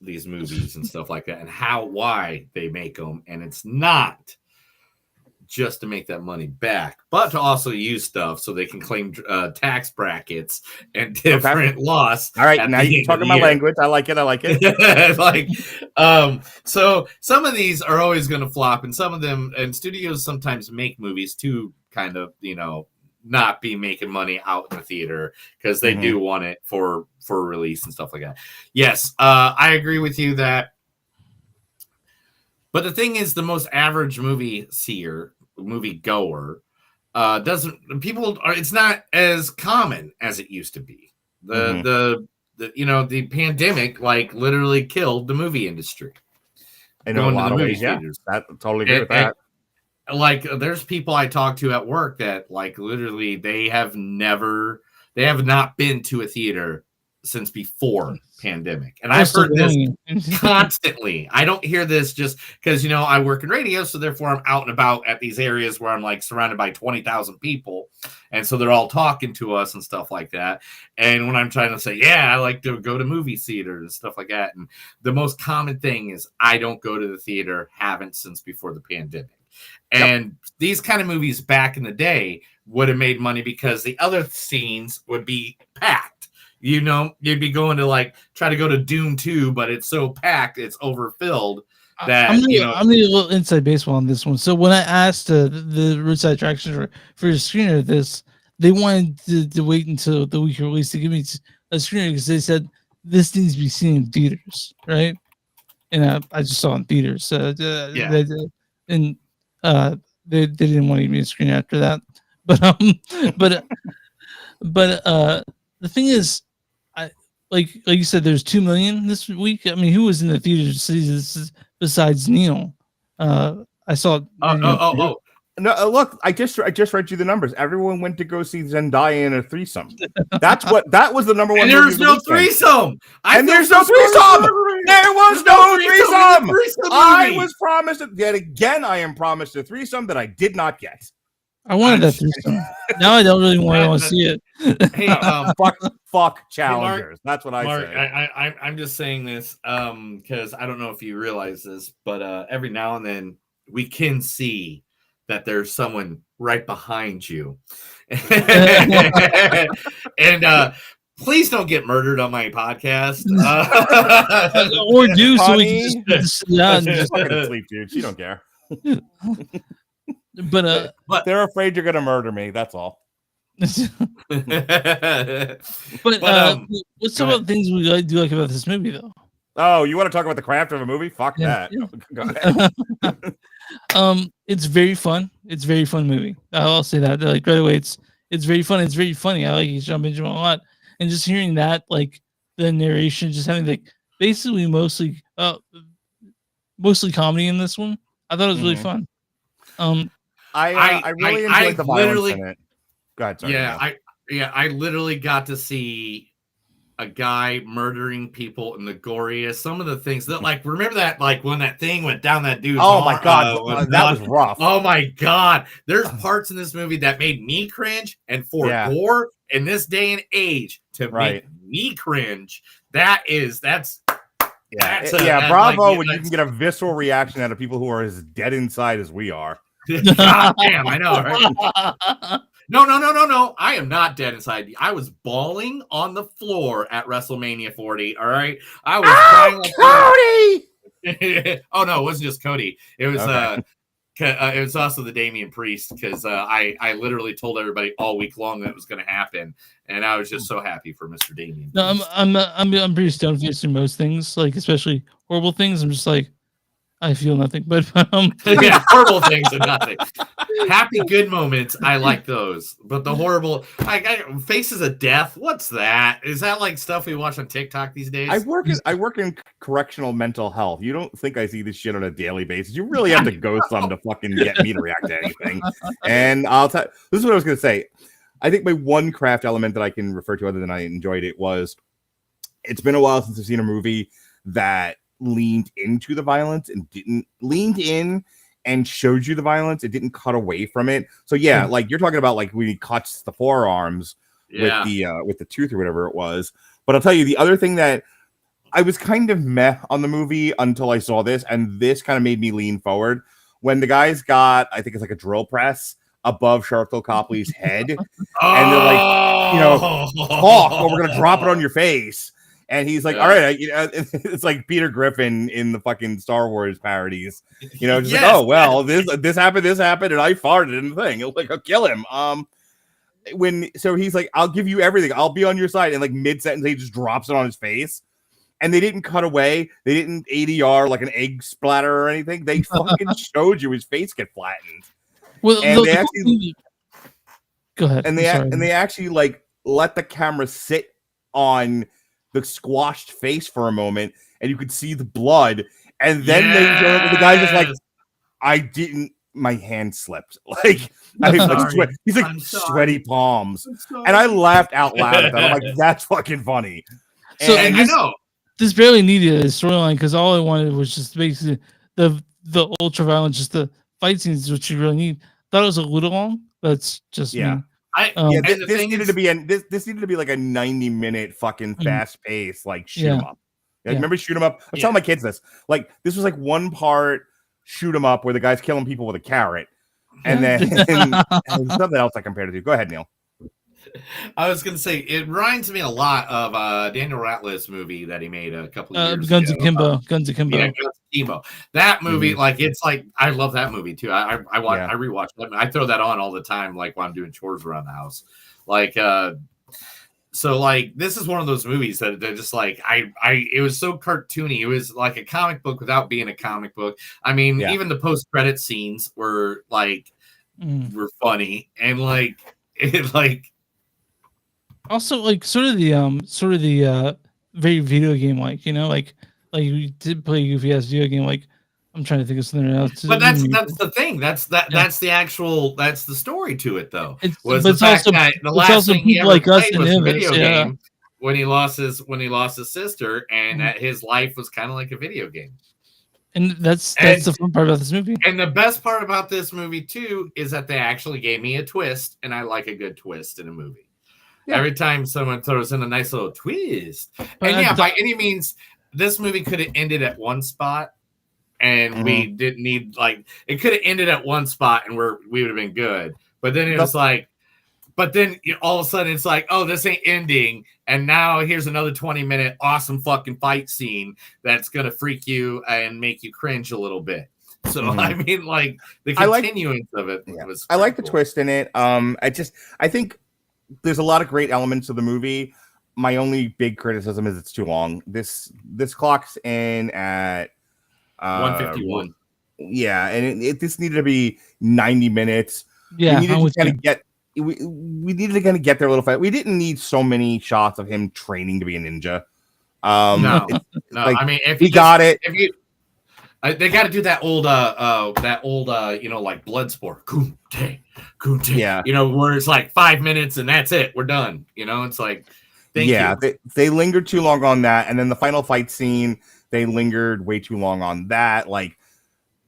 [SPEAKER 1] these movies and stuff like that, and why they make them. And it's not just to make that money back, but to also use stuff so they can claim tax brackets and different loss.
[SPEAKER 4] All right, now you're talking my language. I like it.
[SPEAKER 1] So some of these are always going to flop, and some of them, and studios sometimes make movies to kind of, not be making money out in the theater because they do want it for release and stuff like that. Yes, I agree with you that. But the thing is, the most average movie goer it's not as common as it used to be. The pandemic like literally killed the movie industry.
[SPEAKER 4] I know a lot of ways, yeah. That totally agree with that.
[SPEAKER 1] Like there's people I talk to at work that like literally they have not been to a theater since before pandemic. And I've heard this constantly. I don't hear this just because, I work in radio. So therefore I'm out and about at these areas where I'm like surrounded by 20,000 people. And so they're all talking to us and stuff like that. And when I'm trying to say, yeah, I like to go to movie theaters and stuff like that. And the most common thing is I don't go to the theater, haven't since before the pandemic. And these kind of movies back in the day would have made money because the other scenes would be packed. You know, you'd be going to like try to go to Dune 2, but it's so packed, it's overfilled. That
[SPEAKER 2] I'm gonna a little inside baseball on this one. So when I asked the Roadside Attractions for a screener of this, they wanted to wait until the week of release to give me a screener because they said this needs to be seen in theaters, right? And I just saw it in theaters. And they didn't want to give me a screener after that. But the thing is, like you said, there's 2 million this week. I mean, who was in the theater to see this besides Neil? I saw.
[SPEAKER 4] No, look, I just read you the numbers. Everyone went to go see Zendaya in a threesome. That was the number one.
[SPEAKER 1] And there's no threesome.
[SPEAKER 4] There's no threesome. There was no threesome. I was promised it. Yet again, I am promised a threesome that I did not get.
[SPEAKER 2] I wanted that threesome. Now I don't really want to see it.
[SPEAKER 1] Hey,
[SPEAKER 4] fuck challengers. That's what I
[SPEAKER 1] Mark,
[SPEAKER 4] say.
[SPEAKER 1] I'm just saying this because I don't know if you realize this, but every now and then we can see that there's someone right behind you. And please don't get murdered on my podcast.
[SPEAKER 2] Or do so we can just
[SPEAKER 4] just fucking sleep, dude. She don't care.
[SPEAKER 2] But
[SPEAKER 4] they're afraid you're gonna murder me. That's all.
[SPEAKER 2] What's some of the things we do like about this movie, though?
[SPEAKER 4] Oh, you want to talk about the craft of a movie? Fuck that.
[SPEAKER 2] Yeah.
[SPEAKER 4] Go ahead.
[SPEAKER 2] It's very fun. It's a very fun movie. I'll say that. Like right away, it's very fun. It's very funny. I like John Benjamin a lot, and just hearing that, like the narration, just having like basically mostly comedy in this one. I thought it was really fun.
[SPEAKER 4] I really enjoyed the violence in it. Go ahead, sorry.
[SPEAKER 1] I literally got to see a guy murdering people in the goriest. Some of the things that, like, remember that, like, when that thing went down that dude's
[SPEAKER 4] arm, my god, that was rough.
[SPEAKER 1] Oh my god, there's parts in this movie that made me cringe, and for gore in this day and age to make me cringe, that's
[SPEAKER 4] bravo when you can get a visceral reaction out of people who are as dead inside as we are.
[SPEAKER 1] God damn, I know, right? No. I am not dead inside. I was bawling on the floor at WrestleMania 40. All right. I was crying like Cody. Oh no, it wasn't just Cody. It was it was also the Damian Priest because I literally told everybody all week long that it was going to happen, and I was just so happy for Mr. Damian.
[SPEAKER 2] No, I'm pretty stoned for most things, like especially horrible things. I'm just like, I feel nothing, but
[SPEAKER 1] yeah, horrible things are nothing. Happy good moments, I like those, but the horrible, faces of death. What's that? Is that like stuff we watch on TikTok these days?
[SPEAKER 4] I work in correctional mental health. You don't think I see this shit on a daily basis? You really have to go some to fucking get me to react to anything. And I'll tell. This is what I was gonna say. I think my one craft element that I can refer to, other than I enjoyed it, was it's been a while since I've seen a movie that leaned into the violence and leaned in and showed you the violence. It didn't cut away from it. So like you're talking about, like when he cuts the forearms with the tooth or whatever it was. But I'll tell you the other thing that I was kind of meh on the movie until I saw this, and this kind of made me lean forward when the guy's got, I think it's like a drill press above Sharlto Copley's head, and they're like, talk, or we're gonna drop it on your face. And he's like, all right, it's like Peter Griffin in the fucking Star Wars parodies, just like, oh, well, this happened, and I farted in the thing. It was like, I'll kill him. So he's like, I'll give you everything. I'll be on your side. And like mid-sentence, he just drops it on his face. And they didn't cut away. They didn't ADR like an egg splatter or anything. They fucking showed you his face get flattened.
[SPEAKER 2] Well,
[SPEAKER 4] and they actually
[SPEAKER 2] go ahead.
[SPEAKER 4] And they actually like let the camera sit on the squashed face for a moment, and you could see the blood, and then the guy just like, I didn't, my hand slipped, like he's like sweaty palms, and I laughed out loud at that. I'm like, that's fucking funny.
[SPEAKER 2] And I know this barely needed a storyline because all I wanted was just basically the ultra violence, just the fight scenes, which you really need. Thought it was a little long. That's just me.
[SPEAKER 4] Yeah,
[SPEAKER 1] and the
[SPEAKER 4] this
[SPEAKER 1] thing
[SPEAKER 4] needed
[SPEAKER 1] is-
[SPEAKER 4] to be this needed to be like a 90-minute fucking fast pace, like shoot 'em
[SPEAKER 2] Yeah.
[SPEAKER 4] up.
[SPEAKER 2] Yeah.
[SPEAKER 4] Remember shoot 'em up? I'm telling my kids this. Like this was like one part shoot 'em up where the guy's killing people with a carrot, and then and something else I compared it to. Go ahead, Neil.
[SPEAKER 1] I was gonna say it reminds me a lot of Daniel Ratliff's movie that he made a couple of years
[SPEAKER 2] Guns
[SPEAKER 1] ago.
[SPEAKER 2] Akimbo. Guns Akimbo.
[SPEAKER 1] Yeah, Guns Akimbo. That movie,
[SPEAKER 4] Mhm.
[SPEAKER 1] like it's like I love that movie too. I watch
[SPEAKER 4] Yeah.
[SPEAKER 1] I rewatch that. I throw that on all the time, like when I'm doing chores around the house. Like so like this is one of those movies that they're just like it was so cartoony. It was like a comic book without being a comic book. I mean,
[SPEAKER 4] Yeah.
[SPEAKER 1] even the post-credit scenes were like were funny and like it like
[SPEAKER 2] Also, like sort of the very video game like, you know, like you did play a goofy ass video game. Like I'm trying to think of something else.
[SPEAKER 1] But that's the thing. That's the actual that's the story to it though.
[SPEAKER 2] But
[SPEAKER 1] The
[SPEAKER 2] it's
[SPEAKER 1] fact
[SPEAKER 2] also
[SPEAKER 1] that the
[SPEAKER 2] it's
[SPEAKER 1] last
[SPEAKER 2] also
[SPEAKER 1] thing he
[SPEAKER 2] people
[SPEAKER 1] ever
[SPEAKER 2] like us
[SPEAKER 1] played
[SPEAKER 2] and
[SPEAKER 1] was a
[SPEAKER 2] him.
[SPEAKER 1] video
[SPEAKER 2] Yeah.
[SPEAKER 1] game when he lost his sister, and that his life was kind of like a video game.
[SPEAKER 2] And that's
[SPEAKER 1] And-
[SPEAKER 2] the fun part about this movie.
[SPEAKER 1] And the best part about this movie too is that they actually gave me a twist, and I like a good twist in a movie.
[SPEAKER 2] Yeah.
[SPEAKER 1] Every time someone throws in a nice little twist,
[SPEAKER 2] But
[SPEAKER 1] and
[SPEAKER 2] I
[SPEAKER 1] yeah,
[SPEAKER 2] thought-
[SPEAKER 1] by any means, this movie could have ended at one spot, and we didn't need like it could have ended at one spot, and we would have been good. But then it was like, but then all of a sudden it's like, oh, this ain't ending, and now here's another 20-minute awesome fucking fight scene that's gonna freak you and make you cringe a little bit. So I mean, like the
[SPEAKER 4] I like-
[SPEAKER 1] continuance of it was.
[SPEAKER 4] I like the twist in it. I think there's a lot of great elements of the movie. My only big criticism is it's too long. This clocks in at
[SPEAKER 1] 151.
[SPEAKER 4] Yeah, and this needed to be 90 minutes.
[SPEAKER 2] Yeah,
[SPEAKER 4] we needed
[SPEAKER 2] I'm
[SPEAKER 4] to
[SPEAKER 2] with
[SPEAKER 4] kind
[SPEAKER 2] you.
[SPEAKER 4] of get we needed to kind of get there a little fast. We didn't need so many shots of him training to be a ninja.
[SPEAKER 1] No,
[SPEAKER 4] it's
[SPEAKER 1] no.
[SPEAKER 4] like,
[SPEAKER 1] I mean, if
[SPEAKER 4] he
[SPEAKER 1] you
[SPEAKER 4] got it.
[SPEAKER 1] If you, they got to do that old, you know, like Bloodsport, Kunte,
[SPEAKER 4] Yeah.
[SPEAKER 1] you know, where it's like 5 minutes and that's it, we're done. You know, it's like, thank you.
[SPEAKER 4] They lingered too long on that, and then the final fight scene, they lingered way too long on that. Like,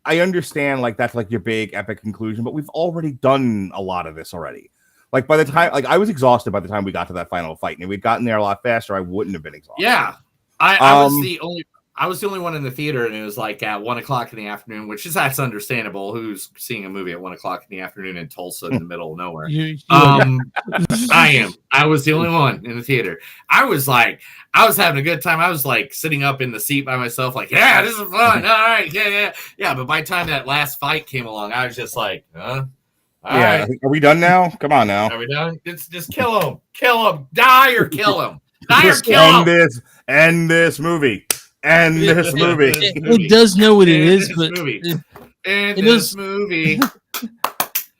[SPEAKER 4] I understand, like that's like your big epic conclusion, but we've already done a lot of this already. Like by the time, like I was exhausted by the time we got to that final fight, and if we'd gotten there a lot faster, I wouldn't have been exhausted.
[SPEAKER 1] Yeah, I was the only one in the theater, and it was like at 1 o'clock in the afternoon, which that's understandable. Who's seeing a movie at 1 o'clock in the afternoon in Tulsa in the middle of nowhere? I was the only one in the theater. I was having a good time. I was like sitting up in the seat by myself, like, yeah, this is fun. All right, yeah. But by the time that last fight came along, I was just like, huh? All right.
[SPEAKER 4] Are we done now? Come on now.
[SPEAKER 1] Are we done? Just kill him, die or kill him, die or
[SPEAKER 4] Just
[SPEAKER 1] kill him.
[SPEAKER 4] end this movie. End this movie.
[SPEAKER 2] It does know what it is, but
[SPEAKER 1] In this movie.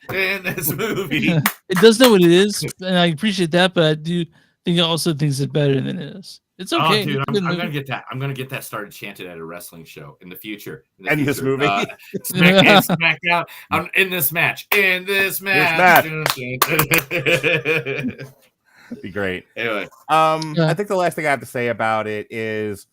[SPEAKER 1] In this movie.
[SPEAKER 2] It does know what it is, and I appreciate that. But I do think it also thinks it's better than it is. It's okay.
[SPEAKER 1] Oh, dude,
[SPEAKER 2] It's a
[SPEAKER 1] I'm
[SPEAKER 2] good
[SPEAKER 1] gonna
[SPEAKER 2] movie.
[SPEAKER 1] get that. I'm gonna get that started chanted at a wrestling show in the future.
[SPEAKER 4] And this movie.
[SPEAKER 1] SmackDown. I'm in this match. In this match.
[SPEAKER 4] Be great.
[SPEAKER 1] Anyway,
[SPEAKER 4] I think the last thing I have to say about it is,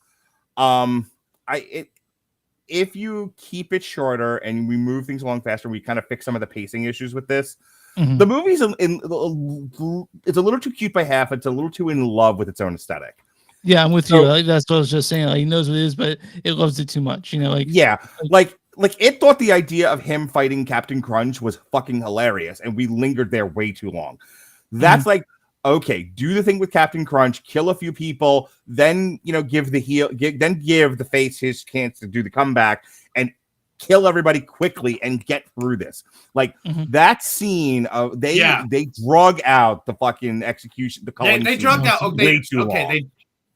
[SPEAKER 4] if you keep it shorter and we move things along faster, we kind of fix some of the pacing issues with this.
[SPEAKER 2] Mhm.
[SPEAKER 4] The movie's it's a little too cute by half. It's a little too in love with its own aesthetic.
[SPEAKER 2] Yeah, I'm with you. Like, that's what I was just saying. Like, he knows what it is, but it loves it too much. You know, like
[SPEAKER 4] like it thought the idea of him fighting Captain Crunch was fucking hilarious, and we lingered there way too long. That's like, okay, do the thing with Captain Crunch, kill a few people, then give the face his chance to do the comeback and kill everybody quickly and get through this. Like that scene of they drug out the fucking execution.
[SPEAKER 1] they drugged out.
[SPEAKER 4] way too long.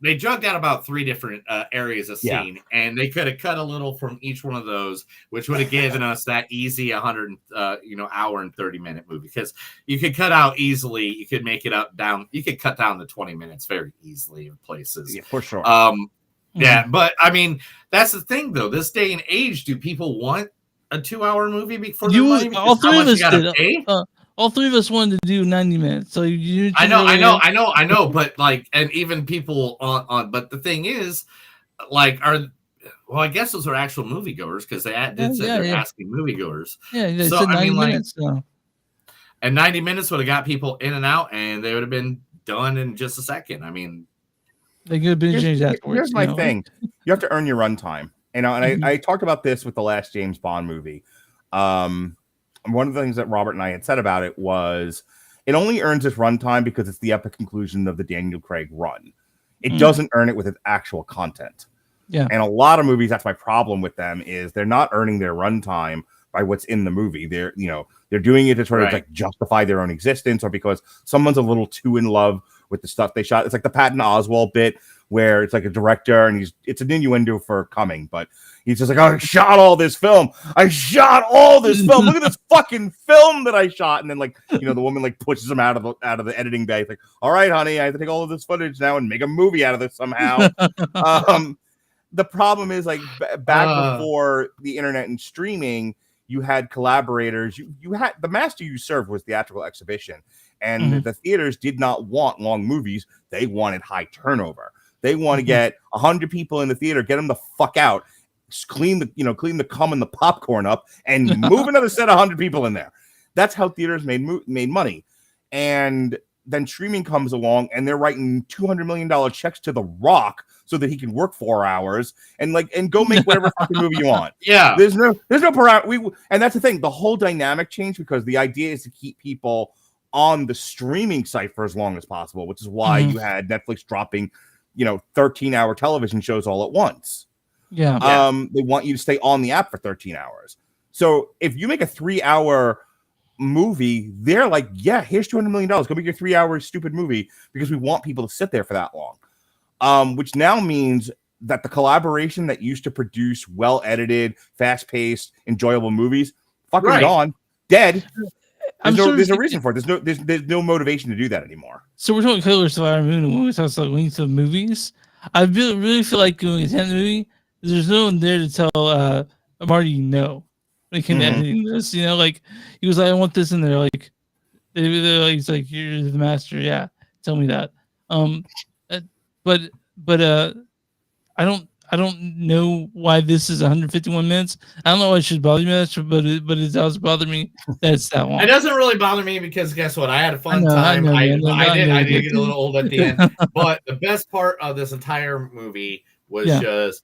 [SPEAKER 1] They drugged out about 3 different areas of
[SPEAKER 4] Yeah.
[SPEAKER 1] scene, and they could have cut a little from each one of those, which would have given us that easy 100 hour and 30-minute movie. Because you could cut out easily, you could make it down. You could cut down the 20 minutes very easily in places.
[SPEAKER 4] Yeah, for sure.
[SPEAKER 1] Yeah, but I mean, that's the thing though. This day and age, do people want a 2-hour movie before their money?
[SPEAKER 2] all
[SPEAKER 1] Because how
[SPEAKER 2] three of
[SPEAKER 1] much
[SPEAKER 2] us
[SPEAKER 1] you gotta
[SPEAKER 2] did.
[SPEAKER 1] pay?
[SPEAKER 2] All three of us wanted to do 90 minutes. So you
[SPEAKER 1] I know, but like, and even people on, but the thing is, like, I guess those are actual moviegoers because they did say they're asking moviegoers.
[SPEAKER 2] Yeah, they
[SPEAKER 1] So,
[SPEAKER 2] said
[SPEAKER 1] I
[SPEAKER 2] 90
[SPEAKER 1] mean, like,
[SPEAKER 2] minutes. So.
[SPEAKER 1] And 90 minutes would have got people in and out, and they would have been done in just a second. I mean,
[SPEAKER 2] they could have been changed afterwards.
[SPEAKER 4] Here's my thing: you have to earn your runtime. And I talked about this with the last James Bond movie. One of the things that Robert and I had said about it was it only earns its runtime because it's the epic conclusion of the Daniel Craig run. It doesn't earn it with its actual content.
[SPEAKER 2] Yeah.
[SPEAKER 4] And a lot of movies, that's my problem with them, is they're not earning their runtime by what's in the movie. They're doing it to sort of like justify their own existence, or because someone's a little too in love with the stuff they shot. It's like the Patton Oswalt bit where it's like a director and it's an innuendo for coming, but he's just like, I shot all this film. I shot all this film. Look at this fucking film that I shot. And then the woman like pushes him out of the editing bay. It's like, all right, honey, I have to take all of this footage now and make a movie out of this somehow. The problem is like back before the internet and streaming, you had collaborators. You had the master you served was theatrical exhibition, and the theaters did not want long movies. They wanted high turnover. They want to get 100 people in the theater, get them the fuck out, clean the cum and the popcorn up, and move another set of 100 people in there. That's how theaters made money. And then streaming comes along, and they're writing $200 million checks to The Rock so that he can work 4 hours and go make whatever fucking movie you want.
[SPEAKER 1] Yeah,
[SPEAKER 4] there's no parameter. And that's the thing. The whole dynamic changed because the idea is to keep people on the streaming site for as long as possible, which is why you had Netflix dropping 13-hour television shows all at once.
[SPEAKER 2] Yeah.
[SPEAKER 4] They want you to stay on the app for 13 hours. So if you make a 3-hour movie, they're like, yeah, here's $200 million. Go make your 3-hour stupid movie because we want people to sit there for that long. Which now means that the collaboration that used to produce well-edited, fast-paced, enjoyable movies, fucking gone, dead. There's a reason for it. There's no motivation to do that anymore.
[SPEAKER 2] So we're talking Killers of the Flower Moon, and when we talk about wings of movies, I really feel like doing a 10th movie. There's no one there to tell Marty no. When it came to editing this, he was like, I want this in there. Like, he's like, you're the master. Yeah, tell me that. But I don't know why this is 151 minutes. I don't know why it should bother me that much, but it does bother me that it's that long.
[SPEAKER 1] It doesn't really bother me because guess what? I had a fun time. I did get a little old at the end, but the best part of this entire movie was just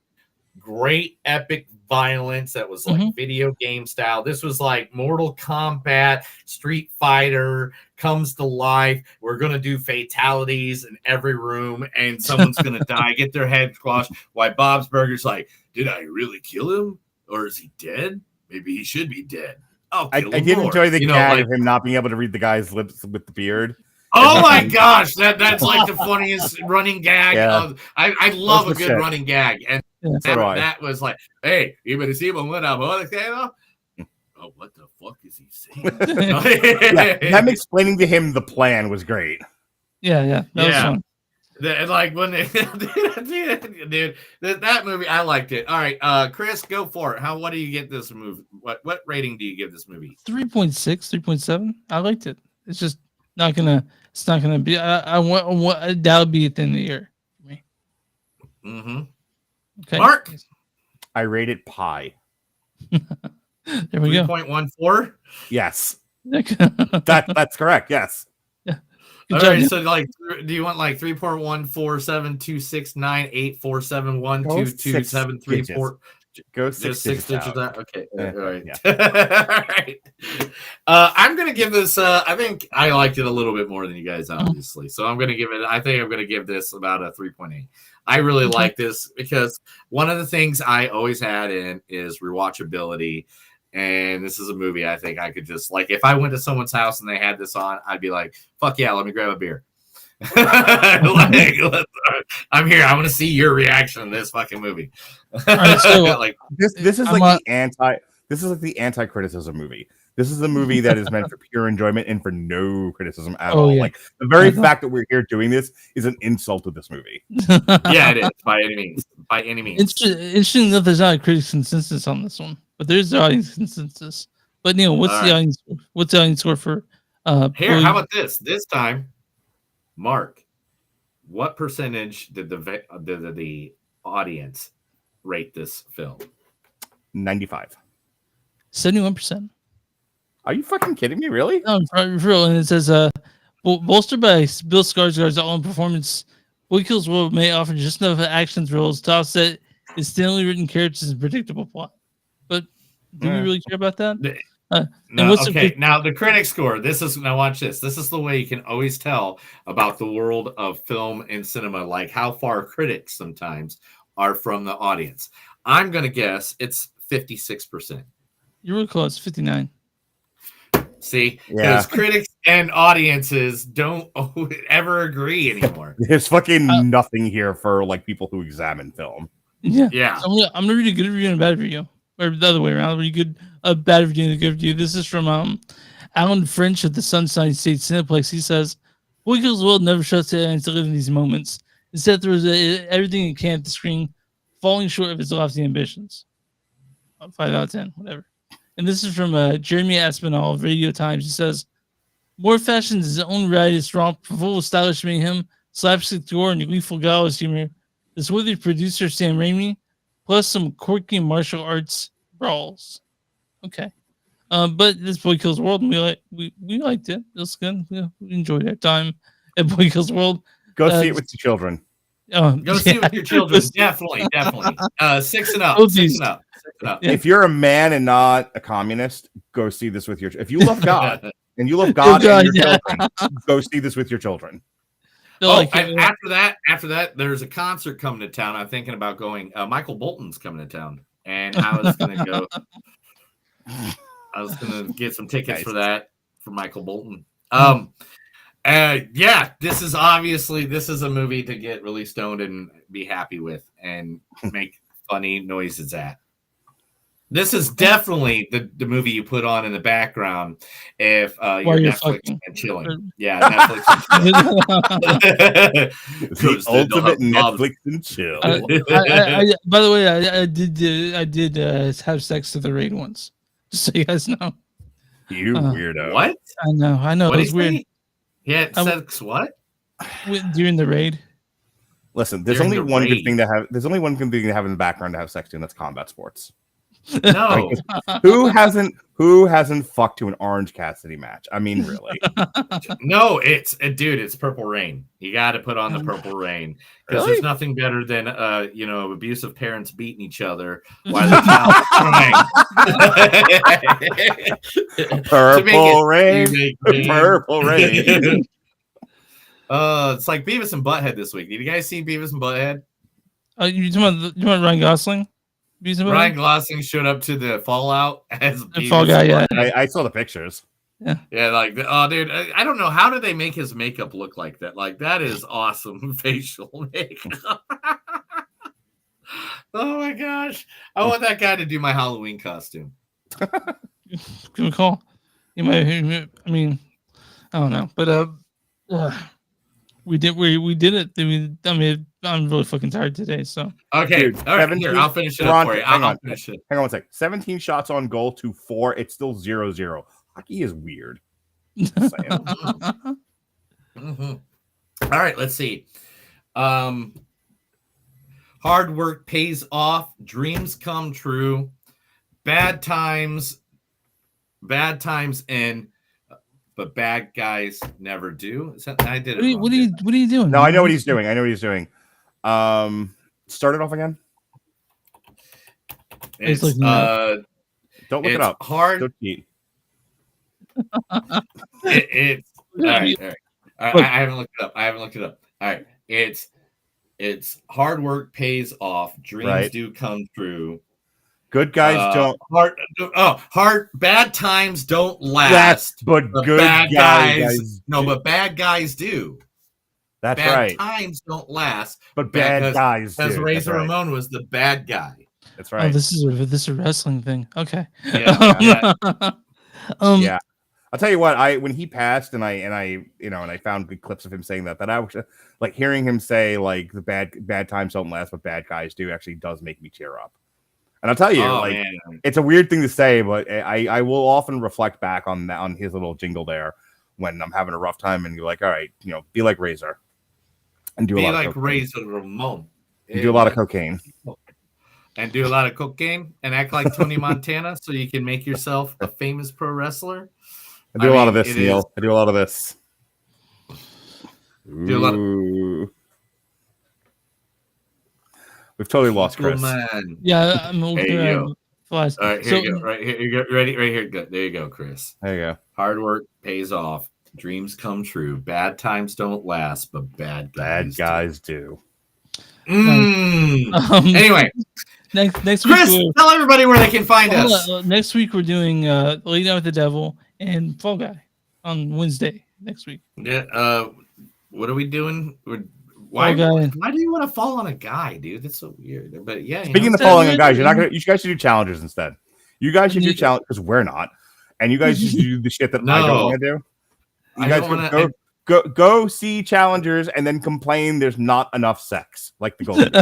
[SPEAKER 1] great epic violence that was like video game style. This was like Mortal Kombat, Street Fighter comes to life. We're gonna do fatalities in every room, and someone's gonna die, get their head squashed. Why Bob's Burgers like, did I really kill him, or is he dead? Maybe he should be dead.
[SPEAKER 4] I did enjoy the gag of him not being able to read the guy's lips with the beard.
[SPEAKER 1] Oh my gosh, that's like the funniest running gag. Yeah. I love a good running gag, and that was like, hey, you better see him when I'm oh, what the fuck is he saying?
[SPEAKER 4] Them explaining to him the plan was great.
[SPEAKER 2] That was fun.
[SPEAKER 1] And like when they, dude, that movie, I liked it. All right, Chris, go for it. What do you get this movie? What rating do you give this movie?
[SPEAKER 2] 3.6, 3.7. I liked it. It's just not gonna be. I want that'll be at the end of the year for me.
[SPEAKER 1] Okay, Mark.
[SPEAKER 4] I rated Pi.
[SPEAKER 2] There we go.
[SPEAKER 1] 3.14.
[SPEAKER 4] Yes, that's correct. Yes.
[SPEAKER 1] All right, so like, do you want like 3.147269847122734?
[SPEAKER 4] Go
[SPEAKER 1] just 6 digits out. Okay.
[SPEAKER 4] Yeah.
[SPEAKER 1] All right.
[SPEAKER 4] Yeah.
[SPEAKER 1] All right. I'm gonna give this. I think I liked it a little bit more than you guys, obviously. So I'm gonna give it. I think I'm gonna give this about a 3.8. I really like this because one of the things I always had in is rewatchability. And this is a movie I think I could just like if I went to someone's house and they had this on, I'd be like, fuck yeah, let me grab a beer. I'm here. I want to see your reaction to this fucking movie.
[SPEAKER 2] Right, so,
[SPEAKER 4] like this is like the anti-criticism movie. This is a movie that is meant for pure enjoyment and for no criticism at all. Yeah. Like the very fact that we're here doing this is an insult to this movie.
[SPEAKER 1] Yeah, it is by any means. By any means.
[SPEAKER 2] Interesting enough, there's not a critics consensus on this one, but there's the audience consensus. But Neil, what's the audience? What's the audience score for?
[SPEAKER 1] Here, how about this? This time, Mark, what percentage did the audience rate this film?
[SPEAKER 4] 95.
[SPEAKER 2] 71%.
[SPEAKER 4] Are you fucking kidding me? Really?
[SPEAKER 2] No, for real. And it says, bolstered by Bill Skarsgård's all-in performance, Boy Kills World may offer just enough action thrills to offset its thinly written characters and predictable plot. But do we really care about that?
[SPEAKER 1] No, okay, now the critic score. Now watch this. This is the way you can always tell about the world of film and cinema, like how far critics sometimes are from the audience. I'm gonna guess it's 56%.
[SPEAKER 2] You're real close, 59.
[SPEAKER 1] See, because critics and audiences don't ever agree anymore.
[SPEAKER 4] There's fucking nothing here for like people who examine film.
[SPEAKER 2] Yeah. So I'm gonna read a good review and a bad review, or the other way around. A bad review and a good review. This is from Alan French of the Sunshine State Cineplex. He says, "Boy Kills World never shuts its hands to live in these moments. Instead, throws everything it can at the screen, falling short of its lofty ambitions." 5 out of 10, whatever. And this is from Jeremy Aspinall of Radio Times. He says, "More fashions his own riotous romp, full of stylish mayhem, slapstick gore, and gleeful gallows humor. This with producer Sam Raimi, plus some quirky martial arts brawls." Okay. But this Boy Kills World, and we liked it. It was good. Yeah, we enjoyed our time at Boy Kills World.
[SPEAKER 4] Go see it with your children.
[SPEAKER 1] Go see it with your children. Definitely. 6 and up. 6 and up.
[SPEAKER 4] If you're a man and not a communist, go see this with your. If you love God and you love God and your children, go see this with your children.
[SPEAKER 1] And after that, there's a concert coming to town. I'm thinking about going. Michael Bolton's coming to town, and I was going to go. I was going to get some tickets for that for Michael Bolton. This is a movie to get really stoned and be happy with and make funny noises at. This is definitely the movie you put on in the background if you're Netflix and chilling. Yeah, Netflix and chill.
[SPEAKER 4] The ultimate Netflix and chill.
[SPEAKER 2] By the way, I did have sex to the raid once. Just so you guys know.
[SPEAKER 4] You weirdo.
[SPEAKER 1] What?
[SPEAKER 2] I know.
[SPEAKER 1] What
[SPEAKER 2] It was weird.
[SPEAKER 1] Yeah, sex what?
[SPEAKER 2] During the raid.
[SPEAKER 4] Listen, there's only one good thing to have. There's only one good thing to have in the background to have sex to, and that's combat sports.
[SPEAKER 1] No.
[SPEAKER 4] Who hasn't fucked to an Orange Cassidy match? I mean, really?
[SPEAKER 1] No, it's Purple Rain. You got to put on the Purple Rain because there's nothing better than abusive parents beating each other while the child's crying.
[SPEAKER 4] Purple Rain. Purple Rain.
[SPEAKER 1] It's like Beavis and Butthead this week. Did you guys see Beavis and Butthead?
[SPEAKER 2] You talking about Ryan Gosling?
[SPEAKER 1] Ryan Gosling showed up to the Fallout as
[SPEAKER 2] the Fall Guy. Yeah,
[SPEAKER 4] I saw the pictures.
[SPEAKER 1] Yeah, like dude, I don't know how did they make his makeup look like that? Like that is awesome facial makeup. Oh my gosh, I want that guy to do my Halloween costume.
[SPEAKER 2] Good call. You might. I mean, I don't know, but we did it. I mean, I'm really fucking tired today. So
[SPEAKER 1] okay,
[SPEAKER 4] dude,
[SPEAKER 1] all right, here, I'll finish it up for you. I'll finish it.
[SPEAKER 4] Hang on one sec. 17 shots on goal to 4. It's still 0-0. Hockey is weird.
[SPEAKER 1] Mm-hmm. All right, let's see. Hard work pays off. Dreams come true. Bad times end. But bad guys never do. I did it.
[SPEAKER 2] What are you doing?
[SPEAKER 4] No, I know what he's doing. Start it off again.
[SPEAKER 1] It's
[SPEAKER 4] don't look it up.
[SPEAKER 1] Hard.
[SPEAKER 4] Don't cheat.
[SPEAKER 1] It's all right. I haven't looked it up. All right. It's hard work pays off. Dreams do come true.
[SPEAKER 4] Good guys don't.
[SPEAKER 1] Bad times don't last.
[SPEAKER 4] But good
[SPEAKER 1] bad
[SPEAKER 4] guys.
[SPEAKER 1] No, but bad guys do.
[SPEAKER 4] That's
[SPEAKER 1] bad
[SPEAKER 4] right.
[SPEAKER 1] Times don't last.
[SPEAKER 4] But bad guys do.
[SPEAKER 1] Because Razor Ramon was the bad guy.
[SPEAKER 4] That's right.
[SPEAKER 2] Oh, this is a wrestling thing. Okay.
[SPEAKER 1] Yeah.
[SPEAKER 4] Yeah. I'll tell you what. When he passed, and I found good clips of him saying that I was like hearing him say like the bad times don't last, but bad guys do actually does make me tear up. And I'll tell you, it's a weird thing to say, but I will often reflect back on his little jingle there when I'm having a rough time, and you're like, all right, be like Razor, and do a lot of cocaine.
[SPEAKER 1] Razor Ramon,
[SPEAKER 4] and do a lot of cocaine,
[SPEAKER 1] and act like Tony Montana, so you can make yourself a famous pro wrestler.
[SPEAKER 4] I do a lot of this, Neil. I do a lot of this.
[SPEAKER 1] Do a lot of...
[SPEAKER 4] We've totally lost Chris.
[SPEAKER 1] Man.
[SPEAKER 2] Yeah, I'm
[SPEAKER 1] there you go.
[SPEAKER 2] Flash.
[SPEAKER 1] All right, here you go. Right here, you go. Ready? Right here. Good. There you go, Chris.
[SPEAKER 4] There you go.
[SPEAKER 1] Hard work pays off. Dreams come true. Bad times don't last, but bad guys
[SPEAKER 4] do.
[SPEAKER 1] Anyway,
[SPEAKER 2] next
[SPEAKER 1] Chris,
[SPEAKER 2] week,
[SPEAKER 1] tell everybody where they can find us.
[SPEAKER 2] Next week we're doing Late Night with the Devil and Fall Guy on Wednesday next week.
[SPEAKER 1] Yeah. What are we doing? Why do you want to fall on a guy, dude? That's so weird. But yeah.
[SPEAKER 4] Speaking of falling on guys, you guys should do challenges instead. You guys should do challenge because we're not, and you guys should do the shit that I don't want to do. You guys go see challengers and then complain there's not enough sex, like the Golden.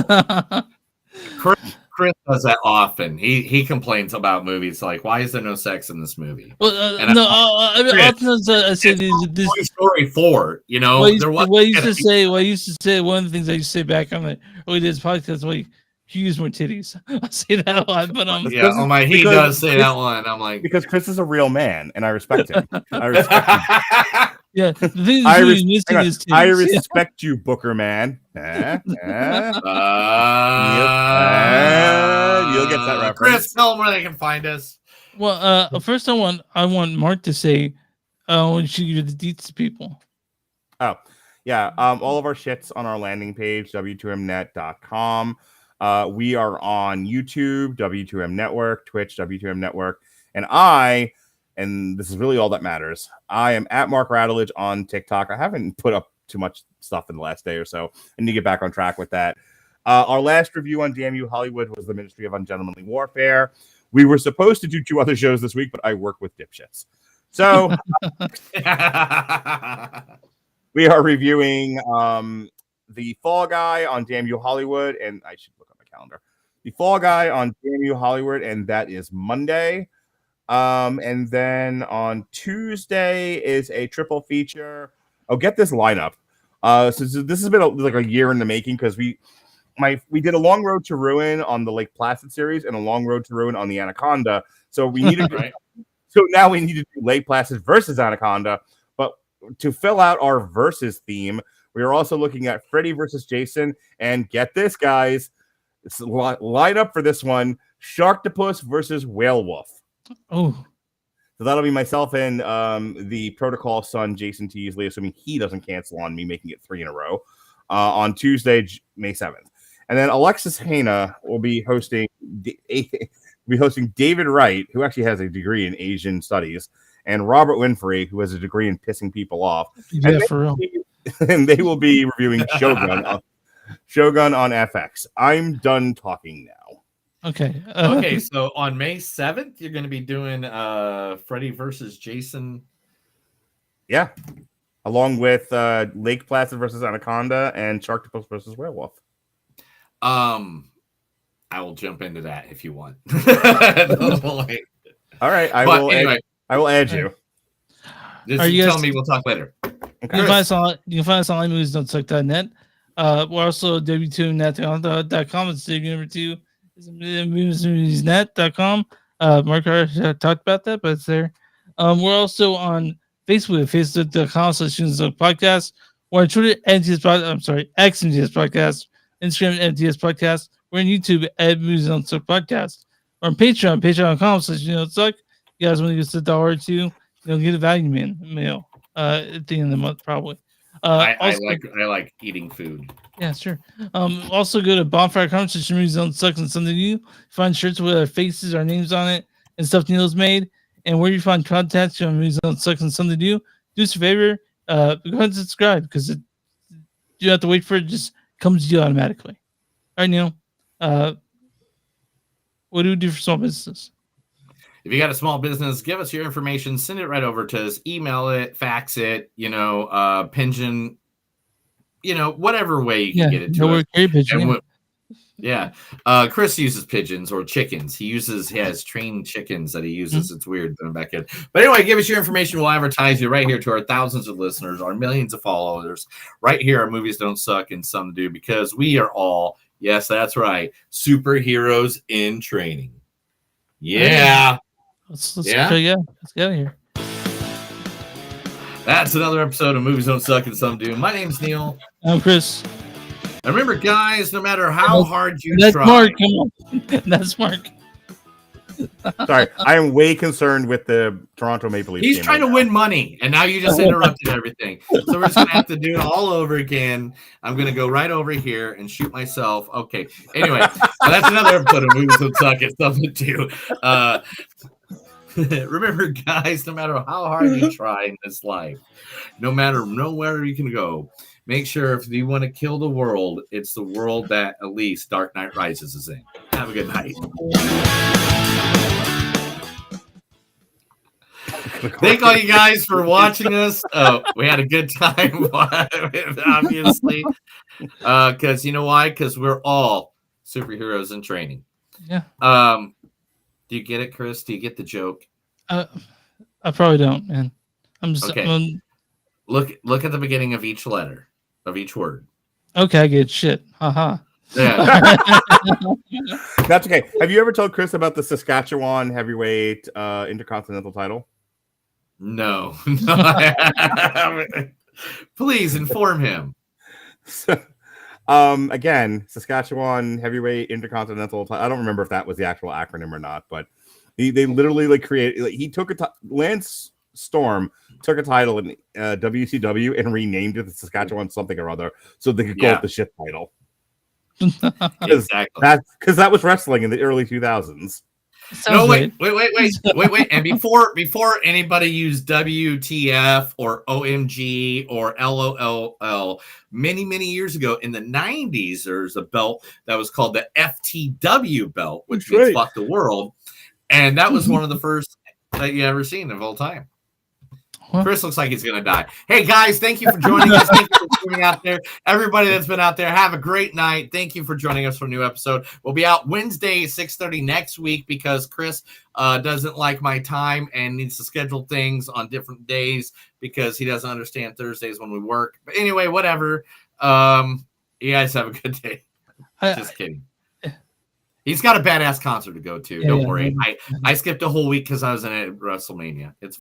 [SPEAKER 1] Chris does that often. He complains about movies like, why is there no sex in this movie?
[SPEAKER 2] Well, I say this
[SPEAKER 1] Toy Story 4. You know,
[SPEAKER 2] what I used to say. One of the things I used to say back on the early days podcast, like, he used more titties. I say that a lot, but
[SPEAKER 1] he does say that one. I'm like,
[SPEAKER 4] because Chris is a real man, and I respect him. I respect him.
[SPEAKER 2] Yeah, the thing is
[SPEAKER 4] I respect you, Booker man. You'll get that reference.
[SPEAKER 1] Chris, tell them where they can find us.
[SPEAKER 2] Well, first I want Mark to say, when should you give the deets to people?
[SPEAKER 4] Oh, yeah. All of our shit's on our landing page, w2mnet.com. We are on YouTube, W2M Network, Twitch, W2M Network, and this is really all that matters. I am at Mark Radulich on TikTok. I haven't put up too much stuff in the last day or so. I need to get back on track with that. Our last review on Damn You Hollywood was the Ministry of Ungentlemanly Warfare. We were supposed to do 2 other shows this week, but I work with dipshits. So we are reviewing The Fall Guy on Damn You Hollywood, and I should look at my calendar. The Fall Guy on Damn You Hollywood, and that is Monday. And then on Tuesday is a triple feature. Oh, get this lineup. So this has been like a year in the making because we did a Long Road to Ruin on the Lake Placid series and a Long Road to Ruin on the Anaconda. So we needed so now we need to do Lake Placid versus Anaconda. But to fill out our versus theme, we are also looking at Freddy versus Jason. And get this, guys, line up for this one: Sharktopus versus Whale Wolf.
[SPEAKER 2] Oh,
[SPEAKER 4] so that'll be myself and the Protocol son, Jason Teasley, assuming he doesn't cancel on me, making it 3 in a row on Tuesday, May 7th. And then Alexis Hana will be hosting David Wright, who actually has a degree in Asian studies, and Robert Winfrey, who has a degree in pissing people off.
[SPEAKER 2] Yeah, for real.
[SPEAKER 4] And they will be reviewing Shogun on FX. I'm done talking now.
[SPEAKER 2] Okay.
[SPEAKER 1] Okay, so on May 7th, you're going to be doing Freddy versus Jason.
[SPEAKER 4] Yeah. Along with Lake Placid versus Anaconda and Sharktopus versus Werewolf.
[SPEAKER 1] I will jump into that if you want.
[SPEAKER 4] All right. I will add you.
[SPEAKER 1] Just tell me, we'll talk later.
[SPEAKER 2] Okay. You can find us on movies.suck.net. We're also w2net.com. It's number 2. Moviesnet.com. Mark already talked about that, but it's there. We're also on Facebook, facebook.com/podcast. We're on Twitter, MTS Podcast. Instagram, MTS Podcast. We're on YouTube at Movies Don't Suck Podcast. We're on Patreon, patreon.com/Suck. You guys want to give us $1 or $2, get a value mail at the end of the month, probably.
[SPEAKER 1] I like eating food.
[SPEAKER 2] Yeah, sure. Also go to Bonfire Conversation, Movies Don't Suck, and something new. Find shirts with our faces, our names on it, and stuff Neil's made. And where you find content on Movies Don't Suck and something new, do us a favor. Go ahead and subscribe because you don't have to wait for it; just comes to you automatically. All right, Neil. What do we do for small businesses?
[SPEAKER 1] If you got a small business, give us your information. Send it right over to us. Email it, fax it. Pigeon. Whatever way you can get it to us. Chris uses pigeons or chickens. He has trained chickens that he uses. It's weird going back in. But anyway, give us your information. We'll advertise you right here to our thousands of listeners, our millions of followers. Right here, our Movies Don't Suck and Some Do, because we are all, yes, that's right, superheroes in training. Yeah.
[SPEAKER 2] Let's go here.
[SPEAKER 1] That's another episode of Movies Don't Suck and Some Do. My name's Neil.
[SPEAKER 2] I'm Chris.
[SPEAKER 1] And remember, guys, no matter how hard you
[SPEAKER 2] That's
[SPEAKER 1] try.
[SPEAKER 2] Mark. Come on. That's Mark.
[SPEAKER 4] Sorry, I am way concerned with the Toronto Maple Leafs.
[SPEAKER 1] He's
[SPEAKER 4] game
[SPEAKER 1] trying to
[SPEAKER 4] right
[SPEAKER 1] win money, and now you just interrupted everything. So we're just going to have to do it all over again. I'm going to go right over here and shoot myself. Okay. Anyway, that's another episode of Movies Don't Suck. It's something to remember, guys, no matter how hard you try in this life, no matter nowhere you can go, make sure if you want to kill the world, it's the world that at least Dark Knight Rises is in. Have a good night. Thank all you guys for watching us. We had a good time, obviously. Because you know why? Because we're all superheroes in training.
[SPEAKER 2] Yeah.
[SPEAKER 1] Do you get it, Chris? Do you get the joke?
[SPEAKER 2] I probably don't, man. I'm just
[SPEAKER 1] okay. Look at the beginning of each letter of each word.
[SPEAKER 2] Okay, I get shit. Haha.
[SPEAKER 1] Yeah.
[SPEAKER 4] That's okay. Have you ever told Chris about the Saskatchewan heavyweight intercontinental title?
[SPEAKER 1] No. Please inform him.
[SPEAKER 4] So, again, Saskatchewan heavyweight intercontinental title. I don't remember if that was the actual acronym or not, but they literally like created. Like, he took Lance Storm took a title in WCW and renamed it the Saskatchewan something or other, so they could go with the shit title.
[SPEAKER 1] Exactly.
[SPEAKER 4] Because that was wrestling in the early 2000s.
[SPEAKER 1] No, wait. And before anybody used WTF or OMG or LOL, many years ago in the 90s, there's a belt that was called the FTW belt, which means fuck the world. And that was one of the first that you ever seen of all time. Chris looks like he's going to die. Hey, guys, thank you for joining us. Thank you for being out there. Everybody that's been out there, have a great night. Thank you for joining us for a new episode. We'll be out Wednesday, 6:30 next week because Chris doesn't like my time and needs to schedule things on different days because he doesn't understand Thursdays when we work. But anyway, whatever. You guys have a good day. Just kidding. He's got a badass concert to go to. Don't worry. I skipped a whole week because I was in WrestleMania. It's